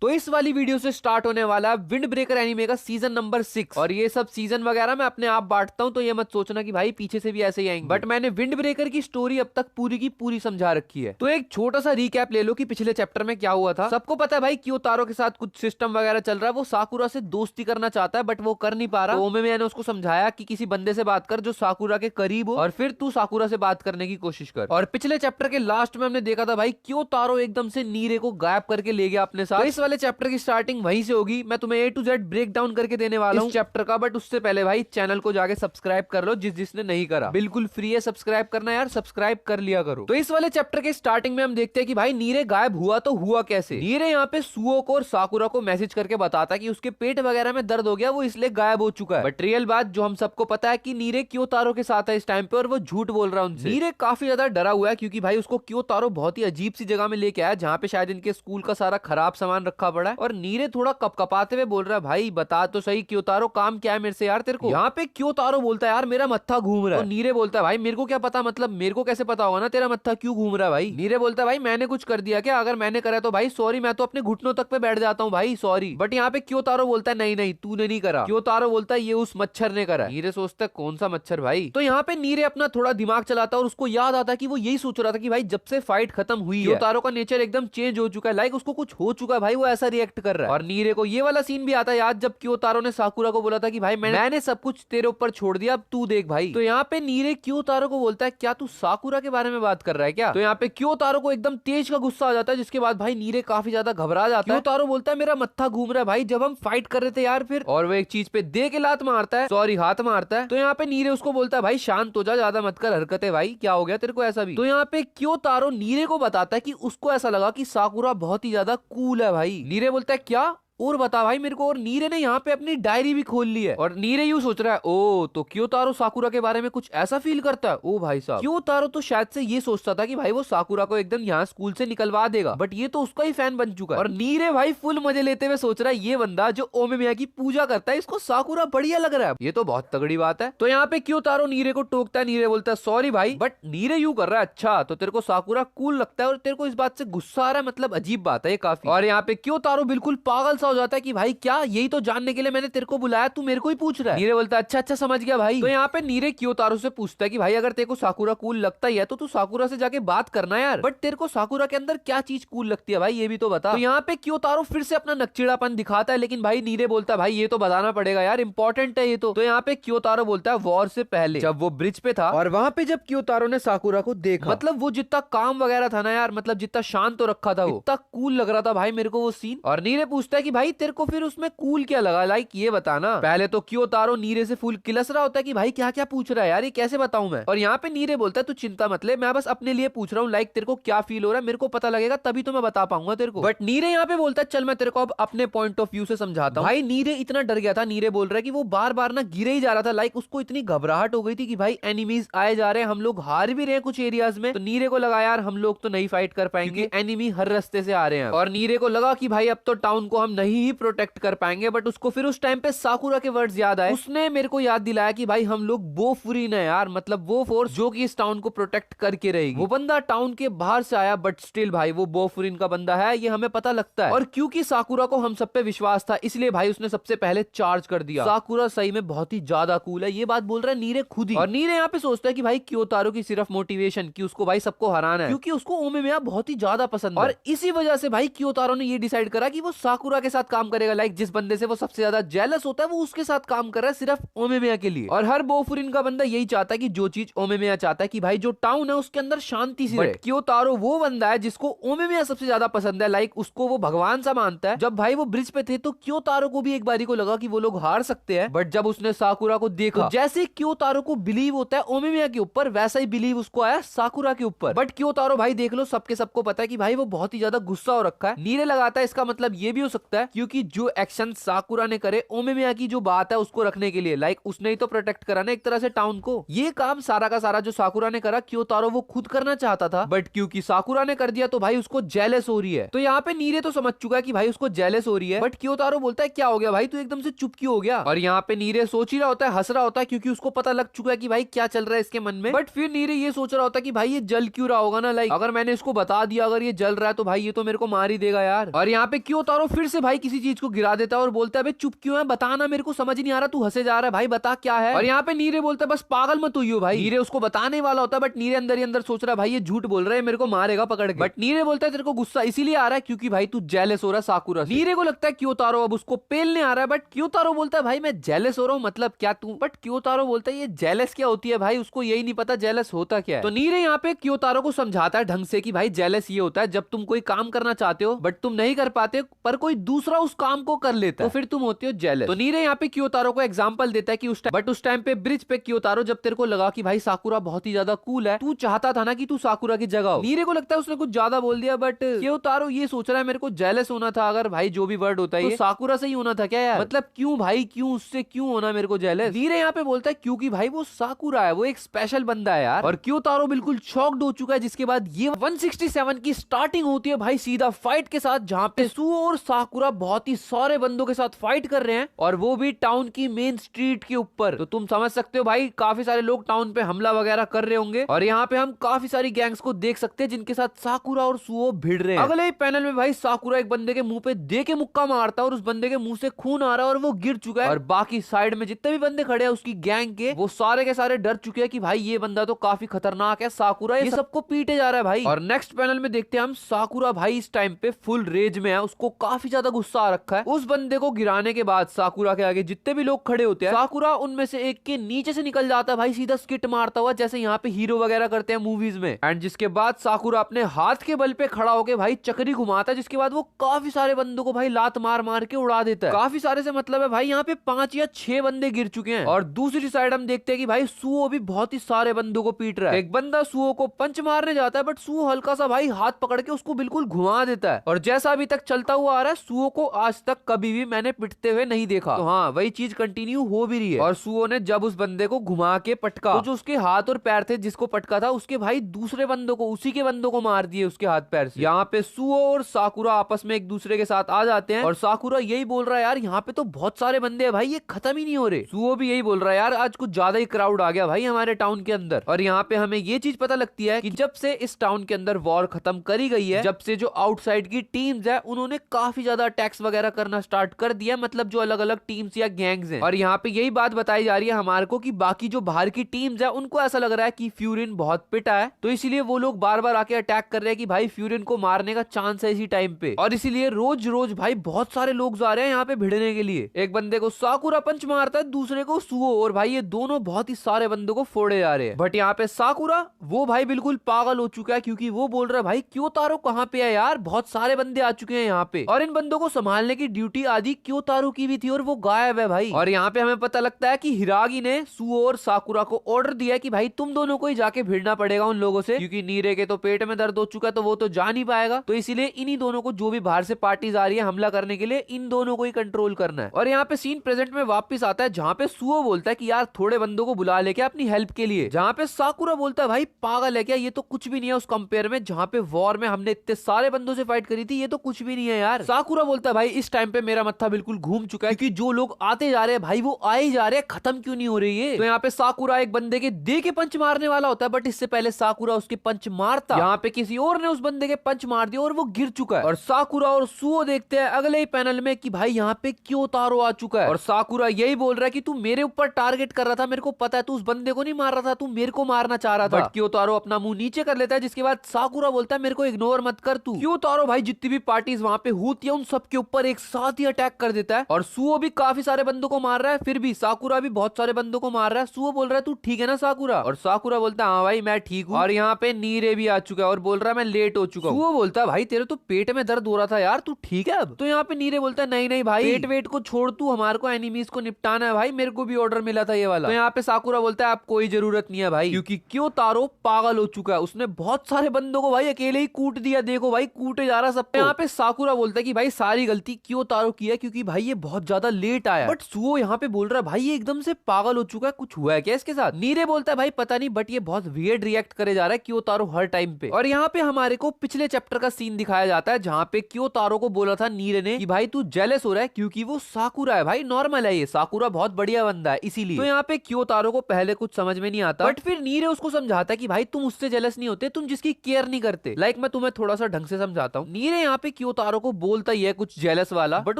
तो इस वाली वीडियो से स्टार्ट होने वाला है विंड ब्रेकर एनीमे का सीजन नंबर 6। और ये सब सीजन वगैरह मैं अपने आप बांटता हूं, तो ये मत सोचना कि भाई पीछे से भी ऐसे ही आएंगे, बट मैंने विंड ब्रेकर की स्टोरी अब तक पूरी की पूरी समझा रखी है। तो एक छोटा सा रिकैप ले लो कि पिछले चैप्टर में क्या हुआ था। सबको पता है भाई क्योतारो के साथ कुछ सिस्टम वगैरह चल रहा है, वो साकुरा से दोस्ती करना चाहता है बट वो कर नहीं पा रहा। तो ओमेमिया ने उसको समझाया कि किसी बंदे से बात कर जो साकुरा के करीब हो और फिर तू साकुरा से बात करने की कोशिश कर। और पिछले चैप्टर के लास्ट में हमने देखा था भाई क्योतारो एकदम से नीरे को गायब करके ले गया अपने साथ। तो इस वाले चैप्टर की स्टार्टिंग वहीं से होगी। मैं तुम्हें A to Z break down करके देने वाला हूँ चैप्टर का, बट उससे पहले भाई चैनल को जाके सब्सक्राइब कर लो जिसने नहीं करा। बिल्कुल फ्री है सब्सक्राइब करना यार, सब्सक्राइब कर लिया करो। तो इस वाले चैप्टर के स्टार्टिंग में हम देखते हैं कि भाई नीरे गायब हुआ तो हुआ कैसे। नीरे यहाँ पे सुओ को और साकुरा को मैसेज करके बताता है कि उसके पेट वगैरह में दर्द हो गया, वो इसलिए गायब हो चुका है। बट रियल बात जो हम सबको पता है कि नीरे क्योतारो के साथ है इस टाइम पे और वो झूठ बोल रहा है उनसे। नीरे काफी ज्यादा डरा हुआ है क्योंकि भाई उसको क्योतारो बहुत ही अजीब सी जगह में लेके आया जहाँ पे शायद इनके स्कूल का सारा खराब सामान रखा पड़ा है। और नीरे थोड़ा कपकपाते हुए बोल रहा है भाई बता तो सही क्योतारो काम क्या है मेरे से यार तेरे को। यहाँ पे क्योतारो बोलता है यार मेरा मत्था घूम रहा है। तो नीरे बोलता है भाई मेरे को क्या पता, मतलब मेरे को कैसे पता होगा ना तेरा मत्था क्यों घूम रहा है भाई। नीरे बोलता है भाई मैंने कुछ कर दिया क्या, अगर मैंने करा तो भाई सॉरी, मैं तो अपने घुटनों तक पे बैठ जाता हूँ भाई सॉरी। बट यहाँ पे क्योतारो बोलता है नहीं नहीं तूने नहीं करा। क्योतारो बोलता है ये उस मच्छर ने करा। नीरे सोचता है कौन सा मच्छर भाई। तो यहाँ पे नीरे अपना थोड़ा दिमाग चलाता है और उसको याद आता है कि वो यही सोच रहा था कि भाई जब से फाइट खत्म हुई है क्योतारो का नेचर एकदम चेंज हो चुका है, लाइक उसको कुछ हो चुका है भाई, वो ऐसा रिएक्ट कर रहा है। और नीरे को ये वाला सीन भी आता है याद जब क्योतारो ने साकुरा को बोला था कि भाई मैंने सब कुछ तेरे ऊपर छोड़ दिया अब तू देख भाई। तो यहाँ पे नीरे क्योतारो को बोलता है क्या तू साकुरा के बारे में बात कर रहा है क्या। तो यहाँ पे क्योतारो को एकदम तेज का गुस्सा आ जाता है, जिसके बाद भाई नीरे काफी ज्यादा घबरा जाता है। क्योतारो बोलता है मेरा मत्था घूम रहा है भाई, जब हम फाइट कर रहे थे यार फिर। और वो एक चीज पे दे के लात मारता है, सॉरी हाथ मारता है। तो यहाँ पे नीरे उसको बोलता है भाई शांत हो जा, ज्यादा मत कर हरकतें भाई, क्या हो गया तेरे को ऐसा भी। तो यहाँ पे क्योतारो नीरे को बताता है कि उसको ऐसा लगा कि साकुरा बहुत ही ज्यादा कूल है भाई। नीरे बोलता है क्या और बता भाई मेरे को। और नीरे ने यहाँ पे अपनी डायरी भी खोल ली है और नीरे यूं सोच रहा है ओ तो क्योतारो साकुरा के बारे में कुछ ऐसा फील करता है। ओ भाई साहब, क्योतारो तो शायद से ये सोचता था कि भाई वो साकुरा को एकदम यहाँ स्कूल से निकलवा देगा, बट ये तो उसका ही फैन बन चुका है। और नीरे भाई फुल मजे लेते हुए सोच रहा है ये बंदा जो ओमेमिया की पूजा करता है इसको साकुरा बढ़िया लग रहा है, ये तो बहुत तगड़ी बात है। तो यहाँ पे क्योतारो नीरे को टोकता है, नीरे बोलता है सॉरी भाई, बट नीरे यूं कर रहा है अच्छा तो तेरे को साकुरा कूल लगता है और तेरे को इस बात से गुस्सा आ रहा है, मतलब अजीब बात है ये काफी। और यहाँ पे क्योतारो बिल्कुल पागल सा हो जाता है कि भाई क्या यही तो जानने के लिए मैंने तेरे को बुलाया, तू मेरे को ही पूछ रहा है। नीरे बोलता है अच्छा अच्छा समझ गया भाई। तो यहाँ पे नीरे क्योतारो से पूछता है कि भाई अगर तेरे को साकुरा कूल लगता ही है तो तू साकुरा से जाके बात करना यार, बट तेरे को साकुरा के अंदर क्या चीज कूल लगती है भाई ये भी तो बता। तो यहाँ पे क्योतारो फिर से अपना नकचिड़ापन दिखाता है, लेकिन भाई नीरे बोलता है भाई ये तो बताना पड़ेगा यार, इंपॉर्टेंट है ये तो। यहाँ पे क्योतारो बोलता है वॉर से पहले जब वो ब्रिज पे था और वहां पे जब क्योतारो ने साकुरा को देखा, मतलब वो जितना काम वगैरह था ना यार, मतलब जितना शांत तो रखा था वो इतना कूल लग रहा था भाई मेरे को वो सीन। और नीरे पूछता है कि भाई तेरे को फिर उसमें कूल क्या लगा, लाइक ये बताना। पहले तो क्योतारो नीरे से फुल किलस रहा होता है कि भाई क्या क्या पूछ रहा है यार, ये कैसे बताऊं मैं। और यहाँ पे नीरे बोलता है तू चिंता मत ले, मैं बस अपने लिए पूछ रहा हूँ, लाइक तेरे को क्या फील हो रहा है मेरे को पता लगेगा तभी तो मैं बता पाऊंगा तेरे को। बट नीरे यहाँ पे बोलता है चल मैं तेरे को अब अपने पॉइंट ऑफ व्यू से समझाता हूँ। भाई नीरे इतना डर गया था, नीरे बोल रहा है कि वो बार बार ना गिरे ही जा रहा था, लाइक उसको इतनी घबराहट हो गई थी कि भाई एनिमीज आए जा रहे हैं, हम लोग हार भी रहे हैं कुछ एरियाज में। तो नीरे को लगा यार हम लोग तो नहीं फाइट कर पाएंगे, एनिमी हर रास्ते से आ रहे हैं। और नीरे को लगा कि भाई अब तो टाउन को हम नहीं ही प्रोटेक्ट कर पाएंगे। बट उसको फिर उस टाइम पे साकुरा के वर्ड्स याद आए, उसने मेरे को याद दिलाया कि भाई हम लोग बोफुरिन है यार, मतलब वो फोर्स जो कि इस टाउन को प्रोटेक्ट करके रहेगी। वो बंदा टाउन के बाहर से आया बट स्टिल भाई वो बोफुरिन का बंदा है, ये हमें पता लगता है। और क्योंकि साकुरा को हम सब पे विश्वास था इसलिए भाई उसने सबसे पहले चार्ज कर दिया। साकुरा सही में बहुत ही ज्यादा कूल है, ये बात बोल रहा है नीरे खुद ही। और नीरे यहाँ पे सोचता है कि भाई क्योतारो की सिर्फ मोटिवेशन कि उसको भाई सबको हराना है, क्योंकि उसको ओमेमिया बहुत ही ज्यादा पसंद है। और इसी वजह से भाई क्योतारो ने ये डिसाइड करा कि वो साकुरा के साथ काम करेगा, लाइक जिस बंदे से वो सबसे ज्यादा जेलस होता है वो उसके साथ काम कर रहा है सिर्फ ओमेमिया के लिए। और हर बोफुरिन का बंदा यही चाहता है कि जो चीज ओमेमिया चाहता है कि भाई जो टाउन है उसके अंदर शांति सी रहे। क्योतारो वो बंदा है जिसको ओमेमिया सबसे ज्यादा पसंद है, लाइक उसको वो भगवान सा मानता है। जब भाई वो ब्रिज पे थे तो क्योतारो को भी एक बारी को लगा कि वो लोग हार सकते हैं, बट जब उसने साकुरा को देखा तो जैसे क्योतारो को बिलीव होता है ओमेमिया के ऊपर वैसा ही बिलीव उसको आया साकुरा के ऊपर। बट क्योतारो भाई देख लो सबके सबको पता है कि भाई वो बहुत ही ज्यादा गुस्सा हो रखा है। नीरे लगाता है इसका मतलब ये भी हो सकता है क्योंकि जो एक्शन साकुरा ने करे ओमे मियागी जो बात है उसको रखने के लिए, लाइक उसने ही तो प्रोटेक्ट करा ना एक तरह से टाउन को। ये काम सारा का सारा जो साकुरा ने करा क्योतारो वो खुद करना चाहता था, बट क्योंकि साकुरा ने कर दिया तो भाई उसको जेलस हो रही है। तो यहाँ पे नीरे तो समझ चुका है कि भाई उसको जेलस हो रही है, बट क्योतारो बोलता है क्या हो गया भाई, तू एकदम से चुप क्यों हो गया। और यहाँ पे नीरे सोच ही रहा होता है, हंस रहा होता है, क्योंकि उसको पता लग चुका है कि भाई क्या चल रहा है इसके मन में। बट फिर नीरे ये सोच रहा होता है कि भाई ये जल क्यों रहा होगा ना, लाइक अगर मैंने इसको बता दिया अगर ये जल रहा है तो भाई ये तो मेरे को मार ही देगा यार। और यहाँ पे क्योतारो फिर से भाई किसी चीज को गिरा देता है और बोलता है चुप क्यों है, बताना, मेरे को समझ नहीं आ रहा, तू हंसे जा रहा है भाई, बता क्या है। और यहाँ पे नीरे बोलता है बस पागल मत हुई हो भाई। नीरे उसको बताने वाला होता है, बट नीरे अंदर ही अंदर सोच रहा है भाई ये झूठ बोल रहा है, मेरे को मारेगा पकड़ के। बट नीरे बोलता है तेरे को गुस्सा इसीलिए आ रहा है क्योंकि भाई तू जेलस हो रहा है साकुरा से। नीरे को लगता है क्योतारो अब उसको पेलने आ रहा है, बट क्योतारो बोलता है भाई मैं जेलस हो रहा हूँ मतलब क्या तू। बट क्योतारो बोलता है ये जेलस क्या होती है भाई, उसको यही नहीं पता जेलस होता क्या है। तो नीरे यहाँ पे क्योतारो को समझाता है ढंग से कि भाई जेलस ये होता है जब तुम कोई काम करना चाहते हो बट तुम नहीं कर पाते पर कोई दूसरा उस काम को कर लेता है तो फिर तुम होते हो जेलस। तो नीरे यहाँ पे क्योतारो को एग्जांपल देता है कि उस टाइम पे ब्रिज पे क्योतारो जब तेरे को लगा कि भाई साकुरा बहुत ही ज्यादा कूल है, तू चाहता था ना कि तू साकुरा की जगह हो। नीरे को लगता है उसने कुछ ज्यादा बोल दिया, बट क्योतारो ये सोच रहा है मेरे को जेलस होना था अगर भाई जो भी वर्ड होता है तो साकुरा से ही होना था क्या यार, मतलब क्यों भाई, क्यों उससे क्यों होना मेरे को जेलस। नीरे यहाँ पे बोलता है क्योंकि भाई वो साकुरा है, वो एक स्पेशल बंदा है यार। और क्योतारो बिल्कुल शॉक्ड हो चुका है, जिसके बाद ये 167 की स्टार्टिंग होती है भाई सीधा फाइट के साथ, जहाँ पे सुओ और साकुरा बहुत ही सारे बंदों के साथ फाइट कर रहे हैं और वो भी टाउन की मेन स्ट्रीट के ऊपर। तो तुम समझ सकते हो भाई काफी सारे लोग टाउन पे हमला वगैरह कर रहे होंगे और यहाँ पे हम काफी सारी गैंग्स को देख सकते हैं जिनके साथ साकुरा और सुओ भिड़ रहे हैं। अगले ही पैनल में भाई साकुरा एक बंदे के मुंह पे दे के मुक्का मारता है और उस बंदे के मुंह से खून आ रहा है और वो गिर चुका है। और बाकी साइड में जितने भी बंदे खड़े हैं उसकी गैंग के, वो सारे के सारे डर चुके हैं कि भाई ये बंदा तो काफी खतरनाक है, साकुरा ये सबको पीटे जा रहा है भाई। और नेक्स्ट पैनल में देखते हैं हम साकुरा भाई इस टाइम पे फुल रेज में है, उसको काफी ज्यादा गुस्सा आ रखा है। उस बंदे को गिराने के बाद साकुरा के आगे जितने भी लोग खड़े होते हैं साकुरा उनमें से एक के नीचे से निकल जाता है भाई सीधा स्किट मारता हुआ, जैसे यहाँ पे हीरो वगैरह करते हैं मूवीज में। एंड जिसके बाद साकुरा अपने हाथ के बल पे खड़ा होके भाई चक्री घुमाता है, जिसके बाद वो काफी सारे बंदों को भाई लात मार मार के उड़ा देता है। काफी सारे से मतलब है भाई यहाँ पे 5 या 6 बंदे गिर चुके हैं। और दूसरी साइड हम देखते हैं कि भाई सुओ भी बहुत ही सारे बंदों को पीट रहा है। एक बंदा सुओ को पंच मारने जाता है बट सुओ हल्का सा भाई हाथ पकड़ के उसको बिल्कुल घुमा देता है। और जैसा अभी तक चलता हुआ आ रहा है सुओ को आज तक कभी भी मैंने पिटते हुए नहीं देखा। तो हाँ वही चीज कंटिन्यू हो भी रही है। और सुओ ने जब उस बंदे को घुमा के पटका तो जो उसके हाथ और पैर थे जिसको पटका था उसके भाई दूसरे बंदों को, उसी के बंदों को मार दिए उसके हाथ पैर से। यहाँ पे सुओ और साकुरा आपस में एक दूसरे के साथ आ जाते हैं और साकुरा यही बोल रहा है यार यहाँ पे तो बहुत सारे बंदे हैं भाई, ये खत्म ही नहीं हो रहे। सुओ भी यही बोल रहा है यार आज कुछ ज्यादा ही क्राउड आ गया भाई हमारे टाउन के अंदर। और यहाँ पे हमें ये चीज पता लगती है कि जब से इस टाउन के अंदर वॉर खत्म करी गई है, जब से जो आउटसाइड की टीम्स है उन्होंने काफी ज्यादा अटैक्स वगैरह करना स्टार्ट कर दिया, मतलब जो अलग अलग टीम्स या गैंग्स हैं। और यहाँ पे यही बात बताई जा रही है हमारे को कि बाकी जो बाहर की टीम्स है उनको ऐसा लग रहा है कि फ्यूरिन बहुत पिटा है, तो इसीलिए वो लोग बार बार आके अटैक कर रहे हैं कि भाई फ्यूरिन को मारने का चांस है इसी टाइम पे। और इसीलिए रोज रोज भाई बहुत सारे लोग जा रहे हैं यहाँ पे भिड़ने के लिए। एक बंदे को साकुरा पंच मारता है, दूसरे को सुओ, और भाई ये दोनों बहुत ही सारे बंदों को फोड़े जा रहे हैं। बट यहाँ पे साकुरा वो भाई बिल्कुल पागल हो चुका है क्योंकि वो बोल रहा है भाई क्योतारो कहाँ पे है यार, बहुत सारे बंदे आ चुके हैं यहाँ पे और इन बंदों को संभालने की ड्यूटी आदि क्योतारो की भी थी और वो गायब है भाई। और यहाँ पे हमें पता लगता है कि हिरागी ने सुओ और साकुरा को ऑर्डर दिया कि भाई तुम दोनों को ही जाके भिड़ना पड़ेगा उन लोगों से, क्योंकि नीरे के तो पेट में दर्द हो चुका है तो वो तो जा नहीं पाएगा, तो इसीलिए इन्हीं दोनों को, जो भी बाहर से पार्टीज आ रही है हमला करने के लिए, इन दोनों को ही कंट्रोल करना है। और यहाँ पे सीन प्रेजेंट में वापस आता है जहाँ पे सुओ बोलता है कि यार थोड़े बंदों को बुला लेके अपनी हेल्प के लिए, जहाँ पे साकुरा बोलता है भाई पागल है क्या, ये तो कुछ भी नहीं है उस कंपेयर में, जहाँ पे वॉर में हमने इतने सारे बंदों से फाइट करी थी, ये तो कुछ भी नहीं है यार। साकुरा बोलता है भाई इस टाइम पे मेरा मत्था बिल्कुल घूम चुका है क्योंकि जो लोग आते जा रहे हैं भाई वो आए जा रहे हैं, खत्म क्यों नहीं हो रही है। तो यहाँ पे साकुरा एक बंदे के दे के पंच मारने वाला होता है, बट इससे पहले साकुरा उसके पंच मारता, यहाँ पे किसी और ने उस बंदे के पंच मार दिया और वो गिर चुका है। और साकुरा और सुओ देखते हैं अगले ही पैनल में कि भाई यहाँ पे क्योतारो आ चुका है और साकुरा यही बोल रहा है कि तू मेरे ऊपर टारगेट कर रहा था, मेरे को पता है तू उस बंदे को नहीं मार रहा था, तू मेरे को मारना चाह रहा था। बट क्योतारो अपना मुंह नीचे कर लेता है, जिसके बाद साकुरा बोलता है मेरे को इग्नोर मत कर तू। क्योतारो भाई जितनी भी पार्टीज वहां पे होती है उन सबके ऊपर एक साथ ही अटैक कर देता है और सुओ भी काफी सारे बंदों को मार रहा है, फिर भी साकुरा भी बहुत सारे बंदों को मार रहा है। सुओ बोल रहा है तू ठीक है ना साकुरा, और साकुरा बोलता है हाँ भाई मैं ठीक हूँ। और यहाँ पे नीरे भी आ चुका है और बोल रहा है मैं लेट हो चुका हूँ। सुओ बोलता है भाई तेरे तो पेट में दर्द हो रहा था यार, तू ठीक है अब। तो यहाँ पे नीरे बोलता है नहीं नहीं भाई पेट वेट को छोड़, तू हमारे को एनिमीज को निपटाना है भाई, मेरे को भी ऑर्डर मिला था ये वाला। तो यहाँ पे साकुरा बोलता है आप कोई जरूरत नहीं है भाई, क्योंकि क्योतारो पागल हो चुका है, उसने बहुत सारे बंदों को भाई अकेले ही कूट दिया, देखो भाई कूटे जा रहा सब। यहाँ पे साकुरा बोलता है कि भाई सारी गलती क्योतारो की है क्योंकि भाई ये बहुत ज्यादा लेट आया। बट सुओ यहाँ पे बोल रहा है भाई ये एकदम से पागल हो चुका है, कुछ हुआ है क्या इसके साथ। नीरे बोलता है भाई पता नहीं बट ये बहुत वियर्ड रिएक्ट करे जा रहा है क्योतारो हर टाइम पे। और यहाँ पे हमारे को पिछले चैप्टर का सीन दिखाया जाता है जहाँ पे क्योतारो को बोला था नीरे ने कि भाई तू जेलस हो रहा है क्योंकि वो साकुरा है। भाई नॉर्मल है, ये साकुरा बहुत बढ़िया बंदा है इसीलिए। तो यहाँ पे क्योतारो को पहले कुछ समझ में नहीं आता बट फिर नीरे उसको समझाता है कि भाई तुम उससे जेलस नहीं होते, तुम जिसकी केयर नहीं करते। मैं तुम्हें थोड़ा सा ढंग से समझाता हूँ। नीरे यहाँ पे क्योतारो को बोलता ही है कुछ जेलस वाला, बट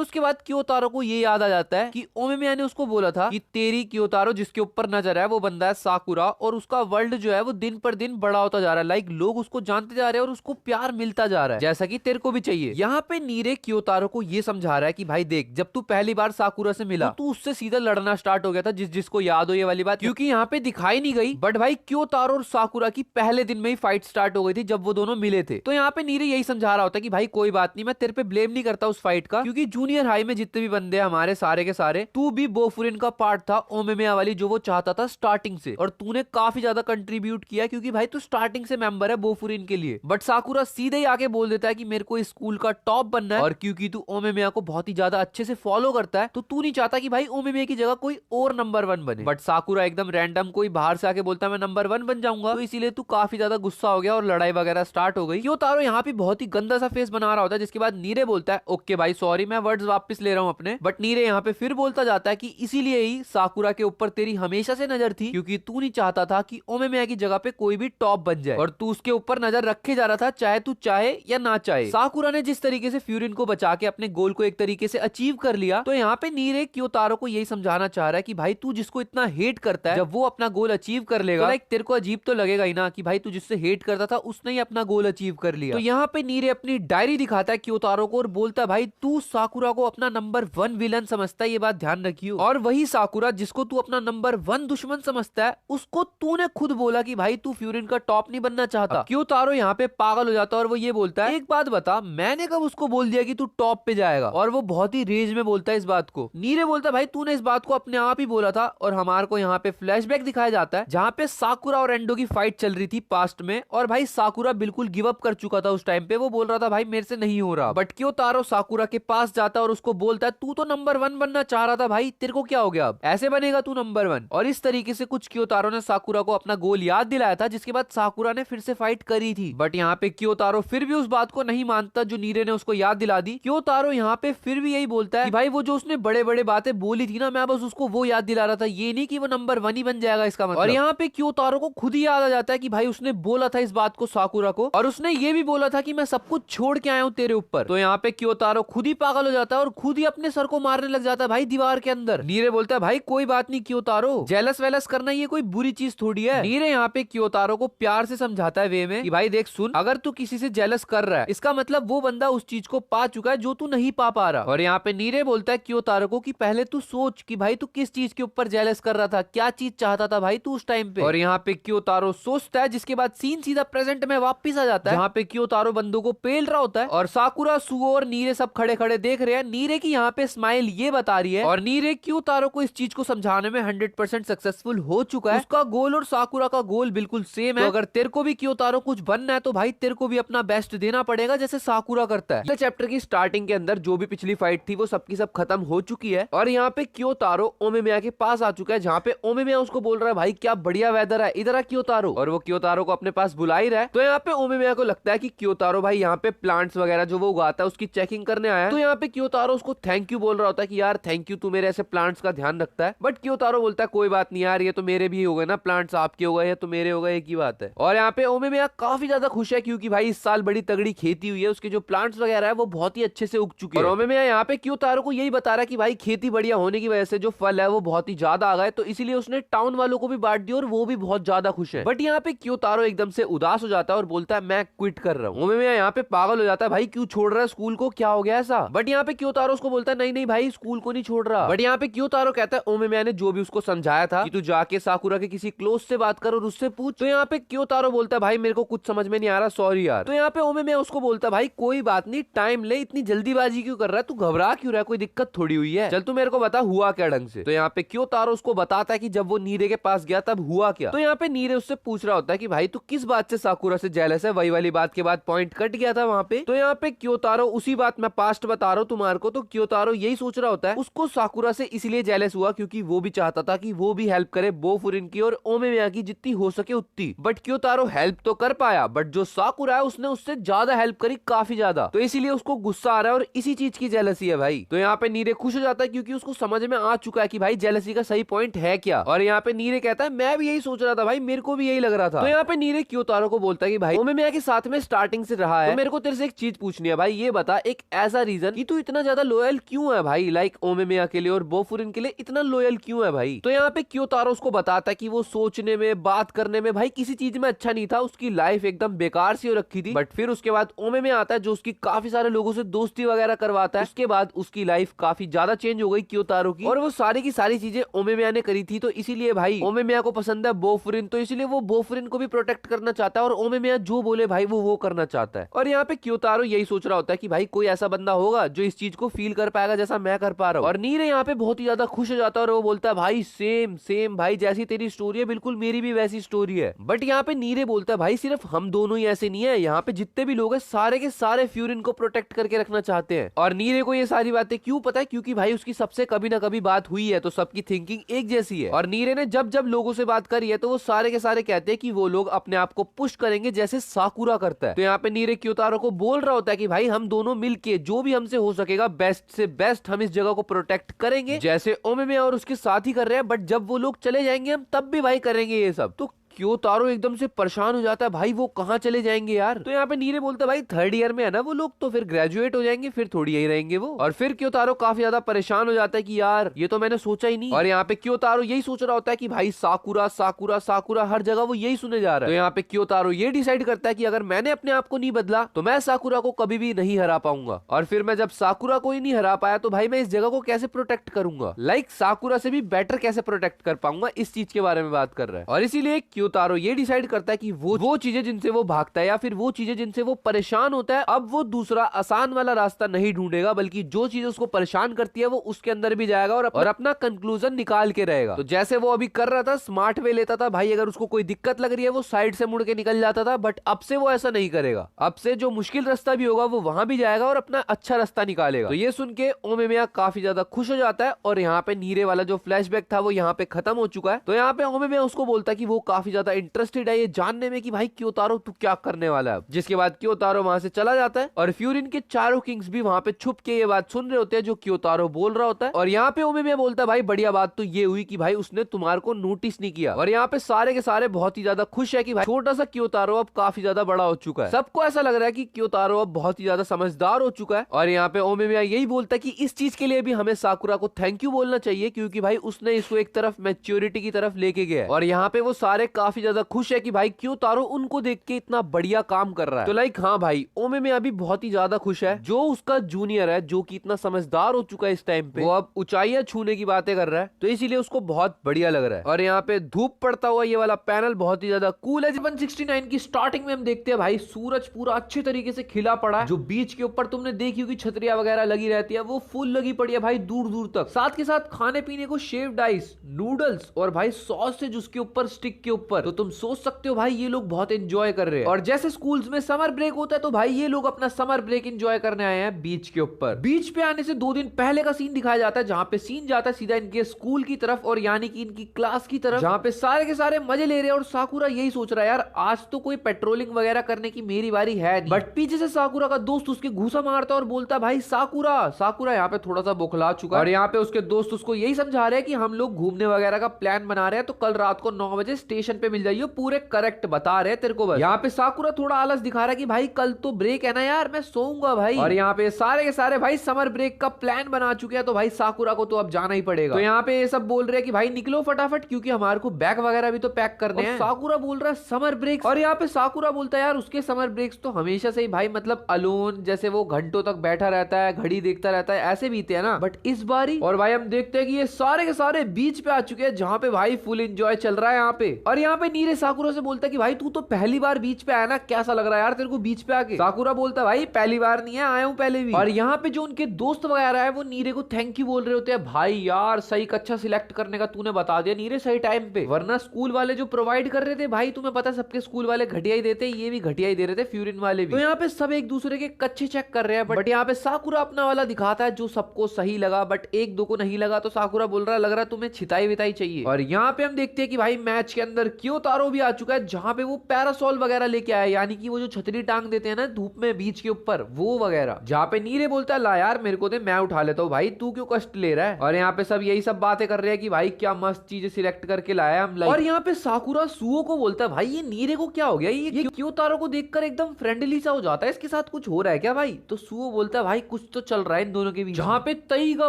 उसके बाद क्योतारो को ये याद आ जाता है कि ओमेमिया ने उसको बोला था कि तेरी क्योतारो जिसके ऊपर नजर है वो बंदा है साकुरा और उसका वर्ल्ड जो है वो दिन पर दिन बड़ा होता जा रहा है। लोग उसको जानते जा रहे हैं और उसको प्यार मिलता जा रहा है जैसा कि तेरे को भी चाहिए। यहाँ पे नीरे क्योतारो को ये समझा रहा है कि भाई देख, जब तू पहली बार साकुरा से मिला तो तू उससे सीधा लड़ना स्टार्ट हो गया था, जिसको याद हो ये वाली बात, क्योंकि यहाँ पे दिखाई नहीं गई बट भाई क्योतारो और साकुरा की पहले दिन में ही फाइट स्टार्ट हो गई थी जब वो दोनों मिले थे। तो यहाँ पे नीरे यही समझा रहा होता है कि भाई कोई बात नहीं, मैं तेरे पे ब्लेम नहीं करता उस फाइट का, क्योंकि जूनियर हाई में जितने भी बंदे हमारे सारे के सारे, तू भी बोफुरिन का पार्ट था ओमेमिया वाली जो वो चाहता था स्टार्टिंग से, और तूने काफी ज्यादा कंट्रीब्यूट किया क्योंकि भाई तू स्टार्टिंग से मेंबर है बोफुरिन के लिए। बट साकुरा सीधे ही आके बोल देता है कि मेरे को स्कूल का टॉप बनना है और क्योंकि तू ओमेमिया को बहुत ही ज्यादा अच्छे से फॉलो करता है तो तू नहीं चाहता कि भाई ओमेमिया की जगह कोई और नंबर 1 बने। बट साकुरा एकदम रैंडम कोई बाहर से आके बोलता है मैं नंबर 1 बन जाऊंगा, तो इसीलिए तू काफी ज्यादा गुस्सा हो गया और लड़ाई वगैरह स्टार्ट हो गई। क्योतारो यहाँ पे बहुत ही गंदा सा फेस बना रहा होता है, जिसके बाद नीरे बोलता है ओके भाई सॉरी, मैं वर्ड्स वापस ले रहा हूँ अपने। बट नीरे यहाँ पे फिर बोलता जाता है कि इसीलिए ही साकुरा के ऊपर तेरी हमेशा से नजर थी क्योंकि तू नहीं चाहता था कि ओमेमिया की जगह पे कोई भी टॉप बन जाए और तू उसके ऊपर नजर रखे जा रहा था चाहे तू चाहे या ना चाहे। साकुरा ने जिस तरीके से फ्यूरिन को बचा के अपने गोल को एक तरीके से अचीव कर लिया, तो यहाँ पे नीरे क्योतारो को यही समझाना चाह रहा है कि भाई तू जिसको इतना हेट करता है जब वो अपना गोल अचीव कर लेगा तो तेरे को अजीब तो लगेगा ही ना कि भाई तू जिससे हेट करता था उसने ही अपना गोल अचीव कर लिया। तो यहाँ पे नीरे अपनी डायरी दिखाता है क्योतारो को और बोलता है भाई तू साकुरा को अपना नंबर 1 विलन समझता है, ये बात ध्यान रखियो। और वही साकुरा जिसको तू अपना नंबर 1 दुश्मन समझता है उसको तूने खुद बोला कि भाई तू फ्यूरिन का टॉप नहीं बनना चाहता। क्योतारो यहाँ पे पागल हो जाता है और वो ये बोलता है एक बात बता, मैंने कब उसको बोल दिया कि तू टॉप पे जाएगा, और वो बहुत ही रेज में बोलता है इस बात को। नीरे बोलता है भाई तूने इस बात को अपने आप ही बोला था, और हमारे को यहाँ पे फ्लैशबैक दिखाया जाता है जहाँ पे साकुरा और एंडो की फाइट चल रही थी पास्ट में, और भाई साकुरा बिल्कुल गिव अप कर चुका था उस टाइम पे, वो बोल रहा था भाई मेरे से नहीं हो रहा। बट क्योतारो साकुरा के पास जाता है और उसको बोलता है तू तो नंबर 1 बनना चाह रहा था भाई, तेरे को क्या हो गया, अब ऐसे बनेगा तू नंबर 1। और इस तरीके से कुछ क्योतारो ने साकुरा को अपना गोल याद दिलाया था, जिसके बाद साकुरा ने फिर से फाइट करी थी। बट यहाँ पे क्योतारो फिर भी उस बात को नहीं मानता जो नीरे ने उसको याद दिला दी। क्योतारो यहाँ पे फिर भी यही बोलता है कि भाई वो जो उसने बड़े बड़े बातें बोली थी ना, मैं बस उसको वो याद दिला रहा था, ये नहीं कि वो नंबर 1 ही बन जाएगा इसका मतलब। और यहाँ पे क्योतारो को खुद ही याद आ जाता है कि भाई उसने बोला था इस बात को साकुरा को, और उसने ये भी बोला था कि मैं सब कुछ छोड़ के आया हूँ तेरे ऊपर। तो यहाँ पे क्योतारो खुद ही पागल हो जाता है और खुद ही अपने सर को मारने लग जाता है भाई दीवार के अंदर। नीरे बोलता है भाई कोई बात नहीं क्योतारो, जेलस वेलस करना ये कोई बुरी चीज थोड़ी है। नीरे यहाँ पे क्योतारो को प्यार से समझाता है वे में कि भाई देख सुन, अगर तू किसी से जेलस कर रहा है इसका मतलब वो बंदा उस चीज को पा चुका है जो तू नहीं पा रहा। और यहाँ पे नीरे बोलता है क्योतारो को कि पहले तू सोच कि भाई तू किस चीज के ऊपर जेलस कर रहा था, क्या चीज चाहता था भाई तू उस टाइम पे। और यहाँ पे क्योतारो सोचता है, जिसके बाद सीन सीधा प्रेजेंट में वापस आ जाता है जहाँ पे क्योतारो बंदों को पेल रहा होता है और साकुरा सुओ और नीरे सब खड़े खड़े देख रहे हैं। नीरे की यहाँ पे स्माइल ये बता रही है, और नीरे क्योतारो को इस चीज को समझाने में 100% सक्सेसफुल हो चुका है। उसका गोल और साकुरा का गोल बिल्कुल सेम है, तो अगर तेरे को भी क्योतारो कुछ बनना है तो भाई तेरे को भी अपना बेस्ट देना पड़ेगा जैसे साकुरा करता है। चैप्टर की स्टार्टिंग के अंदर जो भी पिछली फाइट थी वो सबकी सब खत्म हो चुकी है, और यहाँ पे क्योतारो ओमेमिया के पास आ चुका है जहाँ पे ओमेमिया उसको बोल रहा है भाई क्या बढ़िया वेदर है, इधर आ क्योतारो, और वो क्योतारो को अपने पास बुला ही रहा है। तो यहाँ पे ओमेमिया को लगता है कि क्योतारो भाई यहाँ पे प्लांट्स वगैरह जो वो उगाता है उसकी चेकिंग करने आया है। तो यहाँ पे क्योतारो उसको थैंक यू बोल रहा होता है कि यार थैंक यू, तू मेरे ऐसे प्लांट्स का ध्यान रखता है। बट क्योतारो बोलता है कोई बात नहीं यार, ये तो मेरे भी हो गए ना प्लांट्स, आपके हो गए या तो मेरे हो गए, एक ही बात है। और यहाँ पे ओमेमिया काफी ज्यादा खुश है क्योंकि भाई इस साल बड़ी तगड़ी खेती हुई है, उसके जो प्लांट्स वगैरह है वो बहुत ही अच्छे से उग चुके हैं। और ओमेमिया यहाँ पे क्योतारो को यही बता रहा है कि भाई खेती बढ़िया होने की वजह से जो फल है वो बहुत ही ज्यादा आ गए, तो इसीलिए उसने टाउन वालों को भी बांट दिया और वो भी बहुत ज्यादा खुश है। बट यहाँ पे क्योतारो एकदम से उदास हो जाता है और बोलता है मैं क्विट कर रहा हूँ। ओमेमिया यहाँ पे पागल हो जाता है, भाई क्यों छोड़ रहा है स्कूल को, क्या हो गया ऐसा। बट यहाँ पे क्योतारो उसको बोलता है नहीं नहीं भाई स्कूल को नहीं छोड़ रहा। बट यहाँ पे क्योतारो कहता है ओमेमिया ने जो भी उसको समझाया था कि तू जाके साकुरा के किसी क्लोज से बात कर और उससे पूछ। तो यहाँ पे क्योतारो बोलता है भाई मेरे को कुछ समझ में नहीं आ रहा, सॉरी यार। तो यहाँ पे ओमेमिया उसको बोलता है भाई कोई बात नहीं, टाइम ले, इतनी जल्दीबाजी क्यों कर रहा है, तू घबरा क्यों रहा है, कोई दिक्कत थोड़ी हुई है, चल तू मेरे को बता हुआ क्या ढंग से। तो यहाँ पे क्योतारो उसको बताता है कि जब वो नीरे के पास गया तब हुआ क्या। तो यहाँ पे नीरे उससे पूछ रहा होता है कि भाई तू किस बात से साकुरा से जेलस है, वही वाली बात के बाद पॉइंट कट गया था वहां पे। तो यहाँ पे क्योतारो उसी बात मैं पास्ट बता रहा हूँ तुम्हारे को, तो क्योतारो यही सोच रहा होता है उसको साकुरा से इसलिए जेलस हुआ क्योंकि वो भी चाहता था कि वो भी हेल्प करे बोफुरिन की और ओमेमिया की जितनी हो सके उतनी। बट क्योतारो हेल्प तो कर पाया, बट जो साकुरा है उसने उससे ज्यादा हेल्प करी, काफी ज्यादा, तो इसीलिए उसको गुस्सा आ रहा है और इसी चीज की जेलसी है भाई। तो यहाँ पे नीरे खुश हो जाता है क्योंकि उसको समझ में आ चुका है कि भाई जेलसी का सही पॉइंट है क्या। और यहाँ पे नीरे कहता है मैं भी यही सोच रहा था भाई, मेरे को भी यही लग रहा था। तो यहाँ पे नीरे क्योतारो को बोलता है कि भाई ओमेमिया के साथ में स्टार्टिंग से रहा है, तो मेरे को तेरे से एक चीज पूछनी है भाई, ये बता एक ऐसा रीजन कि तू इतना ज्यादा लॉयल क्यों है भाई, लाइक ओमेमिया के लिए और बोफुरिन के लिए इतना लॉयल क्यों है भाई। तो यहाँ पे क्योतारो उसको बताता है कि वो सोचने में, बात करने में भाई किसी चीज में अच्छा नहीं था, उसकी लाइफ एकदम बेकार सी हो रखी थी। बट फिर उसके बाद ओमेमिया आता है जो उसकी काफी सारे लोगों से दोस्ती वगैरह करवाता है, उसके बाद उसकी लाइफ काफी ज्यादा चेंज हो गई क्योतारो की, और वो सारी की सारी चीजें ओमेमिया ने करी थी। तो इसीलिए भाई ओमेमिया को पसंद है बोफुरिन, तो इसीलिए वो बोफुरिन को भी प्रोटेक्ट करना चाहता है और ओमेमिया जो बोले भाई वो करना चाहता है। और यहाँ पे क्योतारो यही सोच रहा होता है कि भाई कोई ऐसा बंदा होगा जो इस चीज को फील कर पाएगा जैसा मैं कर पा रहा हूँ। और नीरे यहाँ पे बहुत ही ज्यादा खुश हो जाता है और वो बोलता है भाई सेम सेम भाई, जैसी तेरी स्टोरी है बिल्कुल मेरी भी वैसी स्टोरी है। बट यहाँ पे नीरे बोलता है भाई सिर्फ हम दोनों ही ऐसे नहीं है, यहाँ पे जितने भी लोग हैं सारे के सारे फ्यूरिन को प्रोटेक्ट करके रखना चाहते हैं। और नीरे को ये सारी बातें क्यों पता है, क्योंकि भाई उसकी सबसे कभी ना कभी बात हुई है, तो सबकी थिंकिंग एक जैसी है। और नीरे ने जब जब लोगों से बात करी है तो वो सारे के सारे कहते हैं कि वो लोग अपने आप को पुश करेंगे जैसे साकुरा करता है। तो यहाँ पे नीरे क्योतारो को बोल रहा होता है कि भाई हम दोनों मिलके जो भी हमसे हो सकेगा बेस्ट से बेस्ट हम इस जगह को प्रोटेक्ट करेंगे, जैसे ओमेमिया और उसके साथ ही कर रहे हैं। बट जब वो लोग चले जाएंगे हम तब भी भाई करेंगे ये सब। तो क्योतारो एकदम से परेशान हो जाता है भाई वो कहाँ चले जाएंगे यार। तो यहाँ पे नीरे बोलता है भाई थर्ड ईयर में है ना वो लोग, तो फिर ग्रेजुएट हो जाएंगे, फिर थोड़ी यही रहेंगे वो। और फिर क्योतारो काफी ज्यादा परेशान हो जाता है कि यार ये तो मैंने सोचा ही नहीं। और यहाँ पे क्योतारो यही सोच रहा होता है कि भाई साकुरा साकुरा साकुरा हर जगह वो यही सुने जा रहा है। तो यहाँ पे क्योतारो ये डिसाइड करता है कि अगर मैंने अपने आप को नहीं बदला तो मैं साकुरा को कभी भी नहीं हरा पाऊंगा, और फिर मैं जब साकुरा को ही नहीं हरा पाया तो भाई मैं इस जगह को कैसे प्रोटेक्ट करूंगा, लाइक साकुरा से भी बेटर कैसे प्रोटेक्ट कर पाऊंगा, इस चीज के बारे में बात कर रहा है। और इसीलिए क्योतारो ये डिसाइड करता है कि वो चीजें जिनसे वो भागता है या फिर वो चीजें जिनसे वो परेशान होता है, अब वो दूसरा आसान वाला रास्ता नहीं ढूंढेगा, बल्कि जो चीज उसको परेशान करती है वो उसके अंदर भी जाएगा और अपना कंक्लूजन निकाल के रहेगा। तो जैसे वो अभी कर रहा था, स्मार्ट वे लेता था भाई, अगर उसको कोई दिक्कत लग रही है वो साइड से मुड़ के निकल जाता था, बट अब से वो ऐसा नहीं करेगा। अब से जो मुश्किल रास्ता भी होगा वो वहां भी जाएगा और अपना अच्छा रास्ता निकालेगा। तो ये सुन के ओमेमिया काफी ज्यादा खुश हो जाता है और यहाँ पे नीरे वाला जो फ्लैशबैक था वो यहाँ पे खत्म हो चुका है। तो यहाँ पे ओमेमिया उसको बोलता है कि वो काफी ज्यादा इंटरेस्टेड है ये जानने में कि भाई क्योतारो तू क्या करने वाला है। जिसके बाद क्योतारो वहां से चला जाता है और फ्यूरिन के चारों किंग्स भी वहां पे छुप के ये बात सुन रहे होते हैं जो क्योतारो बोल रहा होता है। और यहाँ पे ओमेमिया बोलता है भाई बढ़िया बात तो ये हुई कि भाई उसने तुम्हारे को नोटिस नहीं किया। और यहाँ पे सारे के सारे बहुत ही ज्यादा खुश है कि भाई छोटा सा क्योतारो अब काफी ज्यादा बड़ा हो चुका है। सबको ऐसा लग रहा है कि क्योतारो अब बहुत ही ज्यादा समझदार हो चुका है। और यहाँ पे ओमेमिया यही बोलता है कि इस चीज के लिए भी हमें साकुरा को थैंक यू बोलना चाहिए, क्योंकि भाई उसने इसको एक तरफ मैच्योरिटी की तरफ लेके गया है। और यहाँ पे वो सारे काफी ज्यादा खुश है कि भाई क्योतारो उनको देख के इतना बढ़िया काम कर रहा है। तो लाइक हाँ भाई ओमेमिया भी बहुत ही ज्यादा खुश है, जो उसका जूनियर है जो कि इतना समझदार हो चुका है इस टाइम पे, वो अब ऊंचाइयां छूने की बातें कर रहा है, तो इसीलिए उसको बहुत बढ़िया लग रहा है। और यहाँ पे धूप पड़ता हुआ ये वाला पैनल बहुत ही ज्यादा कूल है। 169 की स्टार्टिंग में हम देखते हैं भाई सूरज पूरा अच्छे तरीके से खिला पड़ा है, जो बीच के ऊपर तुमने देखी होगी छतरियां वगैरह लगी रहती है वो फुल लगी पड़ी है भाई दूर दूर तक। साथ के साथ खाने पीने को शेव्ड आइस, नूडल्स और भाई सॉसेज उसके ऊपर स्टिक के ऊपर, तो तुम सोच सकते हो भाई ये लोग बहुत एंजॉय कर रहे हैं। और जैसे स्कूल्स में समर ब्रेक होता है तो भाई ये लोग अपना समर ब्रेक एंजॉय करने आए हैं बीच के ऊपर। बीच पे आने से 2 दिन पहले का सीन दिखाया जाता है, जहां पे सीन जाता है सीधा इनके स्कूल की तरफ और यानी कि इनकी क्लास की तरफ, जहां पे सारे के सारे मजे ले रहे हैं। और साकुरा यही सोच रहा है यार आज तो कोई पेट्रोलिंग वगैरह करने की मेरी बारी है नहीं। बट पीछे से साकुरा का दोस्त उसके घूसा मारता है और बोलता है भाई साकुरा। साकुरा यहाँ पे थोड़ा सा बौखला चुका है और यहाँ पे उसके दोस्त उसको यही समझा रहे हैं कि हम लोग घूमने वगैरह का प्लान बना रहे हैं, तो कल रात को 9 बजे स्टेशन पे मिल जाइए, पूरे करेक्ट बता रहे हैं तेरे को। बस यहाँ पे साकुरा थोड़ा आलस दिखा रहा है कि भाई कल तो ब्रेक है ना यार, मैं सोऊंगा भाई। और यहाँ पे सारे के सारे भाई समर ब्रेक का प्लान बना चुके हैं, तो भाई साकुरा को तो अब जाना ही पड़ेगा। तो यहाँ पे ये सब बोल रहे हैं कि भाई निकलो फटाफट, क्योंकि हमारे को बैग वगैरह भी तो पैक करने हैं। साकुरा बोल रहा है समर ब्रेक, और यहाँ पे साकुरा बोलता है यार उसके समर ब्रेक्स तो हमेशा से ही भाई मतलब अलोन, जैसे वो घंटों तक बैठा रहता है, घड़ी देखता रहता है, ऐसे बीते है ना, बट इस बारी। और भाई हम देखते हैं कि ये सारे के सारे बीच पे आ चुके हैं, जहाँ पे भाई फुल एंजॉय चल रहा है यहाँ पे। और यहाँ यहाँ पे नीरे साकुरा से बोलता है कि भाई तू तो पहली बार बीच पे आया ना, कैसा लग रहा है यार तेरे को बीच पे आके। साकुरा बोलता है भाई पहली बार नहीं है, आया हूँ पहले भी। और यहाँ पे जो उनके दोस्त वगैरह है वो नीरे को थैंक यू बोल रहे होते हैं, भाई यार सही कक्षा सिलेक्ट करने का तूने बता दिया नीरे सही टाइम पे, वरना स्कूल वाले जो प्रोवाइड कर रहे थे भाई तुम्हें पता सबके स्कूल वाले घटिया ही देते, ये भी घटिया ही दे रहे थे फ्यूरिन वाले भी। तो यहाँ पे सब एक दूसरे के कच्चे चेक कर रहे हैं, बट यहाँ पे साकुरा अपना वाला दिखाता है जो सबको सही लगा, बट एक दो को नहीं लगा। तो साकुरा बोल रहा है लग रहा है तुम्हें छिताई विताई चाहिए। और यहाँ पे हम देखते हैं कि भाई मैच के अंदर क्योतारो भी आ चुका है, जहां पे वो पैरासोल वगैरह लेके आया, यानी कि वो जो छतरी टांग देते हैं ना धूप में बीच के ऊपर, वो वगैरह। जहाँ पे नीरे बोलता है ला यार मेरे को दे, मैं उठा लेता हूँ, भाई तू क्यों कष्ट ले रहा है। और यहाँ पे सब यही सब बातें कर रहे हैं कि भाई क्या मस्त चीजें सिलेक्ट करके लाया हम। और यहाँ पे साकुरा सुओ को बोलता है भाई ये नीरे को क्या हो गया, ये क्योतारो को देखकर एकदम फ्रेंडली सा हो जाता है, इसके साथ कुछ हो रहा है क्या भाई। तो सुओ बोलता है भाई कुछ तो चल रहा है इन दोनों के बीच। जहाँ पे तईगा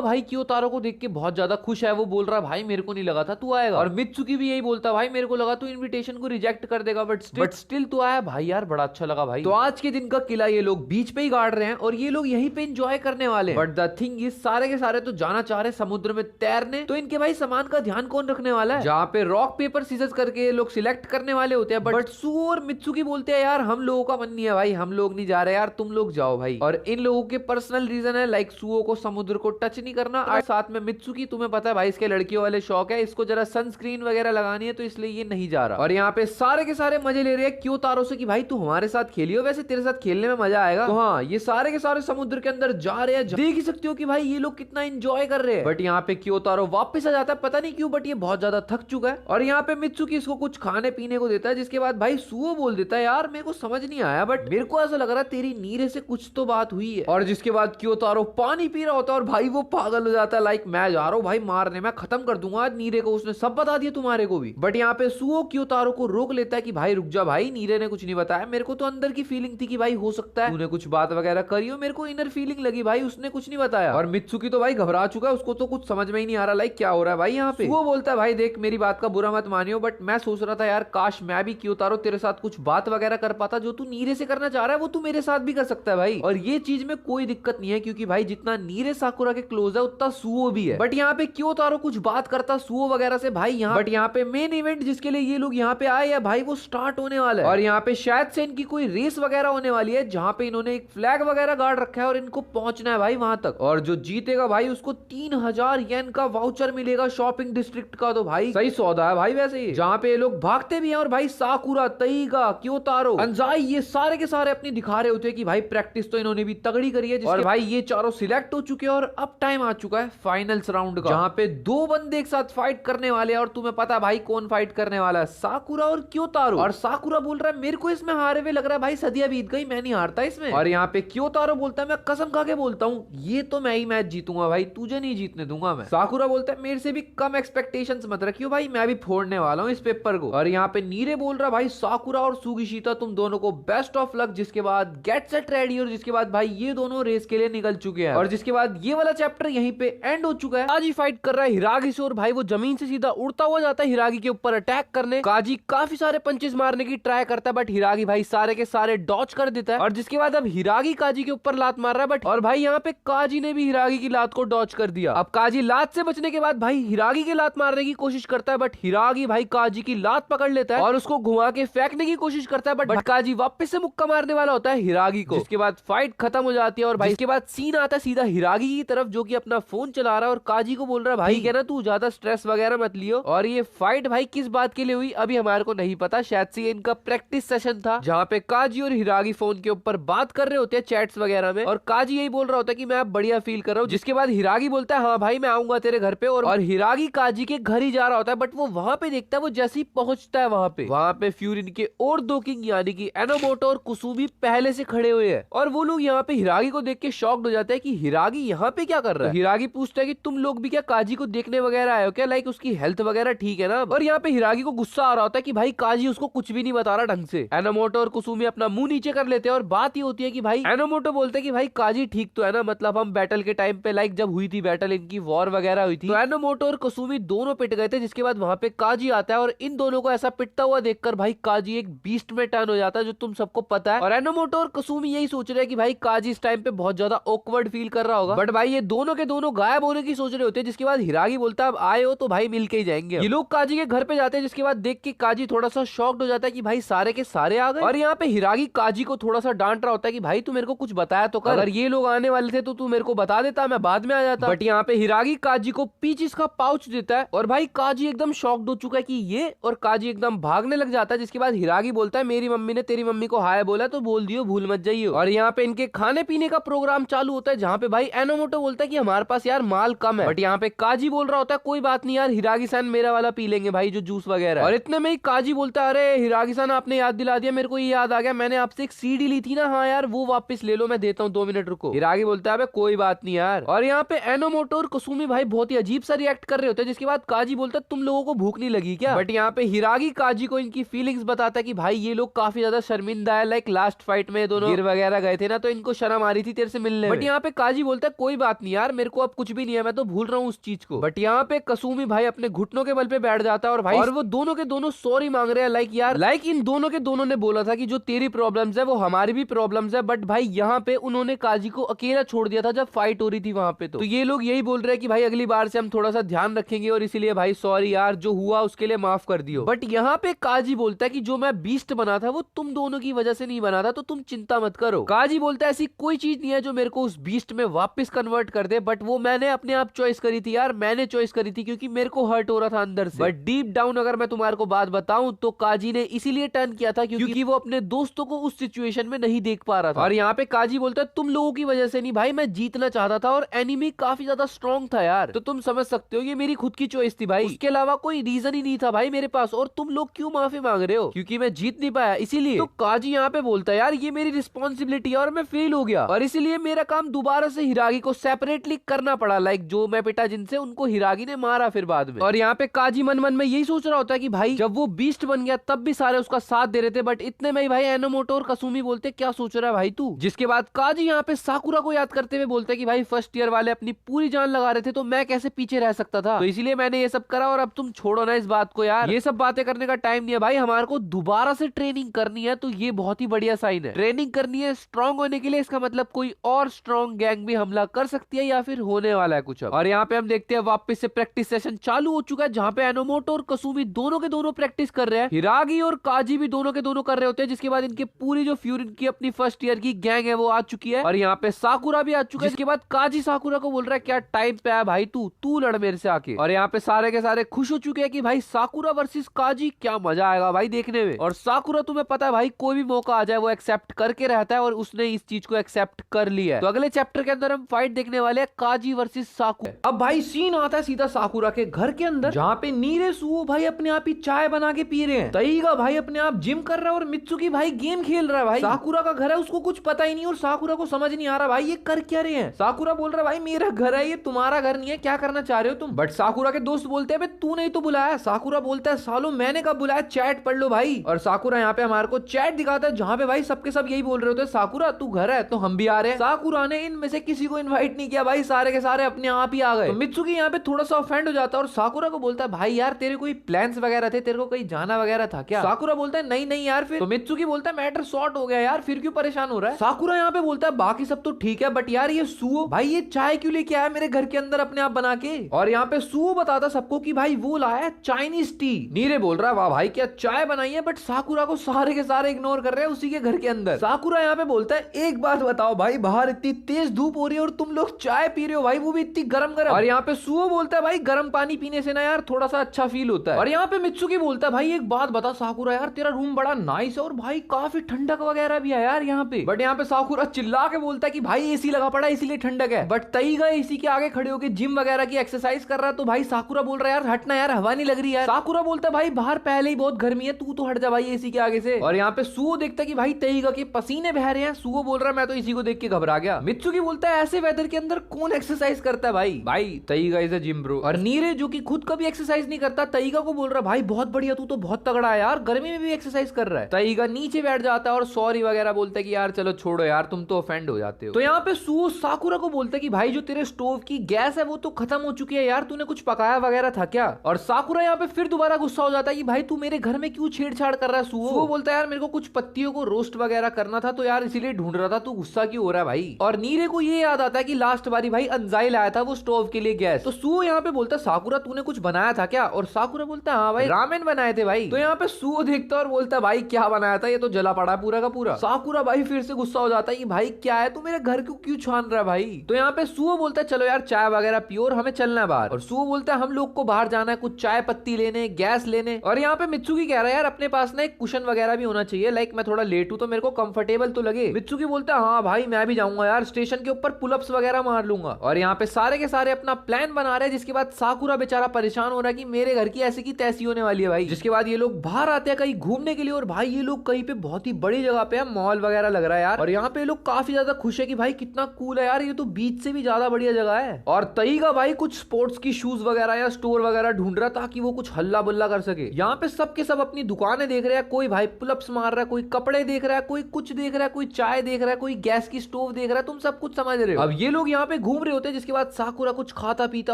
भाई क्योतारो को देख के बहुत ज्यादा खुश है, वो बोल रहा है भाई मेरे को नहीं लगा था तू आएगा। और मित्सुकी भी यही बोलता है भाई मेरे को लगा तू इन्विटेशन को रिजेक्ट कर देगा, बट स्टिल तो आया भाई यार, बड़ा अच्छा लगा भाई। तो आज के दिन का किला ये लोग बीच पे ही गाड़ रहे हैं और ये लोग यहीं पे एंजॉय करने वाले हैं। बट द थिंग इज सारे के सारे तो जाना चाह रहे समुद्र में तैरने, तो इनके भाई सामान का ध्यान कौन रखने वाला है। जहाँ पे रॉक पेपर सीजर्स करके ये लोग सिलेक्ट करने वाले होते हैं, बट सुओ और मित्सुकी बोलते हैं यार हम लोगों का मन नहीं है भाई, हम लोग नहीं जा रहे यार, तुम लोग जाओ भाई। और इन लोगों के पर्सनल रीजन है, लाइक सुओ को समुद्र को टच नहीं करना, और साथ में मित्सुकी तुम्हें पता है भाई इसके लड़कियों वाले शौक है, इसको जरा सनस्क्रीन वगैरह लगानी है, तो इसलिए ये नहीं जा रहा। और यहाँ पे सारे के सारे मजे ले रहे हैं क्योतारो से कि भाई तू हमारे साथ खेलियो, वैसे तेरे साथ खेलने में मजा आएगा। तो हाँ ये सारे के सारे समुद्र के अंदर जा रहे हैं, देख ही सकते हो कि भाई ये लोग कितना एंजॉय कर रहे हैं। बट यहाँ पे क्योतारो वापस आ जाता है, पता नहीं क्यों, बट ये बहुत ज्यादा थक चुका है। और यहाँ पे मित्सुकी इसको कुछ खाने पीने को देता है, जिसके बाद भाई सुओ बोल देता है यार मेरे को समझ नहीं आया, बट मेरे को ऐसा लग रहा है तेरी नीरे से कुछ तो बात हुई है। और जिसके बाद क्योतारो पानी पी रहा होता है और भाई वो पागल हो जाता है, लाइक मैं जा रहा हूँ भाई मारने, मैं खत्म कर दूंगा आज नीरे को, उसने सब बता दिया तुम्हारे को भी। बट यहाँ पे सुओ क्योतारो को रोक लेता है कि भाई रुक जा भाई, नीरे ने कुछ नहीं बताया, मेरे को तो अंदर की फीलिंग थी कि भाई हो सकता है तूने कुछ बात वगैरह करी हो, मेरे को इनर फीलिंग लगी भाई, उसने कुछ नहीं बताया। और मित्सुकी तो भाई घबरा चुका है, उसको तो कुछ समझ में ही नहीं आ रहा लाइक क्या हो रहा है भाई यहाँ पे। वो बोलता है भाई देख मेरी बात का बुरा मत मानियो, बट मैं सोच रहा था यार काश मैं भी क्योतारो तेरे साथ कुछ बात वगैरह कर पाता, जो तू नीरे से करना चाह रहा है वो तू मेरे साथ भी कर सकता है भाई, और ये चीज में कोई दिक्कत नहीं है, क्योंकि भाई जितना नीरे साकुरा के क्लोज है उतना सुओ भी है। बट यहाँ पे क्योतारो कुछ बात करता सुओ वगैरह से भाई यहाँ, बट यहाँ पे मेन इवेंट जिसके लिए ये लोग यहाँ पे आए हैं भाई वो स्टार्ट होने वाला है। और यहाँ पे शायद से इनकी कोई रेस वगैरह होने वाली है, जहाँ पे इन्होंने एक फ्लैग वगैरह गाड़ रखा है और इनको पहुंचना है भाई वहां तक। और जो जीतेगा भाई उसको 3000 येन का वाउचर मिलेगा शॉपिंग डिस्ट्रिक्ट का, तो भाई सही सौदा है भाई वैसे ही। जहाँ पे ये लोग भागते भी हैं और भाई साकुरा, तईगा, क्योतारो, अंजाई ये सारे के सारे अपनी दिखा रहे होते हैं कि भाई प्रैक्टिस तो इन्होंने भी तगड़ी करी है, और भाई ये चारों सिलेक्ट हो चुके हैं। और अब टाइम आ चुका है फाइनल्स राउंड का, जहाँ पे दो बंदे एक साथ फाइट करने वाले हैं, और तुम्हें पता है भाई कौन फाइट करने वाला है, साकुरा और क्योतारो। और साकुरा बोल रहा है मेरे को इसमें हारे हुए लग रहा है भाई, सदिया बीत गई मैं नहीं हारता इसमें। और यहाँ पे क्योतारो बोलता है मैं कसम खा के बोलता हूँ ये तो मैं ही मैच जीतूंगा भाई, तुझे नहीं जीतने दूंगा मैं। साकुरा बोलता है मेरे से भी कम एक्सपेक्टेशंस मत रखियो भाई, मैं भी फोड़ने वाला हूँ इस पेपर को। और यहाँ पे नीरे बोल रहा भाई साकुरा और सुगिशिता तुम दोनों को बेस्ट ऑफ लक, जिसके बाद गेट सेट रेडी, और जिसके बाद भाई ये दोनों रेस के लिए निकल चुके हैं। और जिसके बाद ये वाला चैप्टर यहीं पे एंड हो चुका है। काजी फाइट कर रहा है हिरागी से, और भाई वो जमीन से सीधा उड़ता हुआ जाता है हिरागी के ऊपर अटैक करने। काजी काफी सारे पंचेस मारने की ट्राई करता है, बट हिरागी भाई सारे के सारे डॉच कर देता है। और जिसके बाद अब हिरागी काजी के ऊपर लात मार रहा है, बट और भाई यहाँ पे काजी ने भी हिरागी की लात को डॉच कर दिया। अब काजी लात से बचने के बाद भाई हिरागी के लात मारने की कोशिश करता है, बट हिरागी भाई काजी की लात पकड़ लेता है और उसको घुमा के फेंकने की कोशिश करता है, बट काजी वापस से मुक्का मारने वाला होता है हिरागी को। जिसके बाद फाइट खत्म हो जाती है, और भाई इसके बाद सीन आता है सीधा हिरागी की तरफ, जो कि अपना फोन चला रहा है और काजी को बोल रहा है भाई कहना तू ज्यादा स्ट्रेस वगैरह मत लियो। और ये फाइट भाई किस बात के लिए हुई अभी हमारे को नहीं पता, शायद से इनका प्रैक्टिस सेशन था, जहाँ पे काजी और हिरागी फोन के ऊपर बात कर रहे होते हैं चैट्स वगैरह में, और काजी यही बोल रहा होता है कि मैं अब बढ़िया फील कर रहा हूँ। जिसके बाद हिरागी बोलता है हाँ भाई मैं आऊंगा तेरे घर पे, और हिरागी काजी के घर ही जा रहा होता है, बट वो वहां पे देखता है, वो जैसे ही पहुंचता है वहां पे फ्यूरिन के और दो किंग यानी कि एनोमोटो और कुसुमी पहले से खड़े हुए हैं, और वो लोग यहाँ पे हिरागी को देख के शॉक्ड हो जाते हैं कि हिरागी यहाँ पे क्या कर रहा है। हिरागी पूछता है कि तुम लोग भी क्या काजी को देखने वगैरह आए हो क्या, लाइक उसकी हेल्थ वगैरह ठीक है ना। और यहाँ पे हिरागी को गुस्सा आ रहा होता है कि भाई काजी उसको कुछ भी नहीं बता रहा ढंग से। एनोमोटो और कुसुमी अपना मुंह नीचे कर लेते हैं, और बात ये होती है कि भाई एनोमोटो बोलते हैं कि भाई काजी ठीक तो है ना, मतलब हम बैटल के टाइम पे लाइक जब हुई थी बैटल इनकी वॉर वगैरह हुई थी, तो एनोमोटो और कुसुमी दोनों पिट गए थे। जिसके बाद वहां पे काजी आता है, और इन दोनों को ऐसा पिटता हुआ देखकर भाई काजी एक बीस्ट में टर्न हो जाता है, जो तुम सबको पता है। और एनोमोटो और कुसुमी यही सोच रहे हैं कि भाई काजी इस टाइम पे बहुत ज्यादा ऑकवर्ड फील कर रहा होगा, बट भाई ये दोनों के दोनों गायब होने की सोच रहे होते हैं। जिसके बाद हिरागी बोलता है अब आए हो तो भाई मिल के ही जाएंगे। ये लोग काजी के घर पे जाते हैं, जिसके बाद बाद देख के काजी थोड़ा सा शॉक्ड हो जाता है कि भाई सारे के सारे आ गए। और यहाँ पे हिरागी काजी को थोड़ा सा डांट रहा होता है कि भाई तू मेरे को कुछ बताया तो कर, अगर ये लोग आने वाले थे तो तू मेरे को बता देता, मैं बाद में आ जाता। बट यहाँ पे हिरागी काजी को पीचीज का पाउच देता है और भाई काजी एकदम शॉक्ड हो चुका है कि ये, और काजी एकदम भागने लग जाता है। जिसके बाद हिरागी बोलता है मेरी मम्मी ने तेरी मम्मी को हाय बोला तो बोल दियो, भूल मत जाइयो। और यहाँ पे इनके खाने पीने का प्रोग्राम चालू होता है जहाँ पे भाई एनोमोटो बोलता है कि हमारे पास यार माल कम है, बट यहाँ पे काजी बोल रहा होता है कोई बात नहीं यार, हिरागी सान मेरा वाला पी लेंगे भाई जो जूस वगैरह। और इतने में ही काजी बोलता है अरे हिरागी सान आपने याद दिला दिया, मेरे को ये याद आ गया, मैंने आपसे एक सीडी ली थी ना, हाँ यार वो वापस ले लो, मैं देता हूँ 2 मिनट रुको। हिरागी बोलता है कोई बात नहीं यार। और यहाँ पे एनोमोटो और कुसुमी भाई बहुत ही अजीब सा रिएक्ट कर रहे होते हैं। जिसके बाद काजी बोलता है तुम लोगों को भूख नहीं लगी क्या? बट यहाँ पे हिरागी काजी को इनकी फीलिंग्स बताता है कि भाई ये लोग काफी ज्यादा शर्मिंदा है, लाइक लास्ट फाइट में दोनों गिर वगैरह गए थे ना तो इनको शर्म आ रही थी तेरे से मिलने। बट यहाँ पे काजी बोलता है कोई बात नहीं यार, मेरे को अब कुछ भी नहीं है, मैं तो भूल रहा हूँ उस चीज को। बट यहाँ पे कुसुमी भाई अपने घुटनों के बल पे बैठ जाता है और भाई और वो दोनों के दोनों सॉरी मांग रहे हैं, लाइक यार लाइक इन दोनों के दोनों ने बोला था कि जो तेरी प्रॉब्लम्स है वो हमारी भी प्रॉब्लम्स है। बट भाई यहाँ पे उन्होंने काजी को अकेला छोड़ दिया था जब फाइट हो रही थी वहां पे, तो ये लोग यही बोल रहे हैं कि भाई अगली बार से हम थोड़ा सा ध्यान रखेंगे और इसीलिए भाई सॉरी यार, जो हुआ उसके लिए माफ कर दियो। बट यहाँ पे काजी बोलता है कि जो मैं बीस्ट बना था वो तुम दोनों की वजह से नहीं बना था, तो तुम चिंता मत करो। काजी बोलता है ऐसी कोई चीज नहीं है जो मेरे को उस बीस्ट में वापस कन्वर्ट कर दे, बट वो मैंने अपने आप चॉइस करी थी यार, मैंने चॉइस करी थी क्योंकि मेरे को हर्ट हो रहा था अंदर से। बट डीप डाउन अगर मैं तुम्हारे को बात बताऊं तो काजी ने इसीलिए टर्न किया था क्योंकि वो अपने दोस्तों को उस सिचुएशन में नहीं देख पा रहा था। और यहाँ पे काजी बोलता है तुम लोगों की वजह से नहीं भाई, मैं जीतना चाहता था और एनिमी काफी ज्यादा स्ट्रॉन्ग था यार, तो तुम समझ सकते हो ये मेरी खुद की चॉइस थी भाई, उसके अलावा कोई रीजन ही नहीं था भाई मेरे पास, और तुम लोग क्यों माफी मांग रहे हो क्योंकि मैं जीत नहीं पाया इसीलिए। तो काजी यहाँ पे बोलता है यार ये मेरी रिस्पॉन्सिबिलिटी है और मैं फेल हो गया और इसीलिए मेरा काम दोबारा से हिरागी को सेपरेटली करना पड़ा, लाइक जो मैं पिटा जिनसे उनको हिरागी ने मारा फिर बाद में। और यहाँ पे काजी मन मन में यही सोच रहा होता है कि भाई जब वो बीस्ट बन गया तब भी सारे उसका साथ दे रहे थे, बट इतने में ही भाई एनोमोटो और कुसुमी बोलते क्या सोच रहा है भाई तू। जिसके बाद काजी यहाँ पे साकुरा को याद करते हुए बोलते कि भाई फर्स्ट ईयर वाले अपनी पूरी जान लगा रहे थे तो मैं कैसे पीछे रह सकता था, तो इसीलिए मैंने ये सब करा और अब तुम छोड़ो ना इस बात को यार, ये सब बातें करने का टाइम नहीं है भाई, हमारे को दोबारा से ट्रेनिंग करनी है। तो ये बहुत ही बढ़िया साइन है, ट्रेनिंग करनी है स्ट्रांग होने के लिए, इसका मतलब कोई और स्ट्रांग गैंग भी हमला कर सकती है या फिर होने वाला है कुछ अब। और यहाँ पे हम देखते हैं वापस से प्रैक्टिस सेशन चालू हो चुका है जहाँ पे एनोमोटो और कुसुमी दोनों के दोनों प्रैक्टिस कर रहे हैं, हिरागी और काजी भी दोनों के दोनों कर रहे होते हैं। जिसके बाद इनके पूरी जो फ्यूरिन की अपनी फर्स्ट ईयर की गैंग है वो आ चुकी है और यहाँ पे साकुरा भी आ चुका है। जिसके बाद काजी साकुरा को बोल रहा है क्या टाइम पे आया भाई तू लड़ मेरे से आके। और यहाँ पे सारे के सारे खुश हो चुके हैं कि भाई साकुरा वर्सेस काजी, क्या मजा आएगा भाई देखने में। और साकुरा तुम्हें पता है भाई कोई भी मौका आ जाए वो एक्सेप्ट करके रहता है और उसने इस चीज को एक्सेप्ट कर लिया है। तो अगले चैप्टर के अंदर हम फाइट देखने वाले हैं काजी वर्सेस साकुरा। अब भाई सीन आता है सीधा साकुरा के घर के अंदर जहाँ पे नीरे सुओ भाई अपने आप ही चाय बना के पी रहे हैं, तईगा भाई अपने आप जिम कर रहा है और मित्सुकी भाई गेम खेल रहा है। भाई साकुरा का घर है उसको कुछ पता ही नहीं और साकुरा को समझ नहीं आ रहा भाई ये कर क्या रहे हैं। साकुरा बोल रहा है भाई मेरा घर है ये तुम्हारा घर नहीं है, क्या करना चाह रहे हो तुम। बट साकुरा के दोस्त बोलते हैं तू नहीं तो बुलाया। साकुरा बोलता है सालो मैंने कब बुलाया, चैट पढ़ लो भाई। और साकुरा यहाँ पे हमारे को चैट दिखाता है जहाँ पे भाई सबके सब यही बोल रहे होते हैं साकुरा तू घर है तो हम भी आ रहे हैं। साकुरा ने इनमें से किसी को इनवाइट नहीं किया भाई, सारे के सारे अपने आप ही आ गए। तो मित्सुकी यहाँ पे थोड़ा सा ऑफेंड हो जाता है और साकुरा को बोलता है भाई यार तेरे कोई प्लान्स वगैरह थे, तेरे को कहीं जाना वगैरह था क्या। साकुरा बोलता है नहीं यार फिर। तो मित्सुकी बोलता है मैटर सॉर्ट हो गया यार, फिर क्यों परेशान हो रहा है। साकुरा यहाँ पे बोलता है बाकी सब तो ठीक है बट यार ये सुओ भाई ये चाय क्यों लेके आया मेरे घर के अंदर अपने आप बना के। और यहाँ पे सुओ बताता सबको कि भाई वो लाया चाइनीज टी। नीरे बोल रहा है वाह भाई क्या चाय बनाई है, बट साकुरा को सारे के सारे इग्नोर कर रहे हैं उसी के घर के अंदर। साकुरा यहाँ पे बोलता है एक बात बताओ भाई बाहर इतनी तेज धूप हो रही है और तुम लोग चाय पी रहे हो भाई वो भी इतनी गरम गरम। और यहाँ पे सुओ बोलता है भाई गर्म पानी पीने से ना यार थोड़ा सा अच्छा फील होता है। और यहाँ पे मित्सुकी बोलता है भाई एक बात बता साकुरा यार तेरा रूम बड़ा नाइस है और भाई काफी ठंडक वगैरह भी है यार यहाँ पे। बट यहाँ पे साकुरा चिल्ला के बोलता है कि भाई एसी लगा पड़ा इसीलिए ठंडक है। बट तईगा एसी के आगे खड़े होकर जिम वगैरह की एक्सरसाइज कर रहा है तो भाई साकुरा बोल रहा है यार हटना यार हवा नहीं लग रही है। साकुरा बोलता है भाई बाहर पहले ही बहुत गर्मी है तू तो हट जा भाई एसी के आगे से। और यहाँ पे सुओ देखता है कि भाई तईगा के पसीने बह रहे हैं। सुओ बोल रहा है मैं तो इसी को देख के घबरा गया। मित्सुकी बोलता है ऐसे वेदर के अंदर कौन एक्सरसाइज करता है भाई तईगा इज अ जिम ब्रो। और नीरे जो कि खुद कभी एक्सरसाइज नहीं करता तईगा को बोल रहा भाई बहुत बढ़िया तू तो बहुत तगड़ा है यार गर्मी में भी एक्सरसाइज कर रहा है। तईगा नीचे बैठ जाता है और सॉरी वगैरह बोलता है कि यार चलो छोड़ो यार तुम तो ऑफेंड हो जाते हो। तो यहाँ पे सुओ साकुरा को बोलता है कि भाई जो तेरे स्टोव की गैस है वो तो खत्म हो चुकी है यार तूने कुछ पकाया वगैरह था क्या। और साकुरा यहाँ पे फिर दोबारा गुस्सा हो जाता है कि भाई तू मेरे घर में क्यों छेड़छाड़ कर रहा है। सुओ बोलता है यार मेरे को कुछ पत्तियों को रोस्ट वगैरह करना था तो यार इसीलिए ढूंढ रहा था, तू गुस्सा क्यों हो रहा है भाई। और नीरे को ये याद आता है कि लास्ट बारी भाई अंजाई लाया था वो स्टोव के लिए गैस। तो सुओ यहाँ पे बोलता है साकुरा तूने कुछ बनाया था क्या। और साकुरा बोलता है हाँ हाँ भाई रामेन बनाए थे भाई। तो यहाँ पे सुओ देखता और बोलता है भाई क्या बनाया था, ये तो जला पड़ा पूरा का पूरा। साकुरा भाई फिर से गुस्सा हो जाता है कि भाई क्या है, तू मेरे घर को क्यों छान रहा है भाई। तो यहाँ पे सुओ बोलता है चलो यार चाय वगैरह पियो और हमें चलना है बाहर। और सुओ बोलता है हम लोग को बाहर जाना है कुछ चाय पत्ती लेने, गैस लेने। और यहाँ पे मित्सुकी कह रहा है यार अपने पास ना एक कुशन वगैरह भी होना चाहिए, लाइक मैं थोड़ा लेट हूं तो मेरे को कंफर्टेबल तो लगे। मित्सुकी बोलता है हाँ भाई मैं भी जाऊंगा यार, स्टेशन के ऊपर पुलअप्स वगैरह मार लूंगा। और यहाँ पे सारे के सारे अपना प्लान बना रहे हैं, जिसके बाद साकुरा बेचारा परेशान हो रहा है कि मेरे घर की ऐसी की तैसी होने वाली है भाई। जिसके बाद ये लोग बाहर आते हैं कहीं घूमने के लिए, और भाई ये लोग कहीं पे बहुत ही बड़ी जगह पे है, मॉल वगैरह लग रहा है यार। और यहाँ पे लोग काफी ज्यादा खुश है कि भाई कितना कूल है यार, ये तो बीच से भी ज्यादा बढ़िया जगह है। और तई का भाई कुछ स्पोर्ट्स की शूज वगैरह या स्टोर वगैरह ढूंढ रहा ताकि वो कुछ हल्ला बुल्ला कर सके। यहाँ पे सब के सब अपनी दुकानें देख रहे हैं, कोई भाई पुलअप्स मार रहा है, कोई कपड़े देख रहा है, कोई कुछ देख रहा है, कोई चाय देख रहा है, कोई गैस की स्टोव देख रहा है, तुम सब कुछ समझ रहे हो। अब ये लोग यहाँ पे घूम रहे होते हैं, जिसके बाद साकुरा कुछ खाता पीता,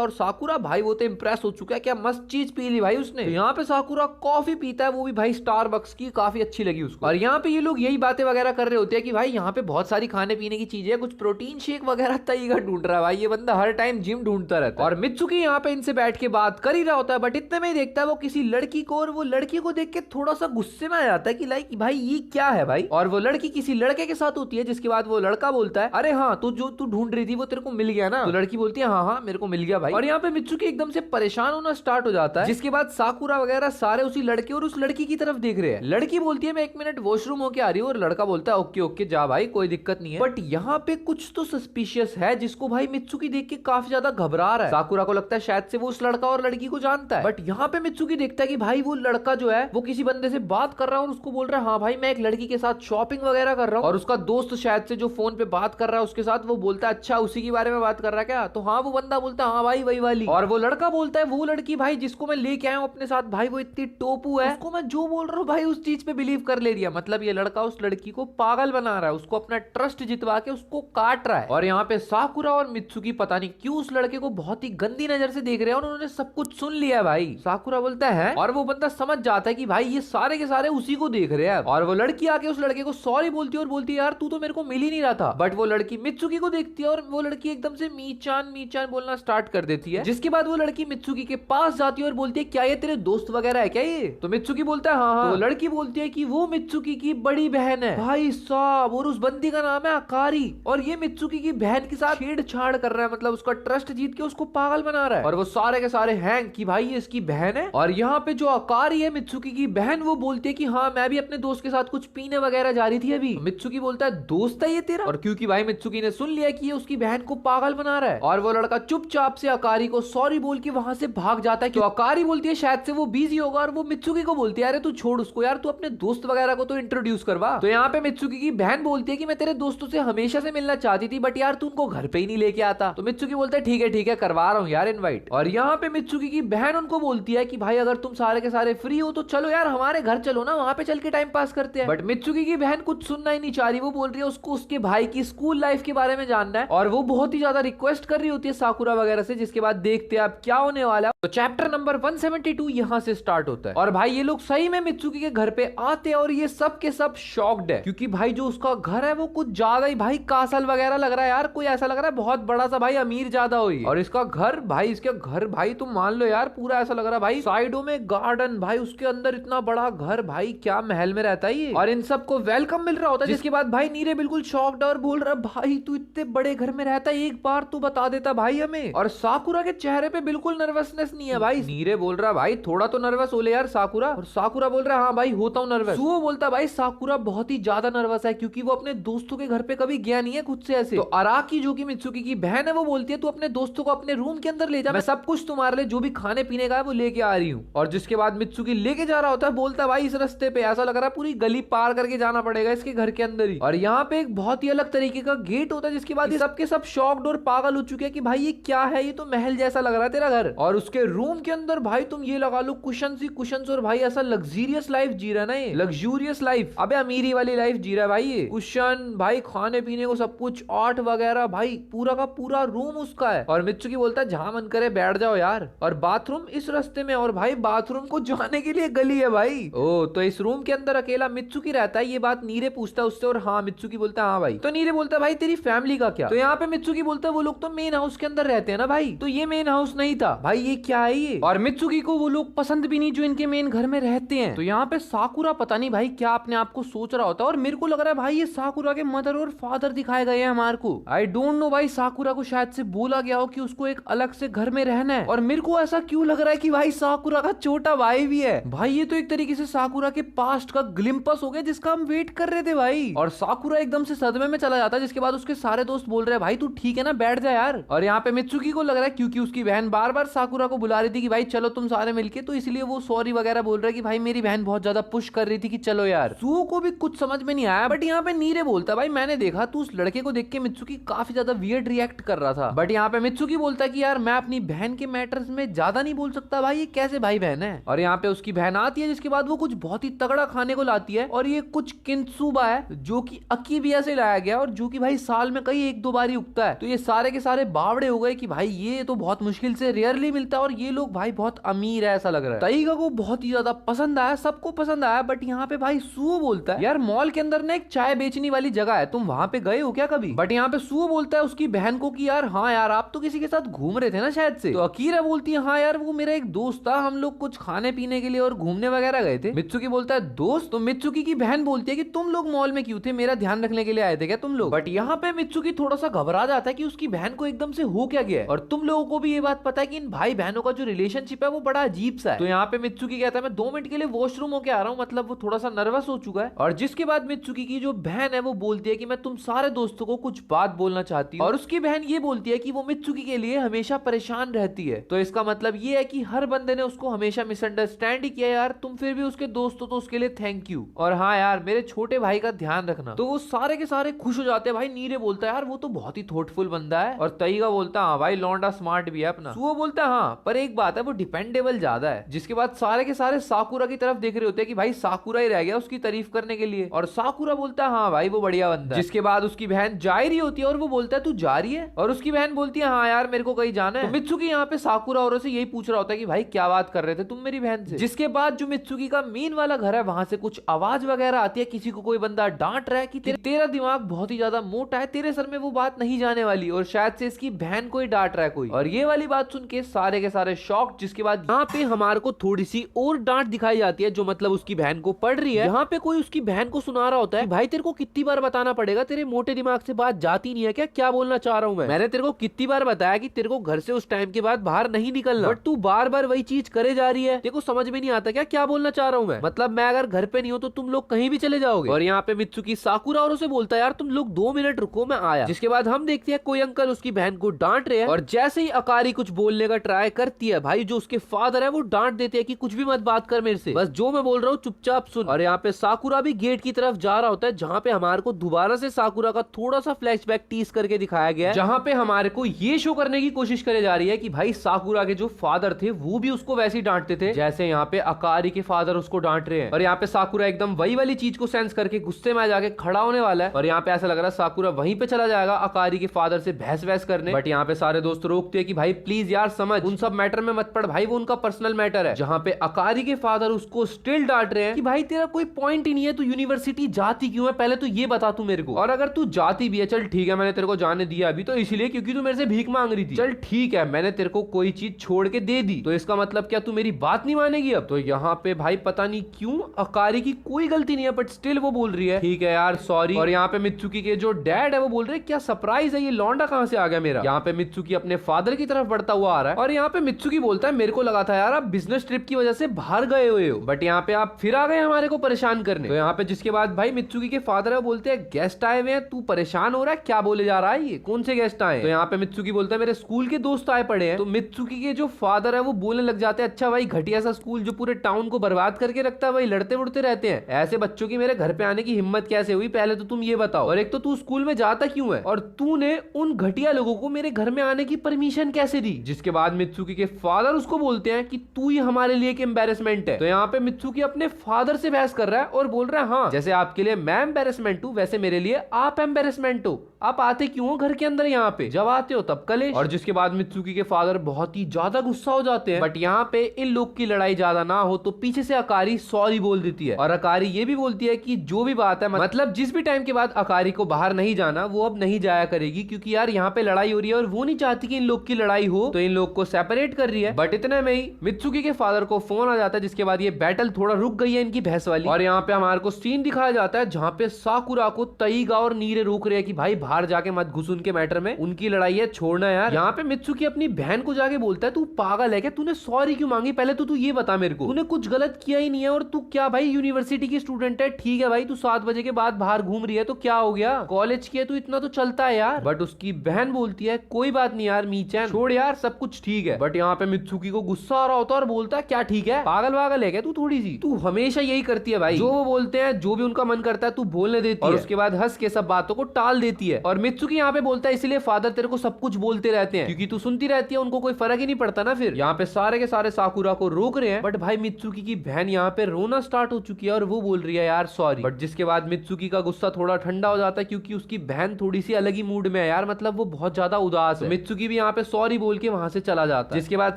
और साकुरा भाई वो तो इंप्रेस हो चुका है, क्या मस्त चीज पी ली भाई उसने। तो यहाँ पे साकुरा कॉफी पीता है, वो भी भाई स्टारबक्स की, काफी अच्छी लगी उसको। और यहाँ पे ये लोग यही बातें वगैरह कर रहे होते हैं कि भाई यहाँ पे बहुत सारी खाने पीने की चीजें, कुछ प्रोटीन शेक वगैरह तई का ढूंढ रहा है भाई, ये बंदा हर टाइम जिम ढूंढता रहता है। और मित्सुकी यहाँ पे इनसे बैठ के बात कर ही रहा होता है, बट इतने में ही देखता है वो किसी लड़की को, और वो लड़की को देख के थोड़ा सा गुस्से में आ जाता है कि लाइक भाई ये क्या है भाई। और वो लड़की किसी लड़के के साथ होती है, जिसके बाद वो लड़का बोलता है अरे हाँ तू जो तू ढूंढ रही थी वो तेरे को मिल गया ना। तो लड़की बोलती है हाँ हाँ मेरे को मिल गया भाई। और यहाँ पे मित्सुकी एकदम से परेशान होना स्टार्ट हो जाता है, जिसके बाद साकुरा वगैरह सारे उसी लड़के और उस लड़की की तरफ देख रहे हैं। लड़की बोलती है मैं 1 मिनट वॉशरूम होके आ रही हूँ, और लड़का बोलता है ओके ओके जा भाई कोई दिक्कत नहीं है। बट यहाँ पे कुछ तो सस्पिशियस है, जिसको भाई मित्सुकी देख के काफी ज्यादा घबरा रहा है। साकुरा को लगता है शायद से वो उस लड़का और लड़की को जानता है, बट यहाँ पे मित्सुकी देखता है कि भाई वो लड़का जो है वो किसी बंदे से बात कर रहा है, और उसको बोल रहा है हाँ भाई मैं एक लड़की के साथ शॉपिंग वगैरह कर रहा हूँ। और उसका दोस्त शायद से जो फोन पे बात कर रहा है उसके साथ, वो बोलता है अच्छा उसी के बारे में बात कर रहा है क्या। तो हाँ वो बंदा बोलता है हाँ भाई वही वाली। और वो लड़का बोलता है वो लड़की भाई जिसको मैं लेके आया हूँ अपने साथ भाई वो इतनी टोपू है, उसको मैं जो बोल रहा हूँ भाई उस चीज पे बिलीव कर ले रही है। मतलब ये लड़का उस लड़की को पागल बना रहा है, उसको अपना ट्रस्ट जितवा के उसको काट रहा है। और यहाँ पे साकुरा और मित्सुकी पता नहीं क्यों उस लड़के को बहुत ही गंदी नजर से देख रहे हैं, और उन्होंने सब कुछ सुन लिया भाई। साकुरा बोलता है, और वो बंदा समझ जाता है कि भाई ये सारे के सारे उसी को देख रहे हैं। और वो लड़की आके उस लड़के को सॉरी बोलती है और बोलती है यार तू तो मेरे को मिल ही नहीं रहा था। बट वो लड़की मित्सुकी को देखती है, और वो लड़की एकदम से मीचान मीचान बोलना स्टार्ट कर देती है। जिसके बाद वो लड़की मित्सुकी के पास जाती है और बोलती है क्या ये तेरे दोस्त वगैरह है क्या ये। तो मित्सुकी बोलता है हाँ हाँ। तो लड़की बोलती है कि वो मित्सुकी की बड़ी बहन है भाई साहब, और उस बंदी का नाम है अकारी, और ये मित्सुकी की बहन के साथ छेड़छाड़ कर रहा है, मतलब उसका ट्रस्ट जीत के उसको पागल बना रहा है। और वो सारे के सारे हैंग कि भाई ये इसकी बहन है। और यहाँ पे जो अकारी है मित्सुकी की बहन, वो बोलती है कि हाँ मैं भी अपने दोस्त के साथ कुछ पीने वगैरह जा रही थी अभी। मित्सुकी बोलता है दोस्त है ये तेरा। और क्योंकि भाई मित्सुकी ने सुन लिया कि ये उसकी बहन को पागल बना रहा है, और वो लड़का चुपचाप से अकारी को सॉरी बोल के वहां से भाग जाता है। तो अकारी बोलती है शायद से वो बिजी होगा, और वो मित्सुकी को बोलती है अरे तू छोड़ उसको यार, तू अपने दोस्त वगैरह को तो इंट्रोड्यूस करवा। तो यहाँ पे मित्सुकी की बहन बोलती है कि मैं तेरे दोस्तों से हमेशा से मिलना चाहती थी, बट यार तू उनको घर पे ही नहीं लेके आता। तो मित्सुकी बोलता है ठीक है करवा रहा हूँ यार इनवाइट। और यहाँ पे मित्सुकी की बहन उनको बोलती है कि भाई अगर तुम सारे के सारे फ्री हो तो चलो यार हमारे घर चलो ना, वहां पे चल के टाइम पास करते हैं। बट मित्सुकी की बहन कुछ सुनना ही नहीं चाह रही, वो बोल रही है उसको उसके भाई की स्कूल लाइफ के बारे में जानना है, और वो बहुत ही ज्यादा रिक्वेस्ट कर रही होती है साकुरा वगैरह से। जिसके बाद देखते हैं अब क्या होने वाला है। तो चैप्टर नंबर 172 यहाँ से स्टार्ट होता है, और भाई ये लोग सही में मित्सुकी के घर पे आते हैं, और ये सब के सब शॉक्ड है, क्योंकि भाई जो उसका घर है वो कुछ ज्यादा ही भाई कासल वगैरह लग रहा है यार, कोई ऐसा लग रहा है बहुत बड़ा सा भाई अमीर ज्यादा हुई। और इसका घर भाई, इसके घर भाई तुम मान लो यार पूरा ऐसा लग रहा है भाई, साइडों में गार्डन भाई, उसके अंदर इतना बड़ा घर भाई, क्या महल में रहता है ये। और इन सबको वेलकम मिल रहा होता है। जिसके बाद भाई नीरे बिल्कुल शॉक्ड और बोल रहा भाई तू इतने बड़े घर में रहता है, एक बार तू बता देता भाई हमें। और साकुरा के चेहरे पे बिल्कुल नर्वसनेस नहीं है भाई। नीरे बोल रहा भाई थोड़ा तो नर्वस हो ले यार साकुरा। और साकुरा बोल रहा हाँ भाई होता हूँ नर्वस। सुओ बोलता भाई साकुरा बहुत ही ज्यादा नर्वस है, क्योंकि वो अपने दोस्तों के घर पे कभी गया नहीं है खुद से ऐसे। तो अराकी जो कि मित्सुकी की बहन है वो बोलती है तू अपने दोस्तों को अपने रूम के अंदर ले जा, मैं सब कुछ तुम्हारे लिए जो भी खाने पीने का है वो लेके आ रही हूँ। और जिसके बाद मित्सुकी लेके जा रहा होता है, बोलता है भाई इस रास्ते पे ऐसा लग रहा है पूरी गली पार करके जाना पड़ेगा इसके घर के अंदर ही। और यहाँ पे एक बहुत ही अलग तरीके का गेट होता है, जिसके बाद ये सबके सब शॉक्ड और पागल हो चुके हैं कि भाई ये क्या है, ये तो महल जैसा लग रहा है तेरा घर। और उसके रूम के अंदर भाई तुम ये लगा लो कुशन ही कुशन, और भाई ऐसा लग्जरियस लाइफ जी रहा है ना, ये लग्जूरियस लाइफ, अबे अमीरी वाली लाइफ जी रहा है भाई। ये कुशन भाई, खाने पीने को सब कुछ, आर्ट वगैरह भाई, पूरा का पूरा रूम उसका है। और मित्सुकी बोलता है जहां मन करे बैठ जाओ यार। और बाथरूम इस रास्ते में, और भाई बाथरूम को जाने के लिए गली है भाई। ओ तो इस रूम के अंदर अकेला मित्सुकी रहता है, ये बात नीरे पूछता है उससे, और हाँ मित्सुकी बोलता है हाँ भाई। तो नीरे बोलता है भाई तेरी फैमिली का क्या। तो यहाँ पे मित्सुकी बोलता है वो लोग तो मेन हाउस के अंदर रहते हैं ना भाई। तो ये मेन हाउस नहीं था भाई, ये क्या है ये। और मित्सुकी को वो लोग पसंद भी नहीं जो इनके मेन घर में रहते हैं। तो यहाँ पे साकुरा पता नहीं भाई क्या अपने आप को सोच रहा होता है, और मेरे को लग रहा है भाई ये साकुरा के मदर और फादर दिखाए गए हैं हमारे को। आई डोंट नो भाई, साकुरा को शायद से बोला गया हो कि उसको एक अलग से घर में रहना है, और मेरे को ऐसा क्यों लग रहा है कि भाई साकुरा का छोटा भाई भी है। भाई ये तो एक तरीके से साकुरा के पास्ट का ग्लिम्पस हो गया जिसका हम वेट कर रहे थे भाई। और साकुरा एकदम से सदमे में चला जाता है, जिसके बाद उसके सारे दोस्त बोल रहे हैं भाई तू ठीक है ना, बैठ जा यार। और यहाँ पे मित्सुकी को लग रहा है क्योंकि उसकी बहन बार बार साकुरा को बुला रही थी कि भाई चलो तुम सारे मिलके, तो इसलिए वो सॉरी वगैरह बोल रहा है कि भाई मेरी बहन बहुत ज्यादा पुश कर रही थी कि चलो यार। सुओ को भी कुछ समझ में नहीं आया, बट यहाँ पे नीरे बोलता है भाई मैंने देखा तू उस लड़के को देख के मित्सुकी काफी ज्यादा वियर्ड रिएक्ट कर रहा था। बट यहाँ पे मित्सुकी बोलता है कि यार मैं अपनी बहन के मैटर्स में ज्यादा नहीं बोल सकता भाई, ये कैसे भाई बहन है। और यहाँ पे उसकी बहन आती है, जिसके बाद वो कुछ बहुत ही तगड़ा खाने को लाती है, और ये कुछ किंसुबा है जो कि अकीबिया से लाया गया, और जो कि भाई साल में कई एक दो बार ही उगता है। तो ये सारे के सारे बावड़े हो गए कि भाई ये तो बहुत मुश्किल से रेयरली मिलता है, और ये लोग भाई बहुत अमीर है ऐसा लग रहा है। ताइगा को बहुत ही ज्यादा पसंद आया, सबको पसंद आया। बट यहाँ पे भाई सुओ बोलता है यार मॉल के अंदर ना एक चाय बेचने वाली जगह है, तुम वहां पे गए हो क्या कभी। बट यहाँ पे सुओ बोलता है उसकी बहन को कि यार हाँ यार आप तो किसी के साथ घूम रहे थे ना शायद से। तो अकीरा बोलती है हाँ यार वो मेरा एक दोस्त था, हम लोग कुछ खाने पीने के लिए और घूमने वगैरह गए थे। मित्सुकी बोलता है दोस्त। तो मित्सुकी की बहन बोलती है कि तुम लोग मॉल में क्यों थे, मेरा ध्यान रखने के लिए आए थे क्या तुम लोग। बट यहाँ पे मित्सुकी थोड़ा सा घबरा जाता है कि उसकी बहन को एकदम से हो क्या गया है, और तुम लोगों को भी ये बात पता है कि इन भाई बहनों का जो रिलेशनशिप है वो बड़ा अजीब सा है। तो यहाँ पे मित्सुकी कहता है मैं 2 मिनट के लिए वॉशरूम होके आ रहा हूँ, मतलब वो थोड़ा सा नर्वस हो चुका है। और जिसके बाद मित्सुकी की जो बहन है वो बोलती है कि मैं तुम सारे दोस्तों को कुछ बात बोलना चाहती हूँ, और उसकी बहन ये बोलती है कि वो मित्सुकी के लिए हमेशा परेशान रहती है। तो इसका मतलब ये है कि हर बंदे ने उसको हमेशा मिसअंडरस्टैंड ही किया यार, तुम फिर भी उसके दोस्त हो तो उसके लिए थैंक यू, और हाँ यार मेरे छोटे भाई का ध्यान रखना। तो वो सारे के सारे खुश हो जाते हैं। भाई नीरे बोलता है यार वो तो बहुत ही थॉटफुल बंदा है, और ताइगा बोलता है हाँ भाई लौंडा स्मार्ट भी है अपना। सुओ बोलता है हाँ पर एक बात है वो डिपेंडेबल ज्यादा है। जिसके बाद सारे के सारे साकुरा की तरफ देख रहे होते हैं कि भाई साकुरा ही रह गया उसकी तारीफ करने के लिए, और साकुरा बोलता है हाँ भाई वो बढ़िया बंदा है। जिसके बाद उसकी बहन जा रही होती है, और वो बोलता है तू जा रही है, और उसकी बहन बोलती है हाँ यार मेरे को कहीं जाना है। तो मित्सुकी यहाँ पे साकुरा और से यही पूछ रहा होता है कि भाई क्या बात कर रहे थे तुम मेरी बहन से। जिसके बाद जो मित्सुकी का मेन वाला घर है वहां से कुछ आवाज वगैरह आती है, किसी को कोई बंदा डांट रहा है कि तेरा दिमाग बहुत ही ज्यादा मोटा है, तेरे सर में वो बात नहीं जाने वाली, और शायद से इसकी बहन को ही डांट रहा है कोई। और ये वाली बात सुन के सारे के सारे शॉक। जिसके बाद यहाँ पे हमारे को थोड़ी सी और डांट दिखाई जाती है, जो मतलब उसकी बहन को पड़ रही है। यहाँ पे कोई उसकी बहन को सुना रहा होता है भाई तेरे को कितनी बार बताना पड़ेगा, तेरे मोटे दिमाग से बात जाती नहीं है क्या, क्या बोलना चाह रहा हूँ मैंने तेरे को कितनी बार बताया कि तेरे को घर से उस टाइम के बाद बाहर नहीं निकलना, बट तू बार बार वही चीज करे जा रही है, तेरे को समझ में नहीं आता क्या क्या बोलना चाह रहा हूँ मैं, मतलब मैं अगर घर पे नहीं हूँ तो तुम लोग कहीं भी चले जाओगे। और यहाँ पे मित्सुकी साकुरा और उसे बोलता है यार तुम लोग 2 मिनट रुको मैं आया। जिसके बाद हम देखते हैं कोई अंकल उसकी बहन को डांट रहे हैं, और जैसे ही अकारी कुछ बोलने का ट्राई करती है भाई जो उसके फादर है वो डांट देते हैं कि कुछ भी मत बात कर मेरे से, बस जो मैं बोल रहा हूँ चुपचाप सुन। और यहाँ पे साकुरा भी गेट की तरफ जा रहा होता है, जहाँ पे हमारे को दोबारा से साकुरा का थोड़ा सा फ्लैशबैक टीज करके दिखाया गया है, जहाँ पे हमारे को ये शो करने की कोशिश करे जा रही है कि भाई साकुरा के जो फादर थे वो भी उसको वैसे ही डांटते थे जैसे यहाँ पे अकारी के फादर उसको डांट रहे हैं। और यहाँ पे साकुरा एकदम वही वाली चीज को सेंस करके गुस्से में जाके खड़ा होने वाला है, और यहाँ पे ऐसा लग रहा है साकुरा वहीं पे चला जाएगा अकारी के फादर से बहस वहस करने। बट यहाँ पे सारे दोस्त रोकते हैं कि भाई प्लीज यार समझ, उन सब मैटर में मत पड़ भाई, वो उनका पर्सनल मैटर है। जहाँ पे अकारी के फादर उसको स्टिल डांट रहे हैं कि भाई तेरा कोई पॉइंट ही नहीं है, तू यूनिवर्सिटी जाती क्यों है, पहले तो ये बता तू मेरे को, और अगर तू जाती भी है चल ठीक है मैंने तेरे को जाने दिया अभी तो इसलिए क्योंकि तू मेरे से भीख मांग रही थी, चल ठीक है मैंने तेरे को कोई चीज छोड़ के दे दी, तो इसका मतलब क्या तू मेरी बात नहीं मानेगी अब। तो यहाँ पे भाई पता नहीं क्यों अकारी की कोई गलती नहीं है बट स्टिल वो बोल रही है ठीक है यार सॉरी। और यहाँ पे मित्सुकी के जो डैड है वो बोल रहे हैं क्या सरप्राइज है, ये लौंडा कहाँ से आ गया मेरा। यहाँ पे मित्सुकी अपने फादर की तरफ बढ़ता हुआ आ रहा है, और यहाँ पे मित्सुकी बोलता है मेरे को लगा था यार आप बिजनेस ट्रिप की वजह से बाहर गए हुए हो, बट यहाँ पे आप फिर आ गए हमारे को परेशान करने। तो यहाँ पे जिसके बाद भाई मित्सुकी के फादर है बोलते हैं गेस्ट आए हुए हैं, तू परेशान हो रहा है, क्या बोले जा रहा है, ये कौन से गेस्ट आए। तो यहाँ पे मित्सुकी बोलता है मेरे स्कूल के दोस्त आए पड़े हैं। तो मित्सुकी के जो फादर है वो बोलने लग जाते हैं अच्छा भाई घटिया सा स्कूल जो पूरे टाउन को बर्बाद करके रखता है, वही लड़ते उड़ते रहते हैं, ऐसे बच्चों की मेरे घर पे आने की हिम्मत कैसे हुई, पहले तो तुम ये बताओ, और एक तो तू स्कूल में जाता क्यों है, और तूने उन घटिया लोगों को मेरे घर में आने की परमिशन कैसे दी। जिसके बाद मित्सुकी के फादर उसको बोलते हैं कि तू ही हमारे लिए एक एम्बैरेसमेंट है। तो यहाँ पे मित्सुकी अपने फादर से बहस कर रहा है और बोल रहा है हाँ जैसे आपके लिए मैं एम्बैरेसमेंट हूँ वैसे मेरे लिए आप एम्बैरेसमेंट हो, आप आते क्यों हो घर के अंदर, यहाँ पे जब आते हो तब कलेश। और जिसके बाद मित्सुकी के फादर बहुत ही ज्यादा गुस्सा हो जाते हैं, बट यहाँ पे इन लोग की लड़ाई ज्यादा ना हो तो पीछे से अकारी सॉरी बोल देती है, और अकारी ये भी बोलती है कि जो भी बात है मतलब जिस भी टाइम के बाद अकारी को बाहर नहीं जाना वो अब नहीं जाया करेगी, क्योंकि यार यहाँ पे लड़ाई हो रही है और वो नहीं चाहती कि इन लोग की लड़ाई हो, तो इन लोग को सेपरेट नरेट कर रही है। बट इतने में ही मित्सुकी के फादर को फोन आ जाता है, जिसके बाद ये बैटल थोड़ा रुक गई है इनकी भैंस वाली। और यहाँ पे हमारे को सीन दिखाया जाता है जहाँ पे साकुरा को तईगा और नीरे रोक रहे हैं कि भाई बाहर जाके मत घुस उनके मैटर में, उनकी लड़ाई है, छोड़ना यार। यहाँ पे मित्सुकी अपनी बहन को जाके बोलता है तू पागल है क्या, तूने सॉरी क्यों मांगी, पहले तो तू ये बता मेरे को, तूने कुछ गलत किया ही नहीं है और तू क्या भाई यूनिवर्सिटी की स्टूडेंट है, ठीक है भाई तू 7 बजे के बाद बाहर घूम रही है तो क्या हो गया, कॉलेज की है तू, इतना तो चलता है यार। बट उसकी बहन बोलती है कोई बात नहीं यार मीचैन, छोड़ यार सब कुछ ठीक है। बट यहाँ पे मित्सुकी को गुस्सा आ रहा होता है और बोलता है क्या ठीक है, पागल वागल है क्या तू, थोड़ी सी तू हमेशा यही करती है भाई, जो वो बोलते हैं जो भी उनका मन करता है तू बोलने देती है और उसके बाद हंस के सब बातों को टाल देती है। और मित्सुकी यहाँ पे बोलता है इसलिए फादर तेरे को सब कुछ बोलते रहते हैं क्योंकि तू सुनती रहती है, उनको कोई फर्क ही नहीं पड़ता ना। फिर यहाँ पे सारे के सारे साकुरा को रोक रहे हैं, बट भाई मित्सुकी की बहन यहाँ पे रोना स्टार्ट हो चुकी है और वो बोल रही है यार सॉरी। बट जिसके बाद मित्सुकी का गुस्सा थोड़ा ठंडा हो जाता है क्योंकि उसकी बहन थोड़ी सी अलग ही मूड में है यार, मतलब वो बहुत ज्यादा उदास है। मित्सुकी भी यहाँ पे सॉरी बोल के वहां से चला जाता है, जिसके बाद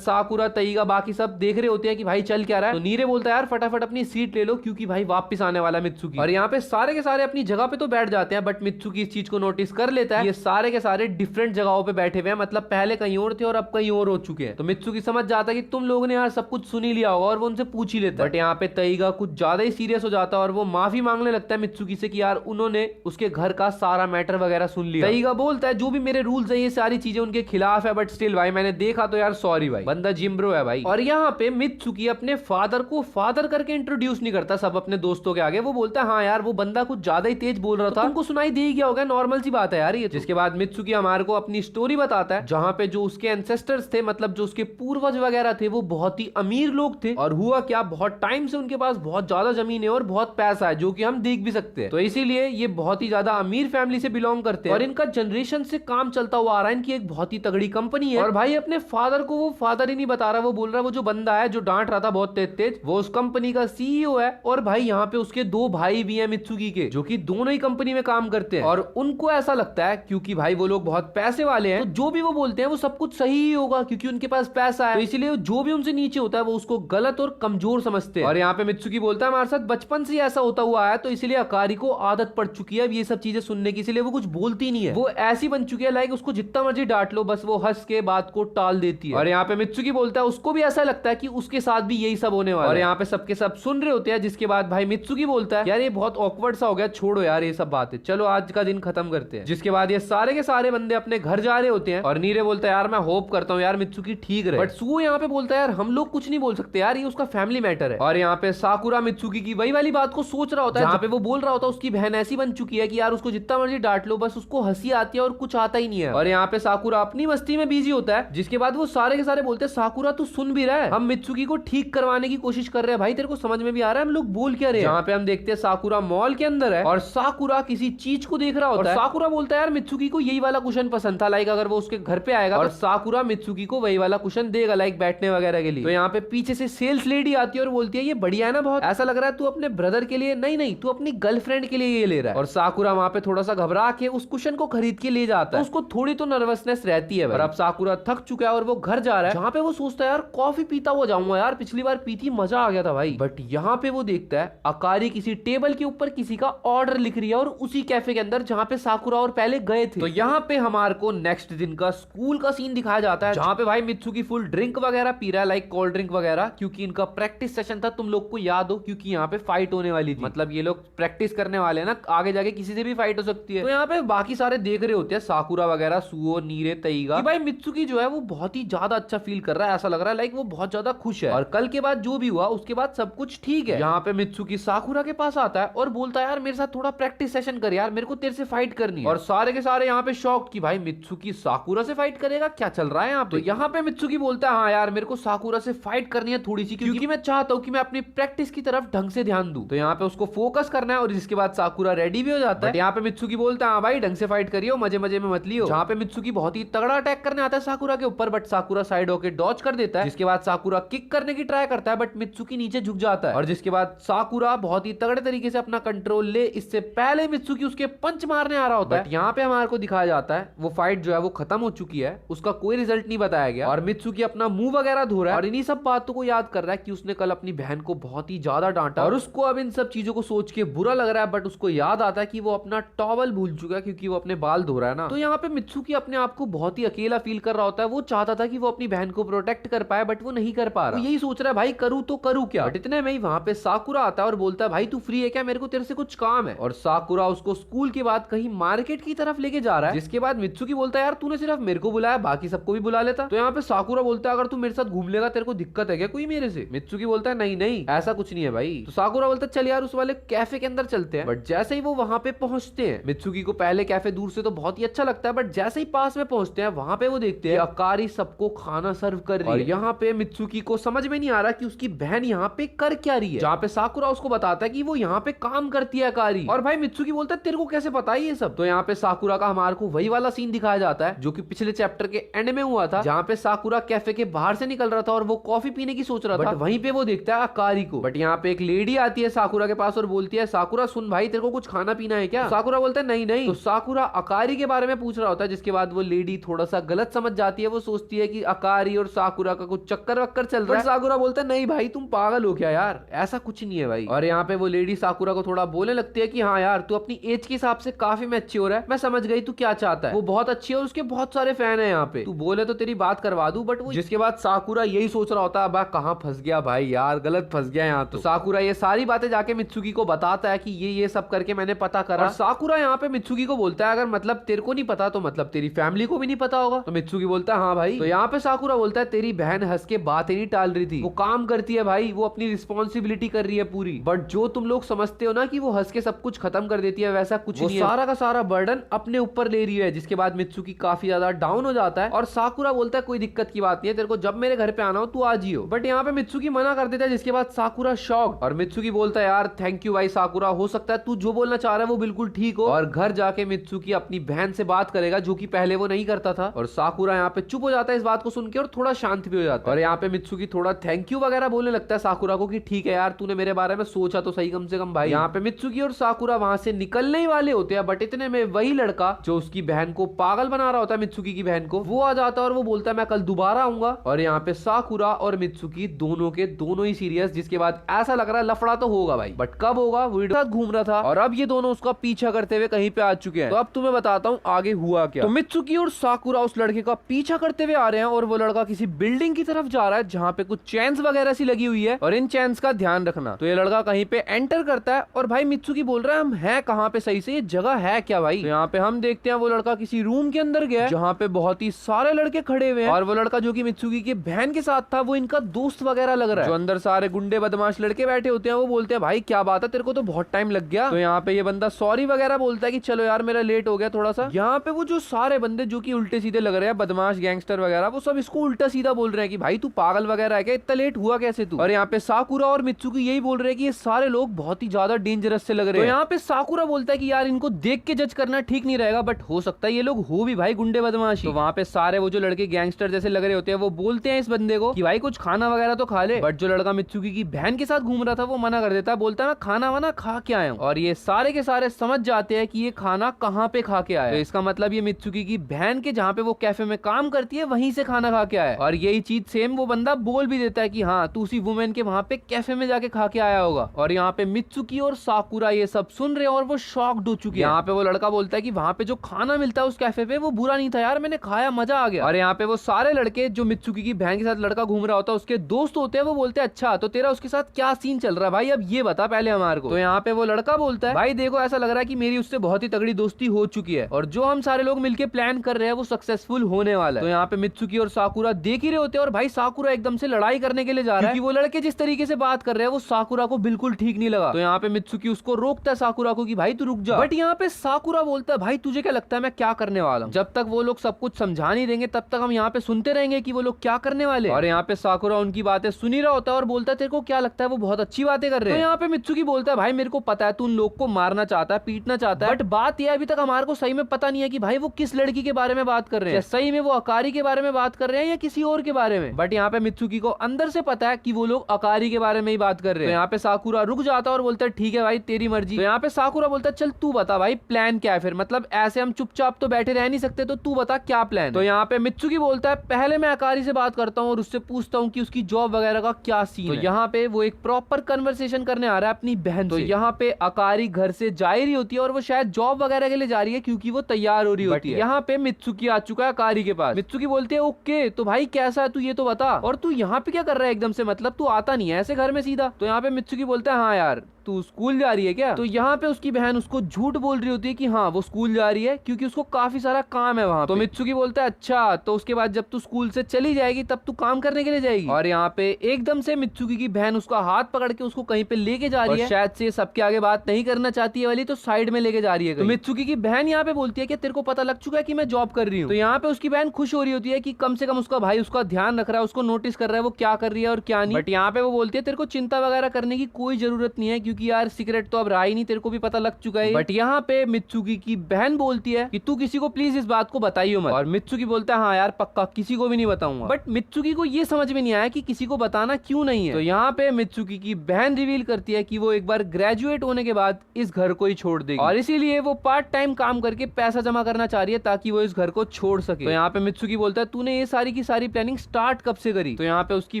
साकुरा तईगा बाकी सब देख रहे होते हैं कि भाई चल क्या रहा है। तो नीरे बोलता है यार फटाफट अपनी सीट ले लो क्योंकि भाई वापस आने वाला मित्सुकी। और यहाँ पे सारे के सारे अपनी जगह पे तो बैठ जाते हैं, बट मित्सुकी इस चीज को नोटिस कर लेता है ये सारे के सारे डिफरेंट जगहों पे बैठे हुए हैं, मतलब पहले कहीं और थे और अब कहीं और हो चुके हैं। तो मित्सुकी समझ जाता है कि तुम लोगों ने यार सब कुछ सुन ही लिया होगा और वो उनसे पूछ ही लेता है। बट यहाँ पे तईगा कुछ ज्यादा ही सीरियस हो जाता है और वो माफी मांगने लगता है मित्सुकी से कि यार उन्होंने उसके घर का सारा मैटर वगैरह सुन लिया। तईगा बोलता है जो भी मेरे रूल्स है ये सारी चीजें उनके खिलाफ है, बट स्टिल भाई मैंने देखा तो यार सॉरी भाई, बंदा जिम्ब्रो है भाई। और यहाँ पे मित्सुकी अपने फादर को फादर करके इंट्रोड्यूस नहीं करता सब अपने दोस्तों के आगे, वो बोलता है हाँ यार वो बंदा कुछ ज्यादा ही तेज बोल रहा था, तुमको सुनाई दे ही गया होगा, नॉर्मल सी बात है यार ये। जिसके बाद मित्सुकी हमारे को अपनी स्टोरी बताता है जहाँ पे जो उसके एंसेस्टर्स थे, मतलब जो उसके पूर्वज वगैरह थे वो बहुत ही अमीर लोग थे और हुआ क्या बहुत टाइम से उनके पास बहुत ज्यादा जमीन है और बहुत पैसा है जो कि हम देख भी सकते हैं। तो इसीलिए ये बहुत ही ज्यादा अमीर फैमिली से बिलोंग करते हैं और इनका जनरेशन से काम चलता हुआ आ रहा है, इनकी एक बहुत ही तगड़ी कंपनी है। और भाई अपने फादर को वो फादर ही नहीं बता रहा, वो बोल रहा है वो जो बंदा है जो डांट रहा था बहुत तेज तेज वो उस कंपनी का सीईओ है। और भाई यहाँ पे उसके 2 भाई भी हैं मित्सुकी के जो कि दोनों ही कंपनी में काम करते हैं और उनको ऐसा लगता है क्योंकि भाई वो लोग बहुत पैसे वाले हैं तो जो भी वो बोलते हैं वो सब कुछ सही ही होगा क्योंकि उनके पास पैसा है, तो इसलिए जो भी उनसे नीचे होता है वो उसको गलत और कमजोर समझते हैं। और यहाँ पे मित्सुकी बोलता है हमारे साथ बचपन से ऐसा होता हुआ है तो इसलिए अकारी को आदत पड़ चुकी है अब ये सब चीजें सुनने की, इसलिए वो कुछ बोलती नहीं है, वो ऐसी बन चुकी है लाइक उसको जितना मर्जी डांट लो बस वो हंस के बात को टाल देती है। और यहाँ पे मित्सुकी बोलता है उसको भी ऐसा लगता है कि उसके साथ भी यही सब होने वाला है और यहाँ पे सबके सब सुन रहे होते हैं। जिसके बाद भाई मित्सुकी बोलता है यार ये बहुत ऑकवर्ड सा हो गया, छोड़ो यार ये सब बातें, चलो आज का दिन खत्म करते हैं। जिसके बाद ये सारे के सारे बंदे अपने घर जा रहे होते हैं और नीरे बोलता है यार मैं होप करता हूँ यार मित्सुकी ठीक रहे, बट सुओ यहाँ पे बोलता है यार हम लोग कुछ नहीं बोल सकते यार ये उसका फैमिली मैटर है। और यहाँ पे साकुरा मित्सुकी की वही वाली बात को सोच रहा होता है जहाँ पे वो बोल रहा होता है उसकी बहन ऐसी बन चुकी है कि यार उसको जितना मर्जी डांट लो बस उसको हंसी आती है और कुछ आता ही नहीं है। और यहाँ पे साकुरा अपनी मस्ती में बिजी होता है। जिसके बाद वो सारे के सारे बोलते हैं साकुरा तू सुन भी रहा है, हम मित्सुकी को ठीक करवाने की कोशिश कर रहे हैं, भाई तेरे को समझ में भी आ रहा है हम लोग बोल क्या रहे हैं। यहाँ पे हम देखते हैं साकुरा मॉल के अंदर है और साकुरा किसी चीज को देख रहा होता है। साकुरा बोलता है यार मित्सुकी को यही वाला कुशन पसंद था, लाइक अगर वो उसके घर पे आएगा और साकुरा मित्सुकी को वही वाला कुशन देगा लाइक बैठने वगैरह के लिए। तो यहाँ पे पीछे से सेल्स लेडी आती है और बोलती है ये बढ़िया है ना बहुत, ऐसा लग रहा है तू अपने ब्रदर के लिए नहीं तू अपनी गर्लफ्रेंड के लिए ये ले रहा है। और साकुरा वहाँ पे थोड़ा सा घबरा के उस कुशन को खरीद के ले जाता है, तो उसको थोड़ी तो नर्वसनेस रहती है। और अब साकुरा थक चुका है और वो घर जा रहा है जहाँ पे वो सोचता है यार कॉफी पीता हुआ जाऊंगा यार, पिछली बार पी थी मजा आ गया था भाई। बट यहाँ पे वो देखता है अकारी किसी टेबल के ऊपर किसी का ऑर्डर लिख रही है और उसी कैफे के अंदर जहाँ पे साकुरा और पहले गए थे। तो यहाँ पे हमारे को नेक्स्ट दिन का स्कूल का सीन दिखाया जाता है जहाँ पे भाई मित्सुकी फुल ड्रिंक वगैरह पी रहा है लाइक कोल्ड ड्रिंक वगैरह, क्योंकि इनका प्रैक्टिस सेशन था, तुम लोग को याद हो क्योंकि यहाँ पे फाइट होने वाली थी, मतलब ये लोग प्रैक्टिस करने वाले हैं ना, आगे जाके किसी से भी फाइट हो सकती है। तो यहाँ पे बाकी सारे देख रहे होते हैं साकुरा वगैरह सुओ नीरे तईगा कि भाई मित्सुकी जो है वो बहुत ही ज्यादा अच्छा फील कर रहा है, ऐसा लग रहा है लाइक वो बहुत ज्यादा खुश है और कल के बाद जो भी हुआ उसके बाद सब कुछ ठीक है। यहाँ पे मित्सुकी साकुरा के पास आता है और बोलता है यार मेरे साथ थोड़ा प्रैक्टिस सेशन कर यार, मेरे को तेरे से फाइट करनी है। और सारे के सारे यहाँ पे शॉक्ड कि भाई मित्सुकी साकुरा से फाइट करेगा, क्या चल रहा है यहाँ पे। तो यहाँ पे मित्सुकी बोलता है हाँ यार मेरे को साकुरा से फाइट करनी है थोड़ी सी, क्योंकि मैं चाहता हूँ कि मैं अपनी प्रैक्टिस की तरफ ढंग से ध्यान दूं। तो यहाँ पे उसको फोकस करना है और जिसके बाद साकुरा रेडी भी हो जाता है। यहाँ पे मित्सुकी बोलता है हाँ भाई ढंग से फाइट करियो, मजे मजे में मत लियो। जहाँ पे मित्सुकी बहुत ही तगड़ा अटैक करने आता है साकुरा के ऊपर, बट साकुरा साइड होकर डॉज कर देता है। जिसके बाद साकुरा किक करने की ट्राई करता है बट मित्सुकी नीचे झुक जाता है और जिसके बाद साकुरा बहुत ही तगड़े तरीके से अपना कंट्रोल ले, इससे पहले मित्सुकी उसके पंच मारने आ रहा होता है। यहाँ पे हमारे को दिखाया जाता है वो फाइट जो है वो खत्म हो चुकी है, उसका कोई रिजल्ट नहीं बताया गया और मित्सुकी अपना मुंह वगैरह धो रहा है और इन्हीं सब बातों को याद कर रहा है कि उसने कल अपनी बहन को बहुत ही ज्यादा डांटा और उसको अब इन सब चीजों को सोच के बुरा लग रहा है, बट उसको याद आता है कि वो अपना टॉवल भूल चुका है क्योंकि वो अपने बाल धो रहा है ना। तो यहाँ पे मित्सुकी अपने आप को बहुत ही अकेला फील कर रहा होता है, वो चाहता था कि वो वो अपनी बहन को प्रोटेक्ट कर पाए, बट वो नहीं कर पा रहा। वो यही सोच रहा है भाई करूँ तो करूँ क्या। बट इतने में ही वहां पे साकुरा आता है और बोलता है भाई तू फ्री है क्या, मेरे को तेरे से कुछ काम है। और साकुरा उसको स्कूल के बाद कहीं मार्केट की तरफ लेके जा रहा है, जिसके बाद मित्सुकी बोलता है यार तूने सिर्फ मेरे को बुलाया, बाकी सबको भी बुला लेता। तो यहाँ पे साकुरा बोलता है अगर तू मेरे साथ घूम लेगा तेरे को दिक्कत है क्या कोई मेरे से। मित्सुकी बोलता है नहीं नहीं ऐसा कुछ नहीं है भाई। तो साकुरा बोलता है चल यार उस वाले कैफे के अंदर चलते हैं। बट जैसे ही वो वहां पे पहुंचते हैं, मित्सुकी को पहले कैफे दूर से तो बहुत ही अच्छा लगता है, बट जैसे ही पास में पहुंचते हैं वहां पे वो देखते हैं अकारी सबको खाना सर्व कर रही है। और यहाँ पे मित्सुकी को समझ में नहीं आ रहा कि उसकी बहन यहाँ पे कर क्या रही है, जहाँ पे साकुरा उसको बताता है कि वो यहाँ पे काम करती है अकारी। और भाई मित्सुकी बोलता है तेरे को कैसे पता है ये सब। तो यहाँ पे साकुरा का हमारे को वही वाला सीन दिखाया जाता है जो कि पिछले चैप्टर के एंड में हुआ था, जहाँ पे साकुरा कैफे के बाहर से निकल रहा था और वो कॉफी पीने की सोच रहा था, बट वहीं पे वो देखता है अकारी को। बट यहाँ पे एक लेडी आती है साकुरा के पास और बोलती है साकुरा सुन भाई तेरे को कुछ खाना पीना है क्या। साकुरा बोलता है नहीं नहीं। तो साकुरा अकारी के बारे में पूछ रहा होता है, जिसके बाद वो लेडी थोड़ा सा गलत समझ जाती है। वो सोचती है कि अकारी और साकुरा का कुछ चक्कर वक्कर चल रहा है। साकुरा बोलता है नहीं भाई तुम पागल हो क्या यार, ऐसा कुछ नहीं है भाई। और यहाँ पे वो लेडी साकुरा को थोड़ा बोलने लगती है कि हाँ यार तू अपनी एज के हिसाब से काफी मैच्योर है, मैं समझ गई तू क्या चाहता है। वो बहुत अच्छी है और उसके बहुत सारे फैन है यहाँ पे, तू बोले तो तेरी बात करवा दूं। बट वो जिसके बाद साकुरा यही सोच रहा होता है अब कहाँ फंस गया भाई यार, गलत फंस गया यहाँ। तो साकुरा ये सारी बातें जाके मित्सुकी को बताता है कि ये सब करके मैंने पता करा। और साकुरा यहाँ पे मित्सुकी को बोलता है अगर मतलब तेरे को नहीं पता तो मतलब तेरी फैमिली को भी नहीं पता होगा। तो मित्सुकी बोलता है हाँ भाई। तो यहाँ पे साकुरा बोलता है तेरी बहन हंस के बातें नहीं टाल रही थी, वो काम करती है भाई, वो अपनी रिस्पॉन्सिबिलिटी कर रही है पूरी। बट जो तुम लोग समझते हो ना कि वो हंस के सब कुछ खत्म कर देती है, वैसा कुछ नहीं है, सारा का सारा बर्डन अपने ऊपर ले रही है। जिसके बाद मित्सुकी काफी ज्यादा डाउन हो जाता है और साकुरा बोलता है कोई दिक्कत की बात नहीं है, तेरे को जब मेरे घर पे आना हो तू आ जियो। बट यहाँ पे मित्सुकी मना कर देता है, जिसके बाद साकुरा शॉक। और मित्सुकी बोलता है यार थैंक यू भाई साकुरा, हो सकता है तू जो बोलना चाह रहा है वो बिल्कुल ठीक हो। और घर जाके मित्सुकी अपनी बहन से बात करेगा, जो कि पहले वो नहीं करता था। और साकुरा यहाँ पे चुप हो जाता है इस बात को सुन के और थोड़ा शांत भी हो जाता है। और यहाँ पे मित्सुकी थोड़ा थैंक यू वगैरह बोलने लगता है साकुरा को कि ठीक है यार तूने मेरे बारे में सोचा तो सही कम से कम भाई। यहाँ पे मित्सुकी और साकुरा वहां से निकलने ही वाले होते हैं, बट इतने में वही लड़का जो उसकी बहन को पागल बना रहा होता है, मित्सुकी की बहन को, वो आ जाता है और वो बोलता है मैं कल दोबारा आऊंगा। और यहाँ पे साकुरा और मित्सुकी दोनों के दोनों ही सीरियस, जिसके बाद ऐसा लग रहा है लफड़ा तो होगा भाई, बट कब होगा। वीडियो घूम रहा था और अब ये दोनों उसका पीछा करते हुए कहीं पे आ चुके हैं। तो अब तुम्हें बताता हूँ आगे हुआ क्या। तो मित्सुकी और साकुरा उस लड़के का पीछा करते हुए आ रहे हैं और वो लड़का किसी बिल्डिंग की तरफ जा रहा है जहाँ पे कुछ चेन्स वगैरह सी लगी हुई है, और इन चेन्स का ध्यान रखना। तो ये लड़का कहीं पे एंटर करता है और भाई मित्सुकी बोल रहा है हम हैं कहाँ पे सही से, ये जगह है क्या भाई। तो यहाँ पे हम देखते हैं वो लड़का किसी रूम के अंदर गया जहाँ पे बहुत ही सारे लड़के खड़े हुए हैं, और वो लड़का जो कि मित्सुकी की बहन के साथ था वो इनका दोस्त वगैरह लग रहा है। जो अंदर सारे गुंडे बदमाश लड़के बैठे होते हैं वो बोलते हैं भाई क्या बात है तेरे को तो बहुत टाइम लग गया। तो यहाँ पे ये बंदा सॉरी वगैरह बोलता है कि चलो यार मेरा लेट हो गया थोड़ा सा। यहाँ पे वो जो सारे बंदे जो कि उल्टे सीधे लग रहे हैं, बदमाश गैंगस्टर वगैरह, वो सब इसको उल्टा सीधा बोल रहे हैं कि भाई तू पागल वगैरह है क्या, इतना लेट हुआ कैसे तू। और यहाँ पे साकुरा और मित्सुकी यही बोल रहे हैं कि ये सारे लोग बहुत ही ज्यादा डेंजरस से लग रहे हैं। तो यहाँ पे साकुरा बोलता है कि यार इनको देख के जज करना ठीक नहीं रहेगा, बट हो सकता है ये लोग हो भी भाई गुंडे बदमाशी। तो वहाँ पे सारे वो जो लड़के गैंगस्टर जैसे लग रहे होते हैं वो बोलते हैं इस बंदे को कि भाई कुछ खाना वगैरह तो खा ले। बट जो लड़का मित्सुकी की बहन के साथ घूम रहा था वो मना कर देता है, बोलता है मैं खाना वाना खा के आया हूँ। और ये सारे के सारे समझ जाते हैं कि ये खाना कहाँ पे खा के आया। तो इसका मतलब ये मित्सुकी की बहन के जहाँ पे वो कैफे में काम करती है वहीं से खाना खा के आया। और यही चीज सेम वो बंदा बोल भी देता है कि हाँ तू उसी वुमेन के वहाँ पे कैफे में जाके खा के आया होगा। और यहाँ पे मित्सुकी और साकुरा ये सब सुन रहे हैं और वो शॉक्ड हो चुके हैं। यहाँ पे वो लड़का बोलता है कि वहाँ पे जो खाना मिलता है उस कैफे पे वो बुरा नहीं था यार, मैंने खाया मजा आ गया। और यहाँ पे वो सारे लड़के जो मित्सुकी की बहन के साथ लड़का घूम रहा होता है उसके दोस्त होते हैं, वो बोलते हैं अच्छा तो तेरा उसके साथ क्या सीन चल रहा है भाई, अब ये बता पहले हमारे को। तो यहाँ पे वो लड़का बोलता है भाई देखो ऐसा लग रहा है कि मेरी उससे बहुत ही तगड़ी दोस्ती हो चुकी है और जो हम सारे लोग मिलके प्लान कर रहे हैं वो सक्सेसफुल होने वाला है। तो यहाँ पे मित्सुकी और साकुरा देख ही रहे होते हैं और भाई साकुरा एकदम से लड़ाई करने के लिए जा रहा है, क्योंकि वो लड़के जिस तरीके से बात कर रहे हैं वो साकुरा को बिल्कुल ठीक नहीं लगा। तो यहाँ पे मित्सुकी उसको रोकता है साकुरा को कि भाई तू रुक जा। बट यहाँ पे साकुरा बोलता है भाई तुझे क्या लगता है मैं क्या करने वाला हूँ, जब तक वो लोग सब कुछ समझा नहीं देंगे तब तक हम यहाँ पे सुनते रहेंगे कि वो लोग क्या करने वाले। और यहाँ पे साकुरा उनकी बातें सुन ही रहा होता है और बोलता है तेरे को क्या लगता है वो बहुत अच्छी बातें कर रहे हैं। तो यहाँ पे मित्सुकी बोलता है भाई मेरे को पता है तू उन लोग को मारना चाहता है, पीटना चाहता है, बट बात यह अभी तक हमारे को सही में पता नहीं है कि भाई वो किस लड़की के बारे में बात कर रहे हैं, सही में वो अकारी के बारे में बात कर रहे हैं या किसी और के बारे में। बट यहाँ पे मित्सुकी को अंदर से पता है कि वो लोग अकारी के बारे में ही बात कर रहे हैं। तो यहाँ पे साकुरा रुक जाता है और बोलता है ठीक है भाई तेरी मर्जी। तो यहाँ पे साकुरा बोलता है चल तू बता भाई प्लान क्या है फिर, मतलब ऐसे हम चुपचाप तो बैठे रह नहीं सकते, तो तू बता क्या प्लान। तो यहाँ पे मित्सुकी बोलता है पहले मैं अकारी से बात करता हूँ और उससे पूछता हूँ कि उसकी जॉब वगैरह का क्या सीन है। तो यहाँ पे वो एक प्रॉपर कन्वर्सेशन करने आ रहा है अपनी बहन से। तो यहाँ पे अकारी घर से जा रही होती है और वो शायद जॉब वगैरह के लिए जा रही है क्योंकि वो तैयार हो रही होती है। यहाँ पे मित्सुकी आ चुका है अकारी के पास। मित्सुकी बोलती है ओके तो भाई कैसा है तू ये तो बता, और तू यहाँ पे क्या कर रहा है एकदम से, मतलब तू आता नहीं है ऐसे घर में सीधा। तो यहाँ पे मित्सुकी बोलता है हाँ यार तू स्कूल जा रही है क्या। तो यहाँ पे उसकी बहन उसको झूठ बोल रही होती है कि हाँ वो स्कूल जा रही है क्योंकि उसको काफी सारा काम है वहाँ। तो मित्सुकी बोलता है अच्छा तो उसके बाद जब तू स्कूल से चली जाएगी तब तू काम करने के लिए जाएगी। और यहाँ पे एकदम से मित्सुकी की बहन उसका हाथ पकड़ के उसको कहीं पे लेके जा रही है, शायद से सबके आगे बात नहीं करना चाहती है वाली, तो साइड में लेके जा रही है। तो मित्सुकी की बहन यहाँ पे बोलती है कि तेरे को पता लग चुका है कि मैं जॉब कर रही हूँ। तो यहाँ पे उसकी बहन खुश हो रही होती है कि कम से कम उसका भाई उसका ध्यान रख रहा है, उसको नोटिस कर रहा है वो क्या कर रही है और क्या नहीं। बट यहाँ पे वो बोलती है तेरे को चिंता वगैरह करने की कोई जरूरत नहीं है क्योंकि यार सीक्रेट तो अब रहा ही नहीं, तेरे को भी पता लग चुका है। बट यहाँ पे मित्सुकी की बहन बोलती है कि तू किसी को प्लीज इस बात को बताइयो मत। और मित्सुकी बोलता है हाँ यार पक्का किसी को भी नहीं बताऊंगा। बट मित्सुकी को ये समझ में नहीं आया कि किसी को बताना क्यों नहीं है। तो यहाँ पे मित्सुकी की बहन रिवील करती है कि वो एक बार ग्रेजुएट होने के बाद इस घर को ही छोड़ देगी और इसीलिए वो पार्ट टाइम काम करके पैसा जमा करना चाह रही है ताकि वो इस घर को छोड़ सके। तो यहाँ पे मित्सुकी बोलता है तूने ये सारी की सारी प्लानिंग स्टार्ट कब से करी। तो यहाँ पे उसकी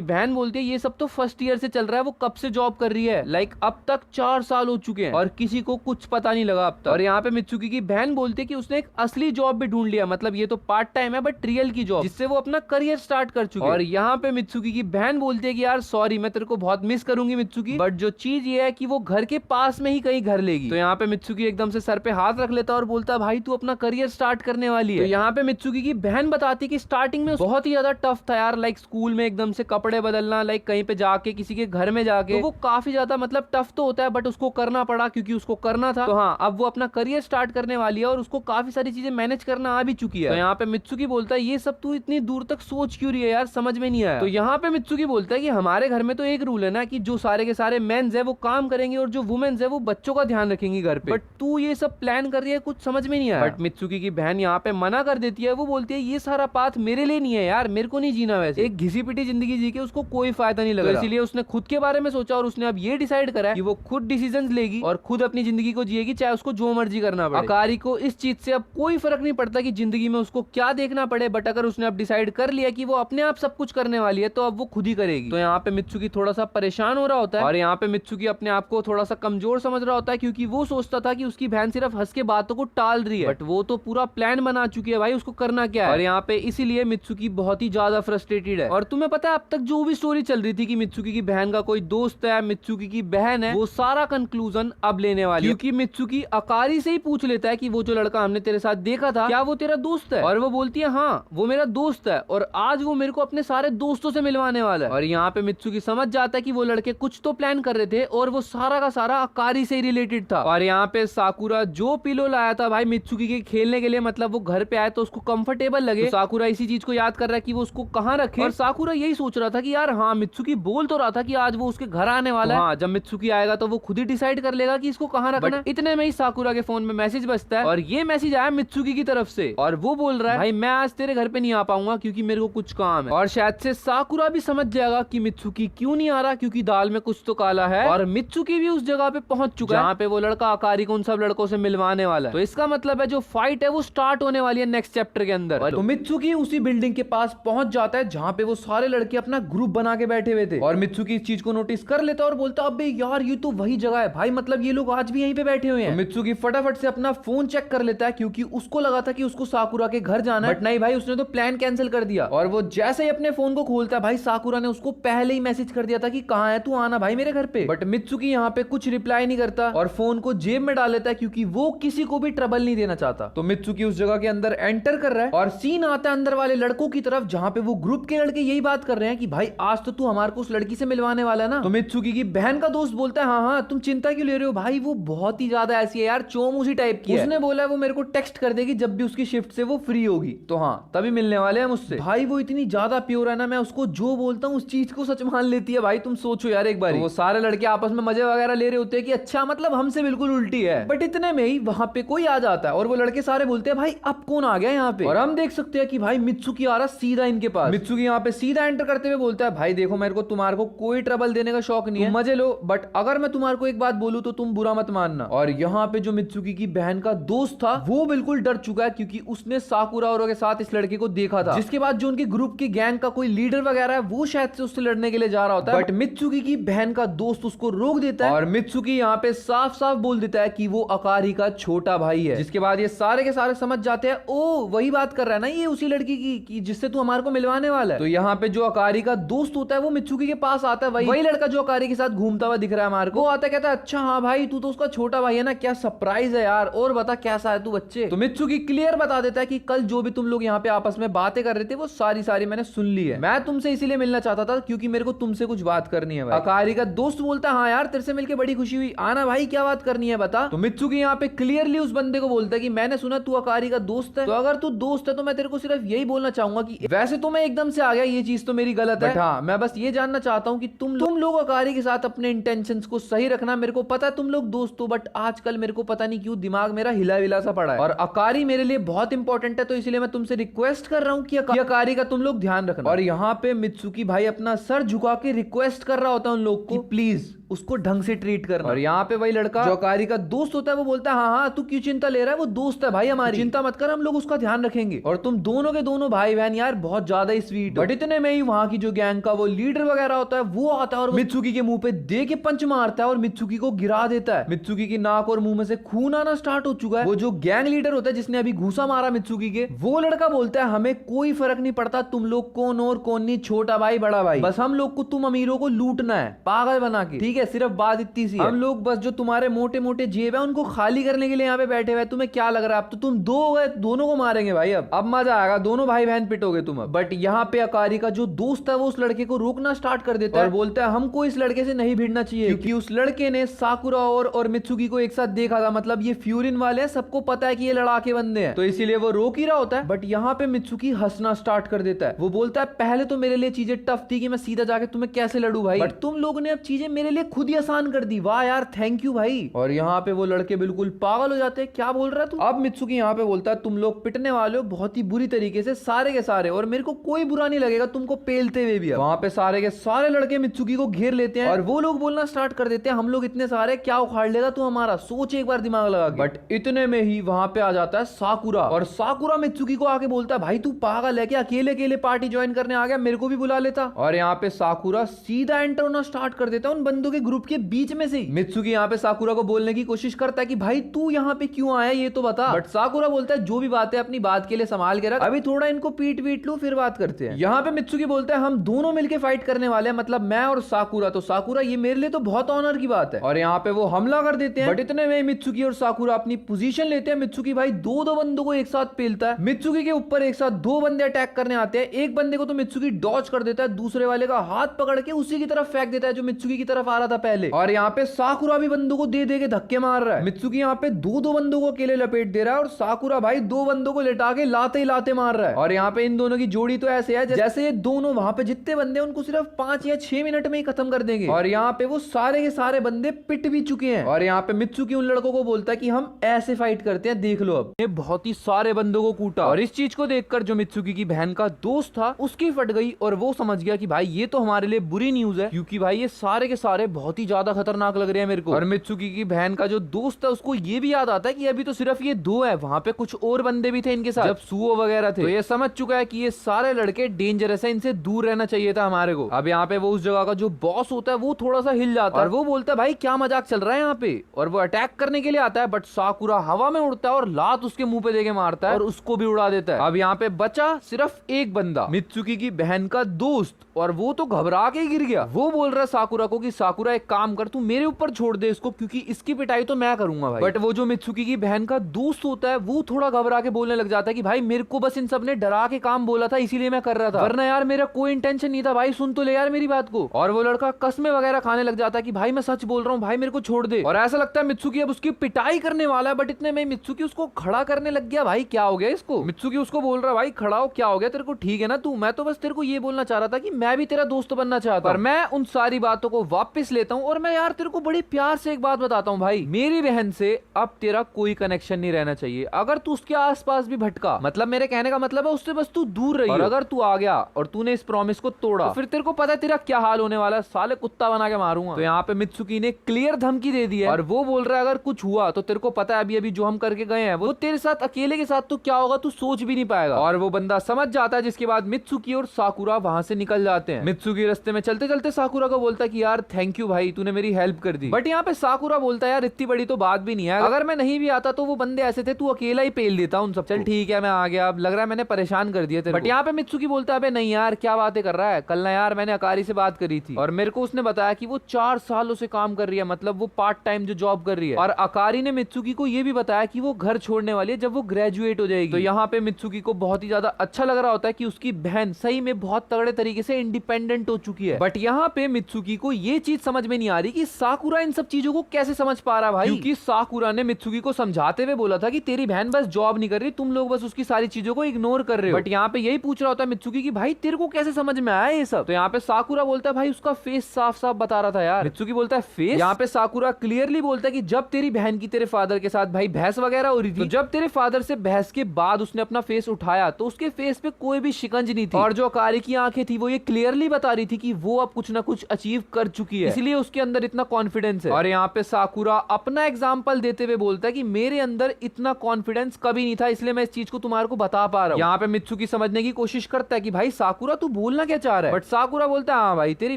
बहन बोलती है ये सब तो फर्स्ट ईयर से चल रहा है, वो कब से जॉब कर रही है, लाइक अब तक 4 साल हो चुके हैं और किसी को कुछ पता नहीं लगा अब तक। और यहाँ पे मित्सुकी की बहन बोलती है कि उसने एक असली जॉब भी ढूंढ लिया, मतलब ये तो पार्ट टाइम है बट रियल की जॉब जिससे वो अपना करियर स्टार्ट कर चुके हैं। और यहाँ पे मित्सुकी की बहन बोलती है कि यार सॉरी मैं तेरे को बहुत मिस करूंगी मित्सुकी, बट जो चीज ये है कि वो घर के पास में ही कहीं घर लेगी। तो यहाँ पे मित्सुकी एकदम से सर पे हाथ रख लेता है और बोलता है भाई तू अपना करियर स्टार्ट करने वाली है। तो यहाँ पे मित्सुकी की बहन बताती है कि स्टार्टिंग में बहुत ही ज्यादा टफ था यार, लाइक स्कूल में एकदम से कपड़े बदलना, लाइक कहीं पे जाके किसी के घर में जाके, तो वो काफी ज्यादा मतलब टफ तो होता है बट उसको करना पड़ा क्योंकि उसको करना था। तो हाँ अब वो अपना करियर स्टार्ट करने वाली है और उसको काफी सारी चीजें मैनेज करना आ भी चुकी है। तो यहाँ पे मित्सुकी बोलता है ये सब तू इतनी दूर तक सोच क्यों रही है यार, समझ में नहीं आया। तो यहाँ पे मित्सुकी बोलता है कि हमारे घर में तो एक रूल है ना कि जो सारे के सारे मेंस है वो काम करेंगे और जो वुमेन्स है वो बच्चों का ध्यान रखेंगी घर पे, बट तू ये सब प्लान कर रही है कुछ समझ में नहीं आया। बट मित्सुकी की बहन यहाँ पे मना कर देती है, वो बोलती है ये सारा पाथ मेरे लिए नहीं है यार, मेरे को नहीं जीना, वैसे एक घिसी पिटी जिंदगी जी के उसको कोई फायदा नहीं लगा। तो इसीलिए उसने खुद के बारे में सोचा और उसने अब ये डिसाइड करा कि वो खुद डिसीजंस लेगी और खुद अपनी जिंदगी को जिएगी चाहे उसको जो मर्जी करना पड़े। अकारी को इस चीज से अब कोई फर्क नहीं पड़ता कि जिंदगी में उसको क्या देखना पड़े, बट अगर उसने अब डिसाइड कर लिया कि वो अपने आप सब कुछ करने वाली है तो अब वो खुद ही करेगी। तो यहाँ पे मित्सुकी थोड़ा सा परेशान हो रहा होता है और यहाँ पे मित्सुकी अपने आप को थोड़ा सा कमजोर समझ रहा होता है क्योंकि वो सोचता था कि उसकी बहन सिर्फ हंस के बातों को टाल रही है, बट वो तो पूरा प्लान बना चुकी है भाई, उसको करना क्या है। और यहाँ पे इसीलिए मित्सुकी बहुत ही ज्यादा फ्रस्ट्रेटेड है। और तुम्हें पता है अब तक जो भी स्टोरी चल रही थी कि मित्सुकी की बहन का कोई दोस्त है, मित्सुकी की बहन है, वो सारा कंक्लूजन अब लेने वाली है क्योंकि मित्सुकी अकारी से ही पूछ लेता है कि वो जो लड़का हमने तेरे साथ देखा था क्या वो तेरा दोस्त है, और वो बोलती है हाँ वो मेरा दोस्त है और आज वो मेरे को अपने सारे दोस्तों से मिलवाने वाला है। और यहाँ पे मित्सुकी समझ जाता है कि वो लड़के कुछ तो प्लान कर रहे थे और वो सारा का सारा अकारी से ही रिलेटेड था। और यहाँ पे साकुरा जो पिलो लाया था भाई मित्सुकी के खेलने के लिए, मतलब वो घर पे आए तो उसको कंफर्टेबल लगे, तो साकुरा इसी चीज को याद कर रहा है कि वो उसको कहाँ रखे। और साकुरा यही सोच रहा था कि यार हाँ मित्सुकी बोल तो रहा था कि आज वो उसके घर आने वाला है, हाँ जब मित्सुकी आएगा तो वो खुद ही डिसाइड कर लेगा कि इसको कहाँ रखना है। इतने में ही साकुरा के फोन में मैसेज बजता है और ये मैसेज आया मित्सुकी की तरफ से और वो बोल रहा है भाई मैं आज तेरे घर पे नहीं आ पाऊंगा क्योंकि मेरे को कुछ काम है। और शायद से साकुरा भी समझ जाएगा कि मित्सुकी क्यों नहीं आ रहा क्योंकि दाल में कुछ तो काला है और मित्सुकी भी उस जगह पे पहुंच चुका है जहाँ पे वो लड़का अकारी को उन सब लड़कों से मिलवाने वाला है। तो इसका मतलब है जो फाइट है वो स्टार्ट होने वाली है नेक्स्ट चैप्टर के अंदर। तो मित्सुकी उसी बिल्डिंग के पास पहुंच जाता है जहाँ पे वो सारे लड़के अपना ग्रुप बना के बैठे हुए थे और मित्सुकी इस चीज को नोटिस कर लेता है और बोलता अबे यार ये तो वही जगह है भाई, मतलब ये लोग आज भी यहीं पे बैठे हुए हैं। तो मित्सुकी फटाफट से अपना फोन चेक कर लेता है क्योंकि उसको लगा था कि उसको साकुरा के घर जाना है, बट नहीं भाई उसने तो प्लान कैंसिल कर दिया। और वो जैसे ही अपने फोन को खोलता है भाई साकुरा ने उसको पहले ही मैसेज कर दिया था कि कहाँ है तू, आना भाई मेरे घर पे। बट मित्सुकी यहाँ पे कुछ रिप्लाई नहीं करता और फोन को जेब में डाल लेता है क्योंकि वो किसी को भी ट्रबल नहीं देना चाहता। तो मित्सुकी उस जगह के अंदर एंटर कर रहा है और सीन आता है अंदर वाले लड़कों की तरफ जहाँ पे वो ग्रुप के लड़के यही बात कर रहे हैं कि भाई आज तो तू हमारे को उस लड़की से मिलवाने वाला है ना। तो मित्सुकी की बहन का दोस्त बोलता है हाँ हाँ तुम चिंता क्यों ले रहे हो भाई, वो बहुत ही ज्यादा ऐसी है यार, चोम उसी टाइप की है, उसने बोला है वो मेरे को टेक्स्ट कर देगी जब भी उसकी शिफ्ट से वो फ्री होगी, तो हाँ तभी मिलने वाले हैं मुझसे। भाई वो इतनी ज्यादा प्योर है ना, मैं उसको जो बोलता हूँ उस चीज को सच मान लेती है भाई, तुम सोचो यार एक बार। तो वो सारे लड़के आपस में मजे वगैरह ले रहे होते हैं कि अच्छा मतलब हमसे बिल्कुल उल्टी है, बट इतने में ही वहां पे कोई आ जाता है और वो लड़के सारे बोलते हैं भाई अब कौन आ गया यहाँ पे, और हम देख सकते हैं कि भाई मित्सुकी आ रहा सीधा इनके पास। मित्सुकी यहाँ पे सीधा एंटर करते हुए बोलता है भाई देखो मेरे को तुम्हारे को कोई ट्रबल देने का शौक नहीं है, मजे लो, बट अगर मैं तुम्हारे को एक बात बोलूं तो तुम बुरा मत मानना। और यहाँ पे जो मित्सुकी की बहन का दोस्त था वो बिल्कुल डर चुका है क्योंकि उसने साकुरा औरों के साथ इस लड़के को देखा था, जिसके बाद जो उनके ग्रुप की गैंग का कोई लीडर वगैरह है वो शायद से उससे लड़ने के लिए जा रहा होता है, बट मित्सुकी की बहन का दोस्त उसको रोक देता है और मित्सुकी यहाँ पे साफ साफ बोल देता है कि वो अकारी का छोटा भाई है, जिसके बाद ये सारे के सारे समझ जाते हैं ओ वही बात कर रहा है ना ये उसी लड़की की कि जिससे तू हमारे को मिलवाने वाला है। तो यहाँ पे जो अकारी का दोस्त होता है वो मित्सुकी के पास आता है, वही लड़का जो अकारी के साथ घूमता हुआ दिख रहा है हमारे को। वो आता है, कहता है अच्छा हाँ भाई तू तो उसका छोटा भाई है ना, क्या सरप्राइज है यार, और बता कैसा है तू बच्चे। तो मित्सुकी क्लियर बता देता है कि कल जो भी तुम लोग यहाँ पे आपस में बातें कर रहे थे वो सारी मैंने सुन ली है, मैं तुमसे इसीलिए मिलना चाहता था क्योंकि मेरे को तुमसे कुछ बात करनी है भाई। अकारी का दोस्त बोलता है हाँ यार तेरे से मिलकर बड़ी खुशी हुई, आना भाई क्या बात करनी है बता। तो मित्सुकी यहाँ पे क्लियरली उस बंदे को बोलता है कि मैंने सुना तू अकारी का दोस्त है, तो अगर तू दोस्त है तो मैं तेरे को सिर्फ यही बोलना चाहूंगा कि वैसे तो मैं एकदम से आ गया, ये चीज तो मेरी गलत है, हाँ मैं बस ये जानना चाहता हूँ कि तुम लोग अकारी के साथ अपने इंटेंशंस को सही रखना। मेरे को पता है तुम लोग दोस्त हो, बट आजकल मेरे को पता नहीं क्यों दिमाग मेरा हिला विला सा पड़ा है और अकारी मेरे लिए बहुत इंपॉर्टेंट है, तो इसलिए मैं तुमसे रिक्वेस्ट कर रहा हूँ कि अकारी का तुम लोग ध्यान रखना। और यहाँ पे मित्सुकी भाई अपना सर झुका के रिक्वेस्ट कर रहा होता है उन लोग को प्लीज उसको ढंग से ट्रीट करना। और यहाँ पे वही लड़का जो अकारी का दोस्त होता है वो बोलता है हाँ हाँ तू क्यों चिंता ले रहा है, वो दोस्त है भाई हमारी, चिंता मत कर, हम लोग उसका ध्यान रखेंगे। और तुम दोनों के दोनों भाई बहन यार बहुत ज्यादा ही स्वीट। बट इतने में ही वहां की जो गैंग का वो लीडर वगैरह होता है वो आता है और मित्सुकी के मुंह पे दे के पंच मारता है और मित्सुकी को गिरा देता है। मित्सुकी की नाक और मुंह में से खून आना स्टार्ट हो चुका है। वो जो गैंग लीडर होता है जिसने अभी घूसा मारा मित्सुकी के, वो लड़का बोलता है हमें कोई फर्क नहीं पड़ता तुम लोग कौन और कौन नहीं, छोटा भाई बड़ा भाई, बस हम लोग को तुम अमीरों को लूटना है पागल बना के, ठीक है, सिर्फ बात इतनी सी है। हम लोग बस जो तुम्हारे मोटे मोटे जेब है उनको खाली करने के लिए यहाँ पे बैठे हुए, तुम्हें क्या लग रहा है अब तो तुम दो हो गए, दोनों को मारेंगे भाई, अब मजा आएगा, दोनों भाई बहन पिटोगे तुम अब। बट यहाँ पे अकारी का जो दोस्त है वो उस लड़के को रोकना स्टार्ट कर देता है और बोलता है हमको इस लड़के से नहीं भिड़ना चाहिए क्योंकि उस लड़के ने साकुरा और मित्सुकी को एक साथ देखा था, मतलब ये फ्यूरिन वाले हैं, सबको पता है कि ये लड़ाके बंदे हैं, तो इसीलिए वो रोक ही रहा होता है। बट यहाँ पे मित्सुकी हंसना स्टार्ट कर देता है, वो बोलता है पहले तो मेरे लिए चीजें टफ थी कि मैं सीधा जाके तुम्हें कैसे लड़ू भाई, बट तुम लोगों ने अब चीजें मेरे लिए खुद ही आसान कर दी, वाह यार थैंक यू भाई। और यहाँ पे वो लड़के बिल्कुल पागल हो जाते हैं, क्या बोल रहा है तू। अब मित्सुकी यहाँ पे बोलता है तुम लोग पिटने वाले हो बहुत ही बुरी तरीके से सारे के सारे, और मेरे को कोई बुरा नहीं लगेगा तुमको पेलते हुए भी। वहां पे सारे के सारे लड़के मित्सुकी को घेर लेते हैं और वो लोग बोलना स्टार्ट कर देते हैं हम लोग इतने सारे क्या उखाड़ लेगा तू हमारा, सोच एक बार दिमाग लगा के। बट इतने में ही वहां पे आ जाता है साकुरा और साकुरा मित्सुकी को आके बोलता है भाई तू पागल है क्या, अकेले अकेले पार्टी ज्वाइन करने आ गया, मेरे को भी बुला लेता। और यहाँ पे साकुरा सीधा एंटर होना स्टार्ट कर देता है उन बंदों के ग्रुप के बीच में से। मित्सुकी यहाँ पे साकुरा को बोलने की कोशिश करता है कि भाई तू यहाँ पे क्यों आया ये तो बता, बट साकुरा बोलता है जो भी बात है अपनी बात के लिए संभाल के रख, अभी थोड़ा इनको पीट वीट लो फिर बात करते हैं। यहाँ पे मित्सुकी बोलता है हम दोनों मिलके फाइट करने वाले हैं, मतलब मैं और साकुरा, तो साकुरा ये मेरे लिए तो बहुत ऑनर की बात है। और यहाँ पे वो हमला कर देते हैं, बट इतने में मित्सुकी और साकुरा अपनी पोजीशन लेते हैं। मित्सुकी भाई दो बंदों को एक साथ पेलता है, मित्सुकी के ऊपर एक साथ दो बंदे अटैक करने आते हैं, एक बंदे को तो मित्सुकी डॉज कर देता है, दूसरे वाले का हाथ पकड़ के उसी की तरफ फेंक देता है जो मित्सुकी की तरफ आ रहा था पहले। और यहाँ पे साकुरा भी बंदों को दे के धक्के मार रहा है, मित्सुकी यहाँ पे दो बंदों को अकेले लपेट दे रहा है और साकुरा भाई दो बंदों को लेटा के लाते ही लाते मार रहा है। और यहाँ पे इन दोनों की जोड़ी तो ऐसे है जैसे ये दोनों वहां पे जितने बंदे उनको सिर्फ 5 या 6 मिनट में ही खत्म कर देंगे। और यहाँ पे वो सारे के सारे बंदे पिट भी चुके हैं। और यहाँ पे मित्सुकी उन लड़कों को बोलता है कि हम ऐसे फाइट करते हैं, देख लो अब। ये बहुत ही सारे बंदों को कूटा और इस चीज को देखकर जो मित्सुकी की बहन का दोस्त था उसकी फट गई और वो समझ गया कि भाई ये तो हमारे लिए बुरी न्यूज है क्योंकि भाई ये सारे के सारे बहुत ही ज्यादा खतरनाक लग रहे हैं मेरे को। और मित्सुकी की बहन का जो दोस्त है उसको ये भी याद आता है कि अभी तो सिर्फ ये दो है, वहां पे कुछ और बंदे भी थे इनके साथ जब सुओ वगैरह थे, तो ये समझ चुका है कि ये सारे लड़के डेंजरस है, इनसे दूर रहना चाहिए था हमारे को। अब यहाँ पे वो उस जगह का जो बॉस होता है वो थोड़ा सा हिल जाता है और वो बोलता है भाई क्या मजाक चल रहा है यहाँ पे, और वो अटैक करने के लिए आता है, बट साकुरा हवा में उड़ता है और लात उसके मुंह पे देके मारता है और उसको भी उड़ा देता है। अब यहाँ पे बचा सिर्फ एक बंदा, मित्सुकी की बहन का दोस्त, और वो तो घबरा के ही गिर गया। वो बोल रहा है साकुरा को कि साकुरा एक काम कर, तू मेरे ऊपर छोड़ दे इसको क्योंकि इसकी पिटाई तो मैं करूंगा भाई। बट वो जो मित्सुकी की बहन का दोस्त होता है वो थोड़ा घबरा के बोलने लग जाता है कि भाई मेरे को बस इन सब ने डरा के काम बोला था इसीलिए मैं कर रहा था, वरना यार मेरा कोई इंटेंशन नहीं था भाई, सुन तो ले यार मेरी बात को। और वो लड़का कसमें वगैरह खाने लग जाता है कि भाई मैं सच बोल रहा हूँ भाई मेरे को छोड़ दे। और ऐसा लगता है मित्सुकी अब उसकी पिटाई करने वाला है, बट इतने में मित्सुकी उसको खड़ा करने लग गया। भाई क्या हो गया इसको, मित्सुकी उसको बोल रहा है भाई खड़ा हो, क्या हो गया तेरे को, ठीक है ना तू, मैं तो बस तेरे को ये बोलना चाह रहा था कि मैं भी तेरा दोस्त बनना चाहता हूं। पर मैं उन सारी बातों को वापस लेता हूं और मैं यार तेरे को बड़े प्यार से एक बात बताता हूं भाई, मेरी बहन से अब तेरा कोई कनेक्शन नहीं रहना चाहिए। अगर तू उसके आसपास भी भटका, मतलब मेरे कहने का मतलब है उससे बस तू दूर रही, और अगर तू आ गया और तूने इस प्रॉमिस को तोड़ा तो फिर तेरे को पता है तेरा क्या हाल होने वाला है, साले कुत्ता बना के मारूंगा। तो यहाँ पे मित्सुकी ने क्लियर धमकी दे दी है और वो बोल रहा है अगर कुछ हुआ तो तेरे को पता है अभी अभी जो हम करके गए हैं वो तेरे साथ अकेले के साथ तो क्या होगा तू सोच भी नहीं पाएगा। और वो बंदा समझ जाता है, जिसके बाद मित्सुकी और साकुरा वहां से निकल जाते हैं। मित्सुकी रास्ते में चलते चलते साकुरा को बोलता है कि यार थैंक यू भाई, तूने मेरी हेल्प कर दी। बट यहाँ पे साकुरा बोलता है यार इतनी बड़ी तो बात भी नहीं है, अगर मैं नहीं भी आता तो वो बंदे ऐसे थे, तू अकेला ही पेल देता उन सब। चल ठीक है मैं आ गया, अब लग रहा है मैंने परेशान कर दिया तेरे को। बट यहाँ पे मित्सुकी बोलता है नहीं यार क्या बातें कर रहा है, कल ना यार मैंने अकारी से बात करी थी और मेरे को उसने बताया कि वो 4 सालों से काम कर रही है, मतलब वो पार्ट टाइम जो जॉब कर रही है। और अकारी ने मित्सुकी को ये भी बताया कि वो घर छोड़ने वाली है जब वो ग्रेजुएट हो जाएगी। तो यहाँ पे मित्सुकी को बहुत ही ज्यादा अच्छा लग रहा होता है कि उसकी बहन सही में बहुत तगड़े तरीके से इंडिपेंडेंट हो चुकी है। बट यहाँ पे मित्सुकी को ये चीज समझ में नहीं आ रही कि साकुरा इन सब चीजों को कैसे समझ पा रहा भाई, क्योंकि साकुरा ने मित्सुकी को समझाते हुए बोला था कि तेरी बहन बस जॉब नहीं कर रही, तुम लोग बस उसकी सारी चीजों को इग्नोर कर रहे हो। बट यहाँ पे यही पूछ रहा होता है मित्सुकी कि भाई तेरे को कैसे समझ में आया ये सब। तो यहाँ पे साकुरा बोलता है भाई उसका फेस साफ साफ बता रहा था यार। मित्सुकी बोलता है फेस। यहाँ पे साकुरा क्लियरली बोलता है कि जब तेरी बहन की तेरे फादर के साथ भाई बहस वगैरह हो रही थी, तो जब तेरे फादर से बहस के बाद उसने अपना फेस उठाया तो उसके फेस पे कोई भी शिकंज नहीं थी, और जो अकारी की आंखें थी वो ये क्लियरली बता रही थी कि वो अब कुछ ना कुछ अचीव कर चुकी है, इसलिए उसके अंदर इतना कॉन्फिडेंस है। और यहाँ पे साकुरा अपना एग्जाम्पल देते हुए बोलता है कि मेरे अंदर इतना कॉन्फिडेंस कभी नहीं था, इसलिए मैं इस चीज को तुम्हारे को बता पा रहा हूँ। यहाँ पे मित्सुकी समझने की कोशिश करता है कि भाई साकुरा तू बोलना क्या चाह रहा है, बट साकुरा बोलता है हाँ भाई तेरी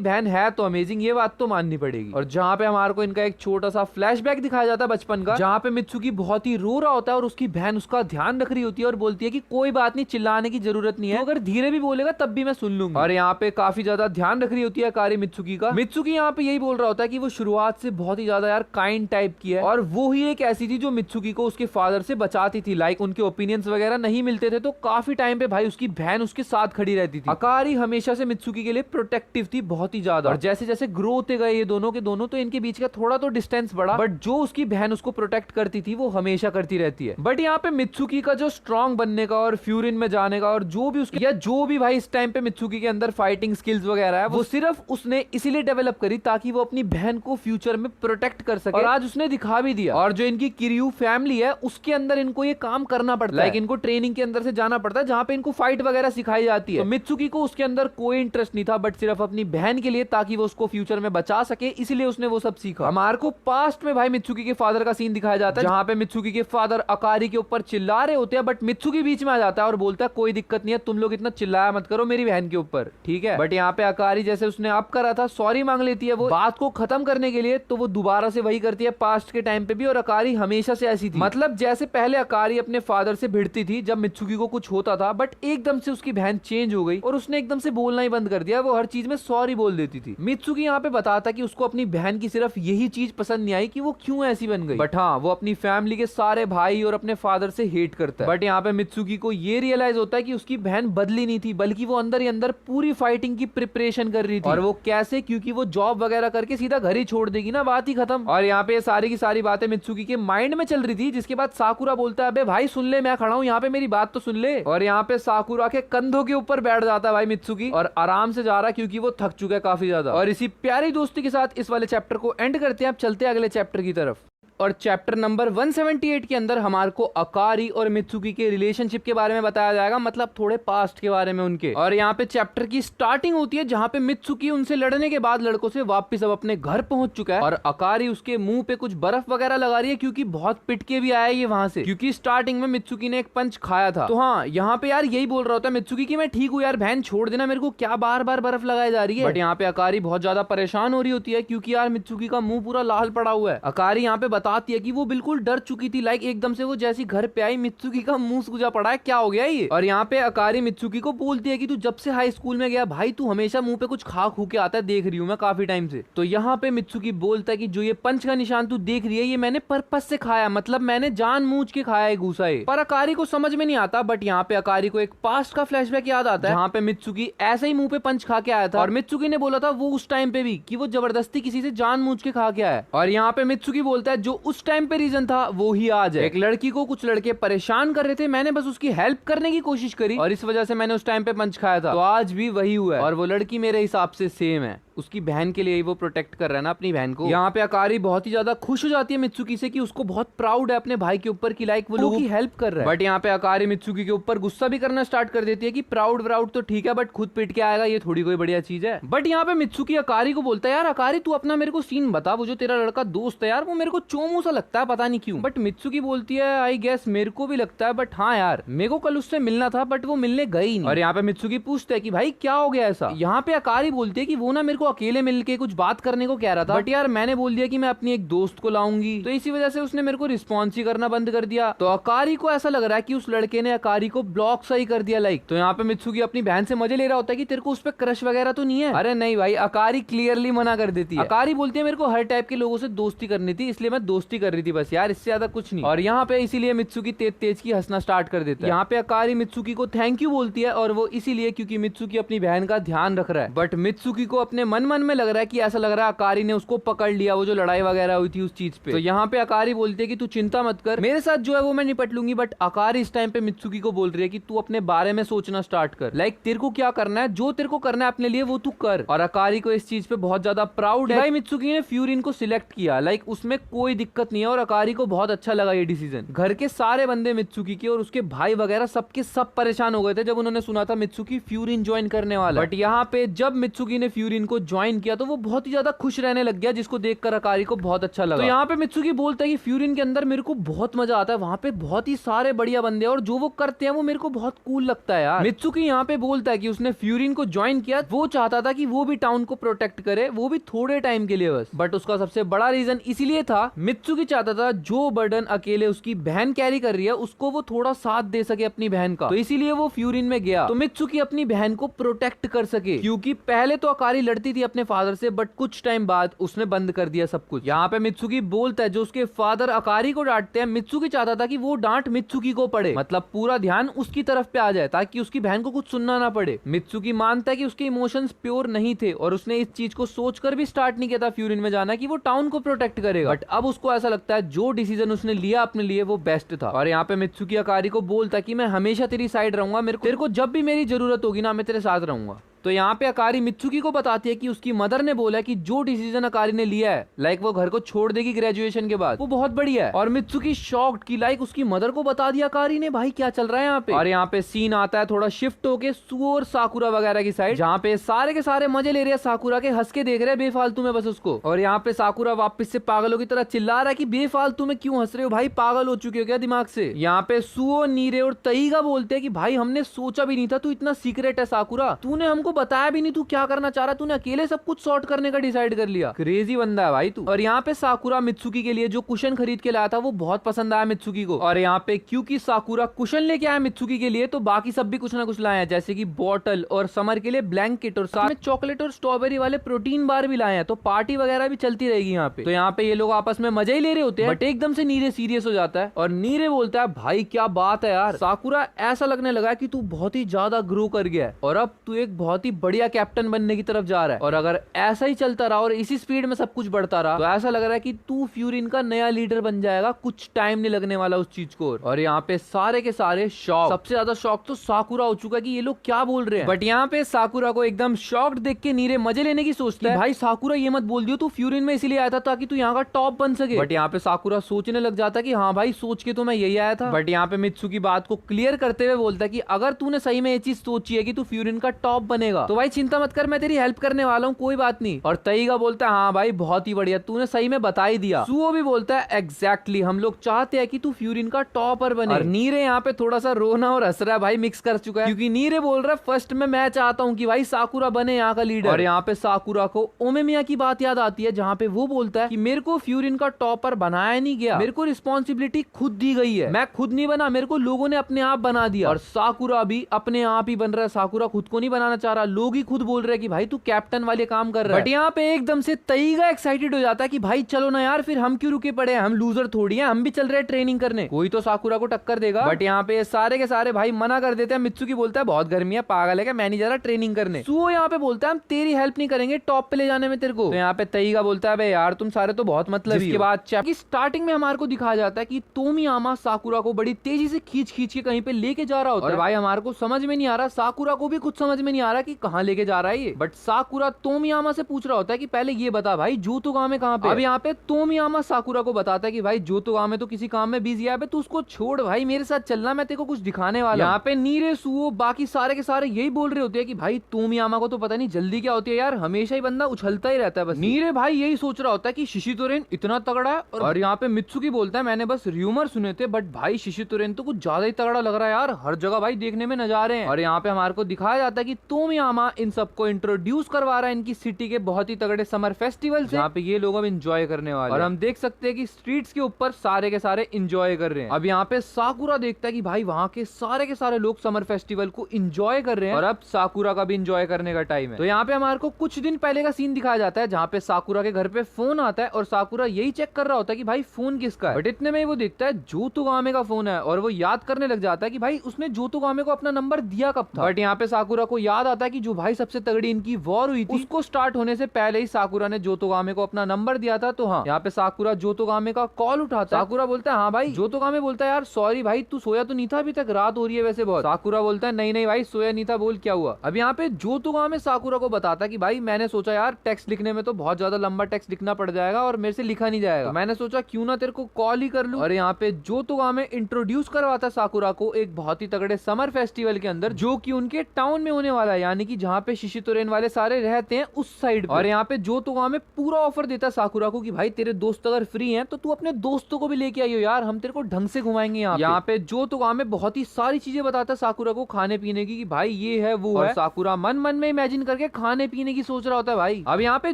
बहन है तो अमेजिंग, ये बात तो माननी पड़ेगी। और जहाँ पे हमारे को इनका एक छोटा सा फ्लैशबैक दिखाया जाता है बचपन का, जहाँ पे मित्सुकी बहुत ही रो रहा होता है और उसकी बहन उसका ध्यान रख रही होती है और बोलती है कि कोई बात नहीं, चिल्लाने की जरूरत नहीं है, तो अगर धीरे भी बोलेगा तब भी मैं सुन लूंगी। और यहाँ पे काफी ज्यादा ध्यान रख रही होती है अकारी मित्सुकी का। मित्सुकी यहाँ पे यही बोल रहा होता है कि वो शुरुआत से बहुत ही ज्यादा यार काइंड टाइप की है, और वो ही एक ऐसी थी जो मित्सुकी को उसके फादर से बचाती थी। लाइक उनके ओपिनियंस वगैरह नहीं मिलते थे तो काफी टाइम पे भाई उसकी बहन उसके साथ खड़ी रहती थी। अकारी हमेशा से मित्सुकी के लिए प्रोटेक्टिव थी बहुत ही ज्यादा, और जैसे जैसे ग्रो होते गए ये दोनों के दोनों तो इनके बीच का थोड़ा तो डिस्टेंस बढ़ा, बट जो उसकी बहन उसको प्रोटेक्ट करती थी वो हमेशा करती रहती है। बट यहाँ पे मित्सुकी का जो स्ट्रॉन्ग बनने का और फ्यूरिन में जाने का और जो भी उसकी या जो भी भाई इस टाइम पे मित्सुकी के अंदर फाइटिंग स्किल्स वगैरह है, वो सिर्फ उसने इसीलिए डेवलप करी ताकि वो अपनी बहन को फ्यूचर में प्रोटेक्ट कर सके, और आज उसने दिखा भी दिया। और जो इनकी किरियू फैमिली है उसके अंदर इनको ये काम करना पड़ता है, लाइक इनको ट्रेनिंग के अंदर से जाना पड़ता है जहाँ पे इनको फाइट वगैरह सिखाई जाती है। तो मित्सुकी को उसके अंदर कोई इंटरेस्ट नहीं था, बट सिर्फ अपनी बहन के लिए ताकि वो उसको फ्यूचर में बचा सके, इसीलिए उसने वो सब सीखा। हमारे को पास्ट में भाई मित्सुकी के फादर का सीन दिखाया जाता है जहाँ पे मित्सुकी के फादर अकारी के ऊपर चिल्ला रहे होते हैं, बट मित्सुकी बीच में आ जाता है और बोलता है कोई दिक्कत नहीं है, तुम लोग इतना चिल्लाया मत करो मेरी बहन के ऊपर, ठीक है। बट यहाँ पे अकारी जैसे उसने अब करा था सॉरी मांग लेती है वो बात को खत्म करने के लिए, तो वो दोबारा से वही करती है पास्ट के टाइम पे भी। और अकारी हमेशा से ऐसी थी, मतलब जैसे पहले अकारी अपने फादर से भिड़ती थी जब मित्सुकी को कुछ होता था, बट एकदम से उसकी बहन चेंज हो गई और उसने एकदम से बोलना ही बंद कर दिया, वो हर चीज में सॉरी बोल देती थी। मित्सुकी यहाँ पे बताता कि उसको अपनी बहन की सिर्फ यही चीज पसंद नहीं आई कि वो क्यों ऐसी बन गई, बट हाँ वो अपनी फैमिली के सारे भाई और अपने फादर से हेट करता है। बट यहाँ पे मित्सुकी को ये रियलाइज होता है कि उसकी बहन बदली नहीं थी, बल्कि वो अंदर ही अंदर पूरी फाइटिंग की प्रिपरेशन कर रही थी। और वो कैसे, क्योंकि वो जॉब वगैरह करके सीधा घर ही छोड़ देगी ना, बात ही खत्म। और यहाँ पे सारी की सारी बातें मित्सुकी के माइंड में चल रही थी, जिसके बाद साकुरा बोलता है अबे भाई सुन ले, मैं खड़ा हूँ यहाँ पे, मेरी बात तो सुन ले। और यहाँ पे साकुरा के कंधों के ऊपर बैठ जाता है भाई मित्सुकी और आराम से जा रहा है क्योंकि वो थक चुका है काफी ज्यादा। और इसी प्यारी दोस्ती के साथ इस वाले चैप्टर को एंड करते हैं। अब चलते हैं अगले चैप्टर की तरफ। और चैप्टर नंबर 178 के अंदर हमारे को अकारी और मित्सुकी के रिलेशनशिप के बारे में बताया जाएगा, मतलब थोड़े पास्ट के बारे में उनके। और यहाँ पे चैप्टर की स्टार्टिंग होती है जहाँ पे मित्सुकी उनसे लड़ने के बाद लड़कों से वापस अब अपने घर पहुंच चुका है, और अकारी उसके मुंह पे कुछ बर्फ वगैरह लगा रही है क्योंकि बहुत पिट के भी आया ये वहां से, क्योंकि स्टार्टिंग में मित्सुकी ने एक पंच खाया था। तो हाँ यहाँ पे यार यही बोल रहा होता है मित्सुकी की मैं ठीक हूँ यार, बहन छोड़ देना मेरे को, क्या बार बार बर्फ लगाई जा रही है। बट यहाँ पे अकारी बहुत ज्यादा परेशान हो रही होती है क्योंकि यार मित्सुकी का मुंह पूरा लाल पड़ा हुआ है। अकारी यहाँ पे बताती है कि वो बिल्कुल डर चुकी थी, लाइक एकदम से वो जैसी घर पे आई मित्सुकी का मुंह सूजा पड़ा है, क्या हो गया ये। और यहाँ पे अकारी मित्सुकी को बोलती है कि तू जब से हाई स्कूल में गया भाई तू हमेशा मुंह पे कुछ खा खू के आता है, देख रही हूँ मैं काफी टाइम से। तो यहाँ पे मित्सुकी बोलता है कि जो ये पंच का निशान तू देख रही है ये मैंने पर्पस से खाया, मतलब मैंने जानबूझ के खाया है घूसा है। पर अकारी को समझ में नहीं आता, बट यहाँ पे अकारी को एक पास्ट का फ्लैशबैक याद आता है जहाँ पे मित्सुकी ऐसे ही मुंह पे पंच खा के आया था, और मित्सुकी ने बोला था वो उस टाइम पे भी कि वो जबरदस्ती किसी से जानबूझ के खा के आया। और यहाँ पे मित्सुकी बोलता है जो उस टाइम पे रीजन था वो ही आज है। एक लड़की को कुछ लड़के परेशान कर रहे थे, मैंने बस उसकी हेल्प करने की कोशिश करी और इस वजह से मैंने उस टाइम पे पंच खाया था, तो आज भी वही हुआ है। और वो लड़की मेरे हिसाब से सेम है, उसकी बहन के लिए ही वो प्रोटेक्ट कर रहा है ना अपनी बहन को। यहाँ पे अकारी बहुत ही ज्यादा खुश हो जाती है मित्सुकी से कि उसको बहुत प्राउड है अपने भाई के ऊपर कि लाइक वो लोगों की हेल्प कर रहा है। बट यहाँ पे अकारी मित्सुकी के ऊपर गुस्सा भी करना स्टार्ट कर देती है कि प्राउड तो ठीक है बट खुद पिट के आएगा ये थोड़ी कोई बढ़िया चीज है। बट यहाँ पे मित्सुकी अकारी को बोलता है यार अकारी तू अपना मेरे को सीन बता, वो जो तेरा लड़का दोस्त है यार वो मेरे को चोमू सा लगता है पता नहीं क्यों। बट मित्सुकी बोलती है आई गेस मेरे को भी लगता है, बट हाँ यार मेरे को कल उससे मिलना था बट वो मिलने गई नहीं। और यहाँ पे मित्सुकी पूछता है कि भाई क्या हो गया ऐसा। यहाँ पे अकारी बोलती है कि वो ना मेरे को को अकेले मिलके कुछ बात करने को कह रहा था, बट यार मैंने बोल दिया कि मैं अपनी एक दोस्त को लाऊंगी, तो इसी वजह से उसने मेरे को रिस्पॉन्स ही करना बंद कर दिया। तो अकारी को ऐसा लग रहा है कि उस लड़के ने अकारी को ब्लॉक सही कर दिया लाइक। तो यहाँ पे मित्सुकी अपनी बहन से मजे ले रहा होता है कि तेरे को उस पर क्रश वगैरह तो नहीं है। अरे नहीं भाई, अकारी क्लियरली मना कर देती है। अकारी बोलती है मेरे को हर टाइप के लोगों से दोस्ती करनी थी, इसलिए मैं दोस्ती कर रही थी बस यार, इससे ज्यादा कुछ नहीं। और यहाँ पे इसीलिए मित्सुकी तेज तेज की हंसना स्टार्ट कर देता है। यहाँ पे अकारी मित्सुकी को थैंक यू बोलती है, और वो इसीलिए क्योंकि मित्सुकी अपनी बहन का ध्यान रख रहा है। बट मित्सुकी को अपने मन में लग रहा है कि ऐसा लग रहा है अकारी ने उसको पकड़ लिया, वो जो लड़ाई वगैरह हुई थी उस चीज पे। तो यहाँ पे अकारी बोलती है कि तू चिंता मत कर, मेरे साथ जो है वो मैं निपट लूंगी। बट अकारी इस टाइम पे मित्सुकी को बोल रही है कि तू अपने बारे में सोचना स्टार्ट कर, लाइक तेरे को क्या करना है, जो तेरे को करना है अपने लिए वो तू कर। और अकारी को इस चीज पे बहुत ज्यादा प्राउड है भाई मित्सुकी ने फ्यूरिन को सिलेक्ट किया, लाइक उसमें कोई दिक्कत नहीं है। और अकारी को बहुत अच्छा लगा ये डिसीजन। घर के सारे बंदे मित्सुकी के और उसके भाई वगैरह सबके सब परेशान हो गए थे जब उन्होंने सुना था मित्सुकी फ्यूरिन ज्वाइन करने वाला। बट यहाँ पे जब मित्सुकी ने फ्यूरिन को ज्वाइन किया तो वो बहुत ही ज्यादा खुश रहने लग गया, जिसको देखकर अकारी को बहुत अच्छा लगा। तो यहाँ पे मित्सुकी बोलता है कि फ्यूरिन के अंदर मेरे को बहुत मजा आता है, वहां पे बहुत ही सारे बढ़िया बंदे और जो वो करते हैं वो मेरे को बहुत कूल लगता है यार। मित्सुकी यहाँ पे बोलता है कि उसने फ्यूरिन को ज्वाइन किया, वो चाहता था कि वो भी टाउन को प्रोटेक्ट करे, वो भी थोड़े टाइम के लिए बस। बट उसका सबसे बड़ा रीजन इसीलिए था, मित्सुकी चाहता था जो बर्डन अकेले उसकी बहन कैरी कर रही है उसको वो थोड़ा साथ दे सके अपनी बहन का, तो इसीलिए वो फ्यूरिन में गया तो मित्सुकी अपनी बहन को प्रोटेक्ट कर सके। क्योंकि पहले तो अकारी लड़ती थी अपने फादर से, बट कुछ टाइम बाद उसने बंद कर दिया सब कुछ। यहाँ पे मित्सुकी बोलता है जो उसके फादर अकारी को डांटते हैं, मित्सुकी चाहता था कि वो डांट मित्सुकी को पड़े, मतलब पूरा ध्यान उसकी तरफ पे आ जाए ताकि उसकी बहन को कुछ सुनना ना पड़े। मित्सुकी मानता है कि उसके इमोशंस प्योर नहीं थे और उसने इस चीज को सोचकर भी स्टार्ट नहीं किया था फ्यूरिन में जाना कि वो टाउन को प्रोटेक्ट करेगा। बट अब उसको ऐसा लगता है जो डिसीजन उसने लिया अपने लिए वो बेस्ट था। और यहाँ पे मित्सुकी अकारी को बोलता है कि मैं हमेशा तेरी साइड रहूंगा, तेरे को जब भी मेरी जरूरत होगी ना मैं तेरे साथ रहूंगा। तो यहाँ पे अकारी मित्सुकी को बताती है कि उसकी मदर ने बोला कि जो डिसीजन अकारी ने लिया है, लाइक वो घर को छोड़ देगी ग्रेजुएशन के बाद, वो बहुत बढ़िया है। और मित्सुकी शॉक्ड की लाइक उसकी मदर को बता दिया अकारी ने, भाई क्या चल रहा है यहाँ पे। और यहाँ पे सीन आता है थोड़ा शिफ्ट होके सुओ और साकुरा वगैरह की साइड, जहाँ पे सारे के सारे मजे ले रहे हैं साकुरा के, हंस के देख रहे हैं बेफालतू में बस उसको। और यहाँ पे साकुरा वापस से पागलों की तरह चिल्ला रहा है कि बेफालतू में क्यों हंस रहे हो भाई, पागल हो चुके हो क्या दिमाग से। यहाँ पे सुओ, नीरे और तईगा बोलते हैं कि भाई हमने सोचा भी नहीं था तू इतना सीक्रेट है साकुरा, तूने हमको बताया भी नहीं तू क्या करना चाह रहा, तूने अकेले सब कुछ सॉर्ट करने का डिसाइड कर लिया, क्रेजी बंदा है भाई तू। और यहाँ पे साकुरा मित्सुकी के लिए जो कुशन खरीद के लाया था वो बहुत पसंद आया मित्सुकी को। और यहाँ पे क्योंकि साकुरा कुशन लेके आया मित्सुकी के लिए तो बाकी सब भी कुछ ना कुछ लाए हैं, जैसे कि बॉटल और समर के लिए ब्लैंकेट और साथ में चॉकलेट और स्ट्रॉबेरी वाले प्रोटीन बार भी लाए हैं, तो पार्टी वगैरह भी चलती रहेगी यहाँ पे। तो यहाँ पे ये लोग आपस में मजे ही ले रहे होते हैं, बट एकदम से नीरे सीरियस हो जाता है और नीरे बोलता है भाई क्या बात है यार साकुरा, ऐसा लगने लगा कि तू बहुत ही ज्यादा ग्रो कर गया है और अब तू एक बहुत ही बढ़िया कैप्टन बनने की तरफ जा रहा है, और अगर ऐसा ही चलता रहा और इसी स्पीड में सब कुछ बढ़ता रहा तो ऐसा लग रहा है कि तू फ्यूरिन का नया लीडर बन जाएगा, कुछ टाइम नहीं लगने वाला उस चीज को। और यहाँ पे सारे के सारे शॉक, सबसे ज्यादा शॉक तो साकुरा हो चुका है कि ये लोग क्या बोल रहे हैं। बट यहाँ पे साकुरा को एकदम शॉक्ड देख के नीरे मजे लेने की सोचता है, भाई साकुरा ये मत बोल दियो तू फ्यूरिन में इसीलिए आया था ताकि तू यहाँ का टॉप बन सके। बट यहाँ पे साकुरा सोचने लग जाता है कि हाँ भाई सोच के तो मैं यही आया था। बट यहाँ पे मित्सुकी बात को क्लियर करते हुए बोलता है कि अगर तूने सही में ये चीज सोची है कि तू फ्यूरिन का टॉप बनेगा तो भाई चिंता मत कर, मैं तेरी हेल्प करने वाला हूँ, कोई बात नहीं। और तईगा बोलता है हाँ भाई बहुत ही बढ़िया, तूने सही में बता ही दिया। सुओ भी बोलता है एग्जैक्टली, हम लोग चाहते हैं कि तू फ्यूरिन का टॉपर बने। और नीरे यहाँ पे थोड़ा सा रोना और हंस रहा है भाई, मिक्स कर चुका है, क्योंकि नीरे बोल रहा है फर्स्ट में मैं चाहता हूँ कि भाई साकुरा बने यहाँ का लीडर। और यहाँ पे साकुरा को ओमेमिया की बात याद आती है जहाँ पे वो बोलता है कि मेरे को फ्यूरिन का टॉपर बनाया नहीं गया, मेरे को रिस्पॉन्सिबिलिटी खुद दी गई है, मैं खुद नहीं बना, मेरे को लोगों ने अपने आप बना दिया। और साकुरा भी अपने आप ही बन रहा है, साकुरा खुद को नहीं बनाना चाह रहा, लोग ही खुद बोल रहे हैं कि भाई तू कैप्टन वाले काम कर रहा है। बट यहाँ पे एकदम से तईगा एक्साइटेड हो जाता है कि भाई चलो ना यार, फिर हम क्यों रुके पड़े हैं, हम लूजर थोड़ी हैं, हम भी चल रहे हैं ट्रेनिंग करने, कोई तो साकुरा को टक्कर देगा। बट यहाँ पे सारे के सारे भाई मना कर देते हैं। मित्सुकी बोलता है बहुत गर्मी है, पागल है क्या, मैं नहीं जा रहा ट्रेनिंग करने। सुओ यहाँ पे बोलता है हम तेरी हेल्प नहीं करेंगे टॉप पे ले जाने में तेरे को। तो यहाँ पे तईगा बोलता है यार तुम सारे तो बहुत मतलब। इसके बाद चैप्टर स्टार्टिंग में हमारे को दिखाया जाता है कि तोमियामा साकुरा को बड़ी तेजी से खींच के कहीं पे लेके जा रहा होता है। और भाई हमारे को समझ में नहीं आ रहा, साकुरा को भी कुछ समझ में नहीं आ रहा कि कहाँ लेके जा रहा है ये। बट साकुरा तोमियामा से पूछ रहा होता है कि पहले ये बता भाई जोतोगामे कहाँ पे। अब यहाँ पे तोमियामा साकुरा को बताता है कि भाई जोतोगामे तो किसी काम में बिजी है, तू उसको छोड़ भाई, मेरे साथ चलना, मैं तेरे को कुछ दिखाने वाला। यहाँ पे नीरे सुओ बाकी सारे के सारे यही बोल रहे होते हैं कि भाई तोमियामा को तो पता नहीं जल्दी क्या होती है यार, हमेशा ही बंदा उछलता ही रहता है बस। नीरे भाई यही सोच रहा होता है कि शिशितोरेन इतना तगड़ा है। और यहाँ पे मित्सुकी बोलता है मैंने बस र्यूमर सुने थे, बट भाई शिशितोरेन तो कुछ ज्यादा ही तगड़ा लग रहा है यार, हर जगह भाई देखने में नजारे हैं। और यहाँ पे हमारे को दिखाया जाता है कि तोमियामा इन सबको इंट्रोड्यूस करवा रहा है इनकी सिटी के बहुत ही तगड़े समर फेस्टिवल से, जहाँ पे ये लोग अब एंजॉय करने वाले हैं। और हम देख सकते हैं कि स्ट्रीट्स के ऊपर सारे के सारे एंजॉय कर रहे हैं। अब यहाँ पे साकुरा देखता है कि भाई वहाँ के सारे लोग समर फेस्टिवल को एंजॉय कर रहे हैं और अब साकुरा का भी एंजॉय करने का टाइम है। तो यहाँ पे हमारे को कुछ दिन पहले का सीन दिखाया जाता है जहाँ पे साकुरा के घर पे फोन आता है और साकुरा यही चेक कर रहा होता है कि भाई फोन किसका है। बट इतने में वो देखता है जोतोगामे का फोन है और वो याद करने लग जाता है कि भाई उसने जोतोगामे को अपना नंबर दिया कब था। बट यहाँ पे साकुरा को याद आता है कि जो भाई सबसे तगड़ी इनकी वॉर हुई थी उसको स्टार्ट होने से पहले ही साकुरा ने जोतोगामे को अपना नंबर दिया था। तो हाँ, यहाँ पे साकुरा जोतोगामे का कॉल उठाता है। साकुरा बोलता है हाँ भाई। जोतोगामे बोलता है यार सॉरी भाई, तू सोया तो नहीं था, अभी तक रात हो रही है वैसे बहुत। साकुरा बोलता है नहीं भाई सोया नहीं था, बोल क्या हुआ। अब यहाँ पे जोतोगामे साकुरा को बताता है कि भाई मैंने सोचा यार टेक्स्ट लिखने में तो बहुत ज्यादा लंबा टेक्स्ट लिखना पड़ जाएगा और मेरे से लिखा नहीं जाएगा, तो मैंने सोचा क्यों ना तेरे को कॉल ही कर लूं। और यहाँ पे जोतोगामे इंट्रोड्यूस करवाता साकुरा को एक बहुत ही तगड़े समर फेस्टिवल के अंदर जो कि उनके टाउन में होने वाला है, यानी कि जहाँ पे शिशितोरेन वाले सारे रहते हैं उस साइड पे। और यहाँ पे जोतोगामे पूरा ऑफर देता है साकुरा को कि भाई तेरे दोस्त अगर फ्री हैं तो तू अपने दोस्तों को भी लेके आइयो यार, हम तेरे को ढंग से घुमाएंगे। यहाँ पे जोतोगामे बहुत ही सारी चीजें बताता है साकुरा को खाने पीने की कि भाई ये है वो है। साकुरा मन में इमेजिन करके खाने पीने की सोच रहा होता है भाई। अब यहाँ पे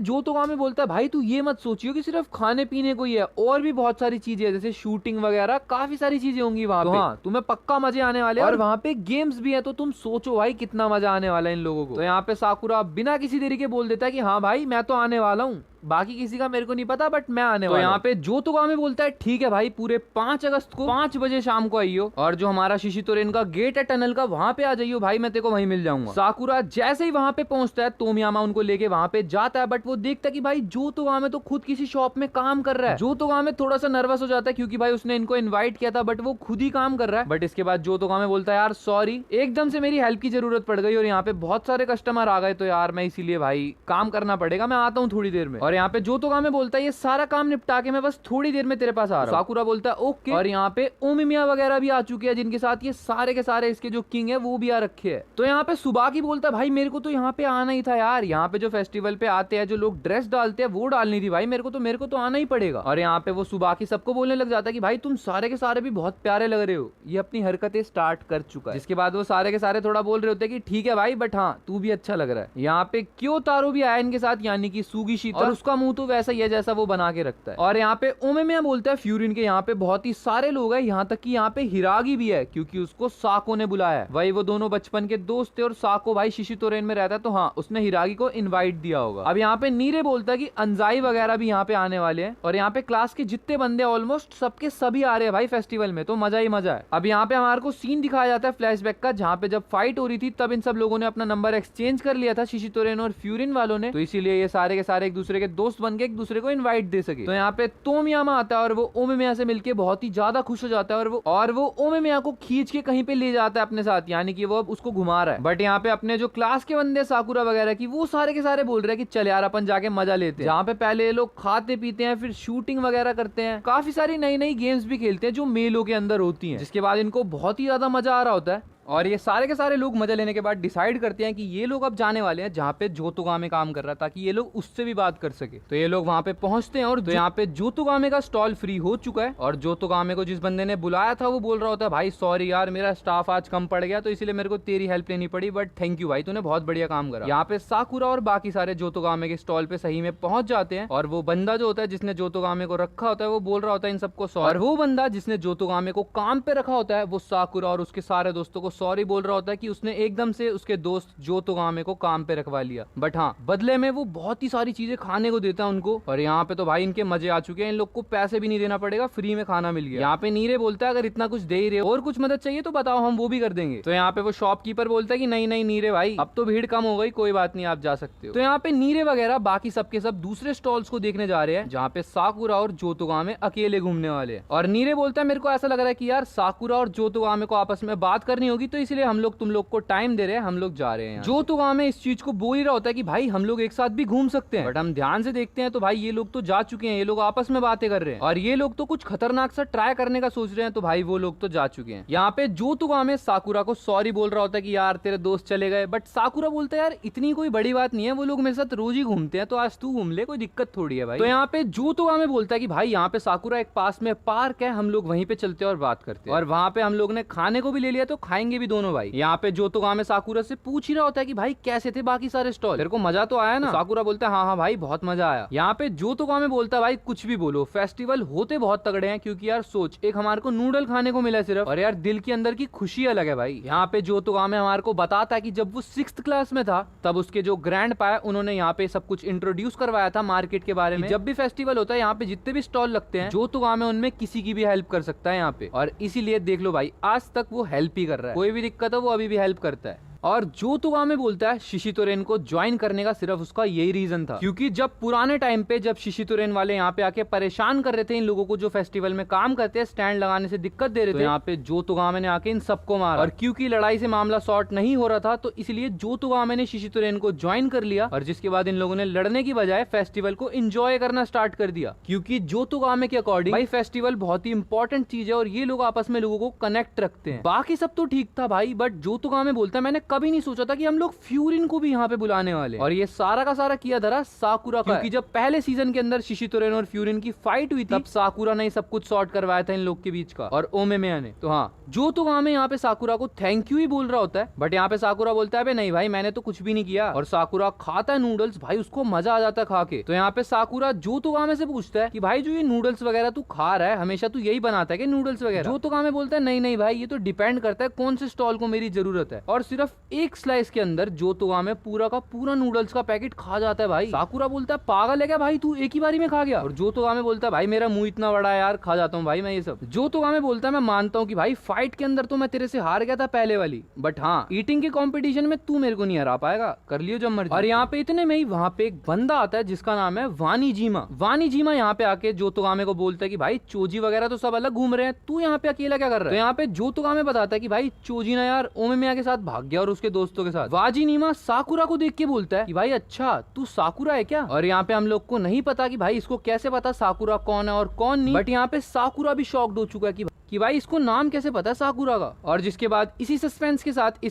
जोतोगामे बोलता है भाई तू ये मत सोचियो कि सिर्फ खाने पीने को ही है, और भी बहुत सारी चीजें है जैसे शूटिंग वगैरह, काफी सारी चीजें होंगी वहाँ पे। हाँ, तुम्हें पक्का मजे आने वाले हैं और वहाँ पे गेम्स भी है, तो तुम सोचो भाई कितना मजा आने वाला है इन लोगों को। तो यहाँ पे साकुरा बिना किसी देरी के बोल देता है कि हाँ भाई मैं तो आने वाला हूँ, बाकी किसी का मेरे को नहीं पता बट मैं आने वाला। तो यहाँ पे जोतोगामे बोलता है ठीक है भाई, पूरे 5 अगस्त को 5 बजे शाम को आइयो और जो हमारा शिशितोरेन का गेट है टनल का वहाँ पे आ जाइयो भाई, मैं तेरे को वहीं मिल जाऊंगा। साकुरा जैसे ही वहाँ पे पहुंचता है तोमियामा उनको लेके वहाँ पे जाता है, बट वो देखता है कि भाई जोतोगामे तो खुद किसी शॉप में काम कर रहा है। जोतोगामे थोड़ा सा नर्वस हो जाता है क्योंकि भाई उसने इनको इन्वाइट किया था बट वो खुद ही काम कर रहा है। बट इसके बाद जोतोगामे बोलता है यार सॉरी, एकदम से मेरी हेल्प की जरूरत पड़ गई और यहाँ पे बहुत सारे कस्टमर आ गए तो यार मैं इसीलिए भाई काम करना पड़ेगा, मैं आता हूँ थोड़ी देर में। और यहाँ पे जोतोगामे बोलता है ये सारा काम निपटा के मैं बस थोड़ी देर में तेरे पास आ रहा हूं। साकुरा बोलता है ओके। और यहाँ पे ओमिमिया वगैरह भी आ चुके हैं जिनके साथ ये सारे के सारे इसके जो किंग है वो भी आ रखे हैं। तो यहाँ पे सुबाकी बोलता है भाई मेरे को तो यहाँ पे आना ही था यार, यहाँ पे जो फेस्टिवल पे आते हैं जो लोग ड्रेस डालते हैं वो डालनी थी भाई, मेरे को तो आना ही पड़ेगा। और यहाँ पे वो सुबाकी सबको बोलने लग जाता है कि भाई तुम सारे के सारे भी बहुत प्यारे लग रहे हो, ये अपनी हरकतें स्टार्ट कर चुका है। जिसके बाद वो सारे के सारे थोड़ा बोल रहे होते हैं कि ठीक है भाई बट हाँ तू भी अच्छा लग रहा है। यहाँ पे क्योतारो भी आया इनके साथ, यानी कि सुगीशिता, और उसका मुंह तो वैसा ही है जैसा वो बना के रखता है। और यहाँ पे ओमिमिया बोलता है फ्यूरिन के यहाँ पे बहुत ही सारे लोग हैं, यहाँ तक कि यहाँ पे हिरागी भी है क्योंकि उसको साको ने बुलाया है। वही वो दोनों बचपन के दोस्त थे और साको भाई शिशितोरेन में रहता है तो हाँ उसने हिरागी को इनवाइट दिया होगा। अब यहाँ पे नीरे बोलता है कि अंजाई वगैरह भी यहाँ पे आने वाले हैं और यहाँ पे क्लास के जितने बंदे ऑलमोस्ट सबके सभी आ रहे हैं भाई फेस्टिवल में, तो मजा ही मजा है। अब यहाँ पे हमारे को सीन दिखाया जाता है फ्लैशबैक का, जहाँ पे जब फाइट हो रही थी तब इन सब लोगों ने अपना नंबर एक्सचेंज कर लिया था शिशितोरेन और फ्यूरिन वालों ने, तो इसीलिए ये सारे के सारे एक दूसरे के दोस्त बन के एक दूसरे को इन्वाइट दे सके। तो यहाँ पे तोमियामा आता है और वो ओमिमिया से मिलके बहुत ही ज्यादा खुश हो जाता है और वो ओमिमिया को खींच के कहीं पे ले जाता है अपने साथ, यानी कि वो अब उसको घुमा रहा है। बट यहाँ पे अपने जो क्लास के बंदे साकुरा वगैरह की वो सारे के सारे बोल रहे हैं कि चल यार अपन जाके मजा लेते हैं। जहाँ पे पहले ये लोग खाते पीते हैं फिर शूटिंग वगैरह करते हैं, काफी सारी नई नई गेम्स भी खेलते हैं जो मेलों के अंदर होती हैं, जिसके बाद इनको बहुत ही ज्यादा मजा आ रहा होता है। और ये सारे के सारे लोग मजा लेने के बाद डिसाइड करते हैं कि ये लोग अब जाने वाले हैं जहाँ पे जोतोगामे काम कर रहा है ताकि ये लोग उससे भी बात कर सके। तो ये लोग वहाँ पे पहुंचते हैं और तो यहाँ पे जोतोगामे का स्टॉल फ्री हो चुका है और जोतोगामे को जिस बंदे ने बुलाया था वो बोल रहा होता है भाई सॉरी यार मेरा स्टाफ आज कम पड़ गया तो इसलिए मेरे को तेरी हेल्प लेनी पड़ी, बट थैंक यू भाई तूने बहुत बढ़िया काम करा। यहाँ पे साकुरा और बाकी सारे जोतोगामे के स्टॉल पे सही में पहुंच जाते हैं और वो बंदा जो होता है जिसने जोतोगामे को रखा होता है वो बोल रहा होता है इन सबको सॉरी, और वो बंदा जिसने जोतोगामे को काम पे रखा होता है वो साकुरा और उसके सारे दोस्तों को सॉरी बोल रहा होता है कि उसने एकदम से उसके दोस्त जोतोगामे को काम पे रखवा लिया, बट हाँ बदले में वो बहुत ही सारी चीजें खाने को देता है उनको। और यहाँ पे तो भाई इनके मजे आ चुके हैं, इन लोग को पैसे भी नहीं देना पड़ेगा, फ्री में खाना मिल गया। यहाँ पे नीरे बोलता है अगर इतना कुछ दे ही रहे और कुछ मदद चाहिए तो बताओ हम वो भी कर देंगे। तो यहाँ पे वो शॉपकीपर बोलता है कि नहीं नीरे भाई अब तो भीड़ कम हो गई, कोई बात नहीं आप जा सकते हो। तो यहाँ पे नीरे वगैरह बाकी सबके सब दूसरे स्टॉल्स को देखने जा रहे हैं जहाँ पे साकुरा और जोतोगामे अकेले घूमने वाले हैं। और नीरे बोलता है मेरे को ऐसा लग रहा है कि यार साकुरा और जोतोगामे को आपस में बात करनी होगी तो इसलिए हम लोग तुम लोग को टाइम दे रहे हैं, हम लोग जा रहे हैं। जोतोगामे इस चीज को बोल ही रहा होता है कि भाई हम लोग एक साथ भी घूम सकते हैं, बट हम ध्यान से देखते हैं तो भाई ये लोग तो जा चुके हैं, ये लोग आपस में बातें कर रहे हैं और ये लोग तो कुछ खतरनाक सा ट्राई करने का सोच रहे हैं, तो भाई वो लोग तो जा चुके हैं। यहाँ पे जोतोगामे साकुरा को सॉरी बोल रहा होता है कि यार तेरे दोस्त चले गए, बट साकुरा बोलता है यार इतनी कोई बड़ी बात नहीं है, वो लोग मेरे साथ रोज ही घूमते हैं तो आज तू घूम ले, कोई दिक्कत थोड़ी है भाई। तो यहाँ पे जोतोगामे बोलता है कि भाई यहाँ पे साकुरा एक पास में पार्क है, हम लोग वहीं पे चलते हैं और बात करते हैं, और वहाँ पे हम लोग ने खाने को भी ले लिया तो खाएंगे भी दोनों भाई। यहाँ पे जोतोगामे साकुरा से पूछ ही रहा होता है कि भाई कैसे थे बाकी सारे स्टॉल, तेरे को मजा तो आया ना? साकुरा बोलता है हाँ हाँ भाई बहुत मजा आया। यहाँ पे जोतोगामे बोलता है भाई कुछ भी बोलो, फेस्टिवल होते बहुत तगड़े हैं, क्योंकि यार सोच एक हमारे को नूडल खाने को मिला सिर्फ, और यार दिल के अंदर की खुशी अलग है भाई। यहाँ पे जोतोगामे हमारे को बताता है कि जब वो 6th क्लास में था तब उसके जो ग्रैंड पा है उन्होंने यहाँ पे सब कुछ इंट्रोड्यूस करवाया था मार्केट के बारे में। जब भी फेस्टिवल होता है यहाँ पे जितने भी स्टॉल लगते हैं जोतोगामे उनमें किसी की भी हेल्प कर सकता है यहाँ पे, और इसीलिए देख लो भाई आज तक वो हेल्प ही कर रहा है। कोई भी दिक्कत है वो अभी भी हेल्प करता है। और जोतोगामे बोलता है शिशितोरेन को ज्वाइन करने का सिर्फ उसका यही रीजन था, क्योंकि जब पुराने टाइम पे जब शिशितोरेन वाले यहाँ पे आके परेशान कर रहे थे इन लोगों को जो फेस्टिवल में काम करते हैं, स्टैंड लगाने से दिक्कत दे रहे थे, यहाँ पे जोतोगामे ने आके इन सबको मारा। और क्योंकि लड़ाई से मामला सॉर्ट नहीं हो रहा था तो इसलिए जोतोगामे ने शिशितोरेन को ज्वाइन कर लिया, और जिसके बाद इन लोगों ने लड़ने की बजाय फेस्टिवल को एंजॉय करना स्टार्ट कर दिया, क्योंकि जोतोगामे के अकॉर्डिंग भाई फेस्टिवल बहुत ही इंपॉर्टेंट चीज है और ये लोग आपस में लोगों को कनेक्ट रखते हैं। बाकी सब तो ठीक था भाई, बट जोतोगामे बोलता है मैंने कभी नहीं सोचा था कि हम लोग फ्यूरिन को भी यहाँ पे बुलाने वाले, और ये सारा का सारा किया धरा साकुरा का, क्योंकि जब पहले सीजन के अंदर शिशितोरेन और फ्यूरिन की फाइट हुई थी तब साकुरा ने सब कुछ सॉर्ट करवाया था इन लोग के बीच का, और ओमेमेया ने। तो हाँ जोतोगामे यहाँ पे साकुरा को थैंक यू ही बोल रहा होता है, बट यहाँ पे साकुरा बोलता है नहीं भाई मैंने तो कुछ भी नहीं किया, और साकुरा खाता है नूडल्स, भाई उसको मजा आ जाता है खा के। तो यहाँ पे साकुरा जोतोगामे से पूछता है कि भाई जो ये नूडल्स वगैरह तू खा रहा है हमेशा तू यही बनाता है कि नूडल्स वगैरह? जोतोगामे बोलता है नहीं नहीं भाई ये तो डिपेंड करता है कौन से स्टॉल को मेरी जरूरत है, और सिर्फ एक स्लाइस के अंदर जोतोगामे पूरा का पूरा नूडल्स का पैकेट खा जाता है भाई। साकुरा बोलता है पागल है क्या भाई तू एक ही बारी में खा गया? और जोतोगामे बोलता है भाई मेरा मुंह इतना बड़ा है यार, खा जाता हूँ भाई मैं ये सब। जोतोगामे बोलता है मैं मानता हूँ कि भाई फाइट के अंदर तो मैं तेरे से हार गया था पहले वाली, बट हाँ ईटिंग के कंपटीशन में तू मेरे को नहीं हरा पाएगा, कर लियो जब मर्जी। और यहाँ पे इतने में ही वहाँ पे एक बंदा आता है जिसका नाम है वानीजीमा। वानीजीमा यहाँ पे आके जोतोगामे को बोलता है कि भाई चोजी वगैरह तो सब अलग घूम रहे हैं, तू यहाँ पे अकेला क्या कर रहा है? तो यहाँ पे जोतोगामे बताता है कि भाई चोजी ना यार ओमेमेया के साथ भाग गया और उसके दोस्तों के साथ। वाजीनीमा साकुरा को देख के बोलता है कि भाई अच्छा तू साकुरा है क्या? और यहाँ पे हम लोग को नहीं पता कि भाई इसको कैसे पता साकुरा कौन है और कौन नहीं, बट यहाँ पे साकुरा भी शॉक्ड हो चुका है कि भाई इसको नाम कैसे पता है साकुरा का। और जिसके बाद इसी सस्पेंस के साथ